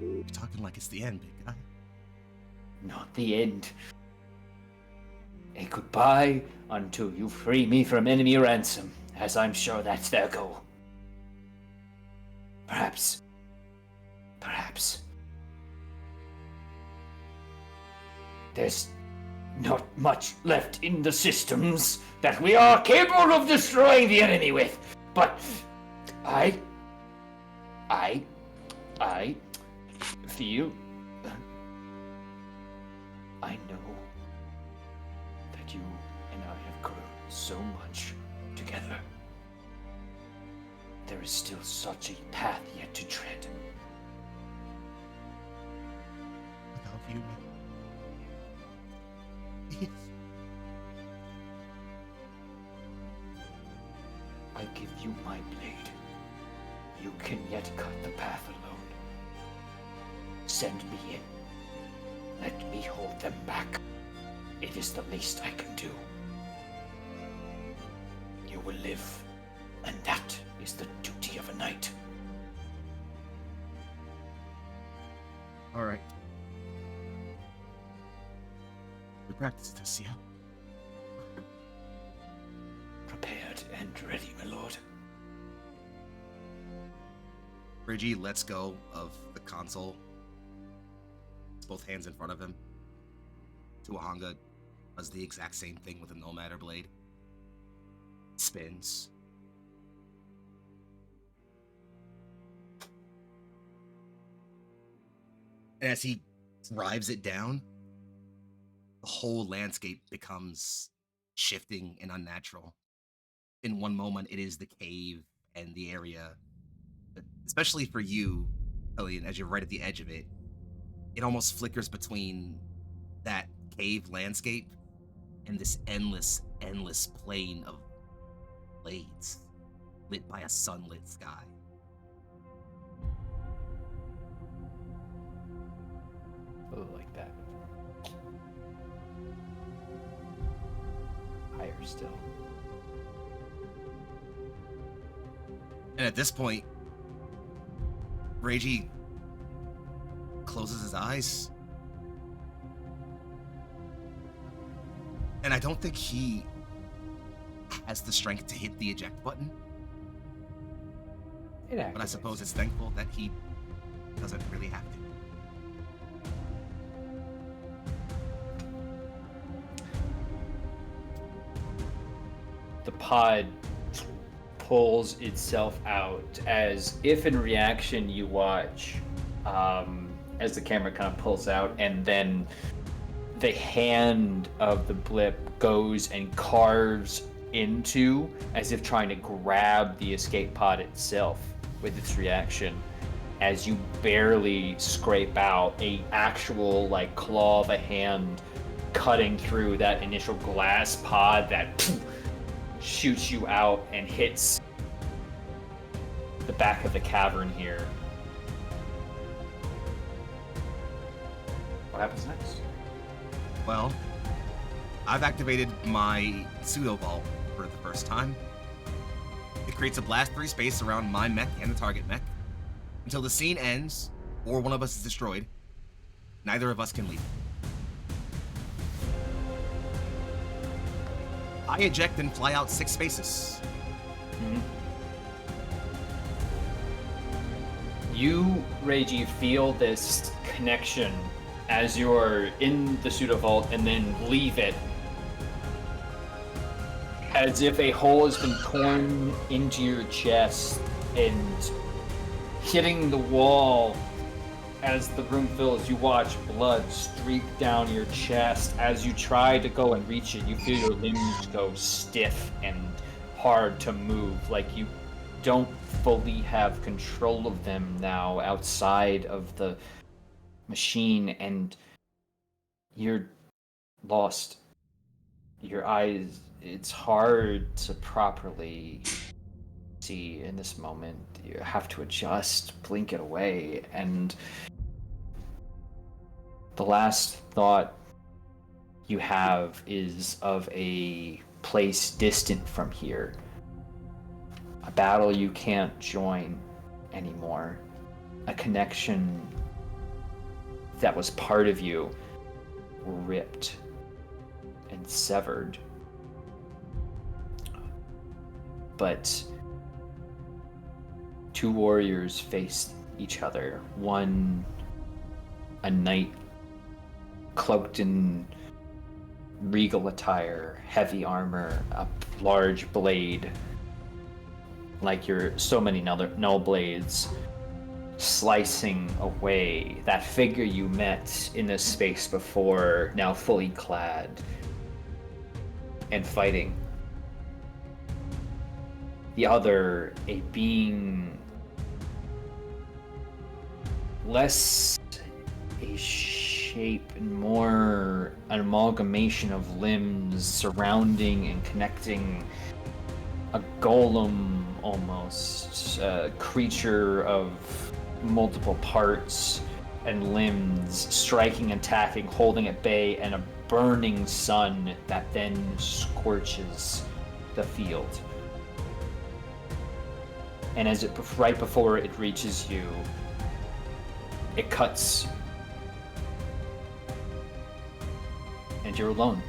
You're talking like it's the end, big guy. Not the end. A goodbye until you free me from enemy ransom, as I'm sure that's their goal. Perhaps. There's not much left in the systems that we are capable of destroying the enemy with, but I feel, I know that you and I have grown so much together. There is still such a path yet to tread. Without you, please. I give you my blade. You can yet cut the path alone. Send me in. Let me hold them back. It is the least I can do. You will live, and that is the duty of a knight. All right. We practiced this, yeah? Prepared and ready, my lord. Reggie lets go of the console. Both hands in front of him. Tuahanga does the exact same thing with a no matter blade. Spins. And as he drives it down, the whole landscape becomes shifting and unnatural. In one moment, it is the cave and the area, especially for you, Killian, as you're right at the edge of it, it almost flickers between that cave landscape and this endless, endless plain of blades lit by a sunlit sky. Oh, like that. Higher still. And at this point, Reiji closes his eyes. And I don't think he has the strength to hit the eject button. But I suppose it's thankful that he doesn't really have to. The pod pulls itself out as if in reaction you watch as the camera kind of pulls out, and then the hand of the blip goes and carves into, as if trying to grab the escape pod itself with its reaction, as you barely scrape out a actual like claw of a hand cutting through that initial glass pod that shoots you out and hits the back of the cavern here. What happens next? Well, I've activated my pseudo vault for the first time. It creates a blast-free space around my mech and the target mech. Until the scene ends, or one of us is destroyed, neither of us can leave. I eject and fly out 6 spaces. Mm-hmm. You, Reiji, feel this connection as you're in the pseudo vault and then leave it, as if a hole has been torn into your chest and hitting the wall. As the room fills, you watch blood streak down your chest. As you try to go and reach it, you feel your limbs go stiff and hard to move, like you don't fully have control of them now outside of the machine, and you're lost. Your eyes, it's hard to properly see in this moment. You have to adjust, blink it away, and the last thought you have is of a place distant from here. A battle you can't join anymore. A connection that was part of you ripped and severed. But 2 warriors face each other. One, a knight cloaked in regal attire, heavy armor, a large blade, like your so many null blades, slicing away that figure you met in this space before, now fully clad and fighting. The other, a being less a shape and more an amalgamation of limbs surrounding and connecting, a golem almost, a creature of multiple parts and limbs, striking, attacking, holding at bay, and a burning sun that then scorches the field. And as it right before it reaches you, it cuts, and you're alone.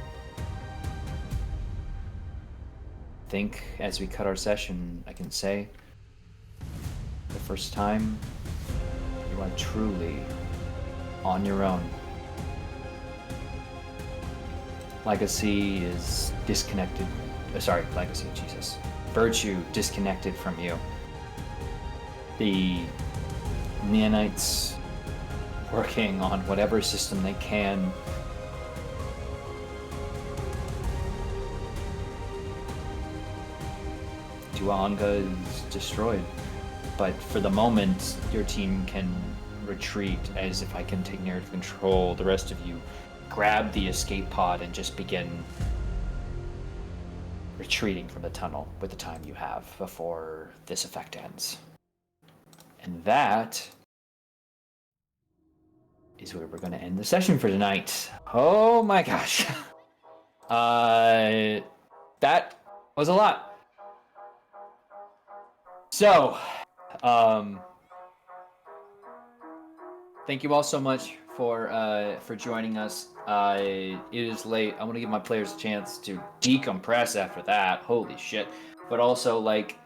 Think, as we cut our session, I can say, the first time, you are truly on your own. Legacy is disconnected. Sorry, Legacy, Jesus. Virtue disconnected from you. The Neonites working on whatever system they can. Duanga is destroyed. But for the moment, your team can retreat as if I can take narrative control. The rest of you grab the escape pod and just begin retreating from the tunnel with the time you have before this effect ends. And that is where we're going to end the session for tonight. Oh my gosh. That was a lot. So, thank you all so much for joining us. It is late. I want to give my players a chance to decompress after that. Holy shit. But also, like,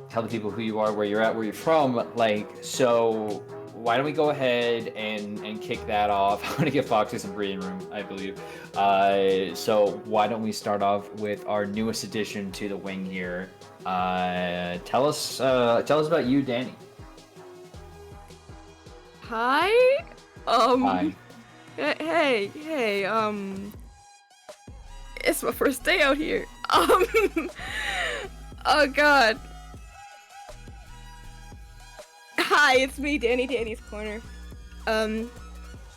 tell the people who you are, where you're at, where you're from. Like, so why don't we go ahead and kick that off? I'm going to give Foxy some breathing room, I believe. So why don't we start off with our newest addition to the wing here. Tell us about you, Danny. Hi. Hi. Hey. It's my first day out here. Oh god. Hi, it's me, Danny's Corner.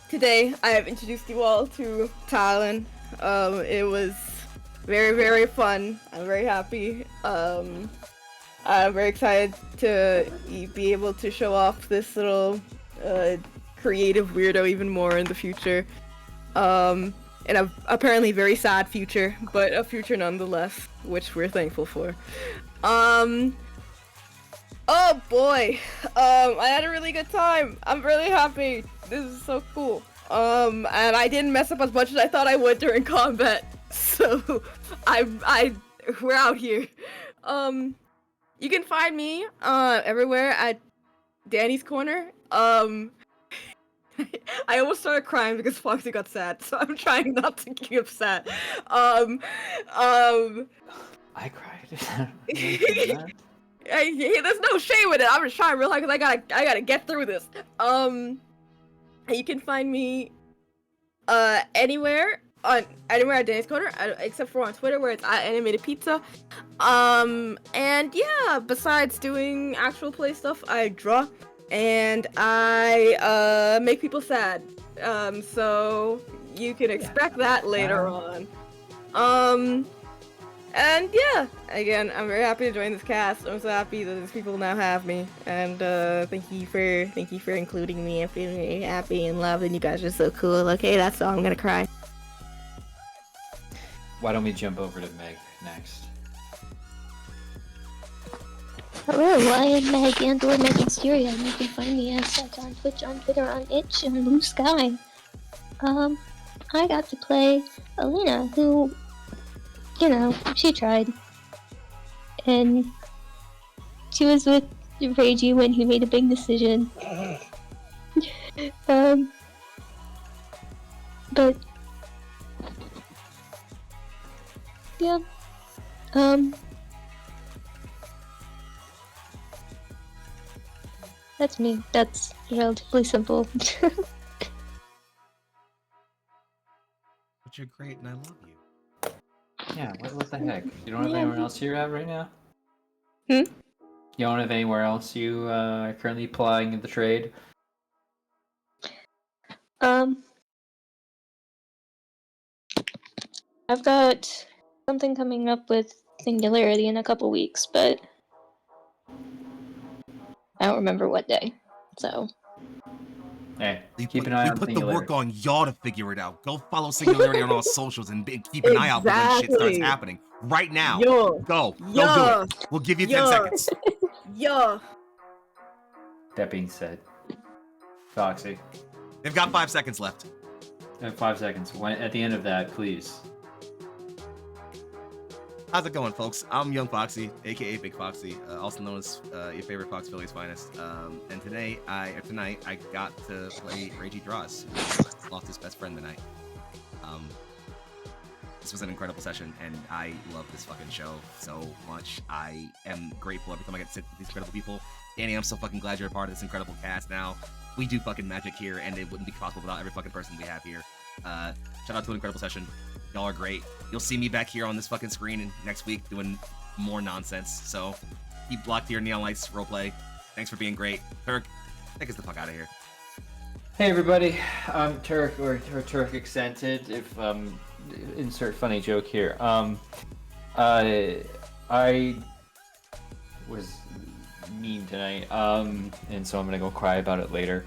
Today I have introduced you all to Talon. It was very, very fun. I'm very happy. I'm very excited to be able to show off this little creative weirdo even more in the future. In a apparently very sad future, but a future nonetheless, which we're thankful for. Oh boy, I had a really good time. I'm really happy. This is so cool. And I didn't mess up as much as I thought I would during combat. So, we're out here. You can find me, everywhere at Danny's Corner. I almost started crying because Foxy got sad, so I'm trying not to get sad. I cried. There's no shame in it. I'm just trying real hard because I gotta get through this. You can find me anywhere at Danny's Corner, except for on Twitter where it's at Animated Pizza. And yeah, besides doing actual play stuff, I draw and I make people sad. So you can expect that later on. And yeah, again, I'm very happy to join this cast. I'm so happy that these people now have me, and thank you for including me. I'm feeling very happy and loved, and you guys are so cool. Okay, that's all. I'm gonna cry. Why don't we jump over to Meg next? Hello, I am Meg and/or Meg Mysteria, and you can find me as such on Twitch, on Twitter, on Itch, and Blue Sky. I got to play Alina, who, you know, she tried. And she was with Reiji when he made a big decision. But yeah. That's me. That's relatively simple. But you're great and I love you. Yeah, what the heck? You don't have anywhere else you're at right now? Hmm? You don't have anywhere else you are currently applying in the trade? I've got something coming up with Singularity in a couple weeks, but I don't remember what day, so... Hey, We keep put, an eye we on put the Singularity. work on y'all to figure it out. Go follow Singularity on all socials and keep an eye out for when shit starts Exactly. happening. Right now. Yo. Go do Yo. it. We'll give you 10 Yo. seconds. Yo. That being said, Foxy, They've got 5 seconds left. 5 seconds. At the end of that, please. How's it going, folks? I'm Young Foxy, aka Big Foxy, also known as your favorite Fox Philly's finest. And tonight I got to play Reiji Draws, who lost his best friend tonight. This was an incredible session, and I love this fucking show so much. I am grateful every time I get to sit with these incredible people. Danny, I'm so fucking glad you're a part of this incredible cast now. We do fucking magic here, and it wouldn't be possible without every fucking person we have here. Shout out to an incredible session. Y'all are great. You'll see me back here on this fucking screen next week doing more nonsense. So keep locked here, Neon Lights roleplay. Thanks for being great. Turk, take us the fuck out of here. Hey everybody, I'm Turk or Turk accented. If insert funny joke here. I was mean tonight, and so I'm gonna go cry about it later.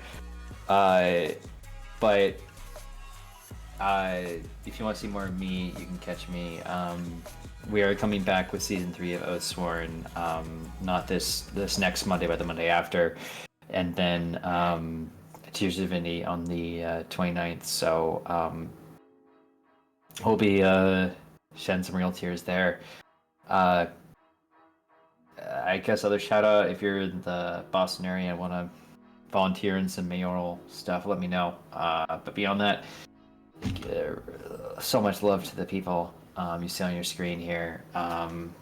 But if you want to see more of me, you can catch me. We are coming back with season 3 of Oathsworn. Not this next Monday, but the Monday after, and then Tears of Divinity on the 29th. So we'll be shedding some real tears there. I guess other shout out, if you're in the Boston area and want to volunteer in some mayoral stuff, let me know. But beyond that, so much love to the people you see on your screen here.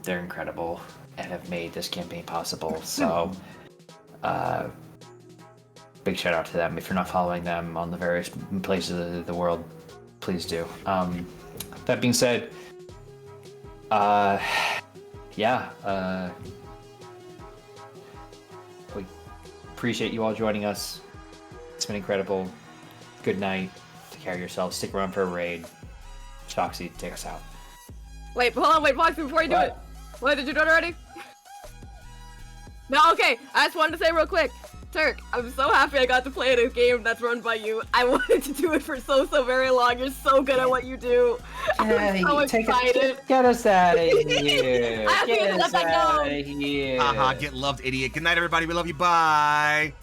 They're incredible and have made this campaign possible. So big shout out to them. If you're not following them on the various places of the world, please do. That being said, we appreciate you all joining us. It's been incredible. Good night. Take care of yourselves. Stick around for a raid. Shoxy, take us out. Wait, hold on, wait, Foxy, before you do it. Wait, did you do it already? No, okay. I just wanted to say real quick. Turk, I'm so happy I got to play this game that's run by you. I wanted to do it for so very long. You're so good at what you do. I'm so excited. Get us out of here. I have to let that go. Haha, get loved, idiot. Good night, everybody. We love you. Bye.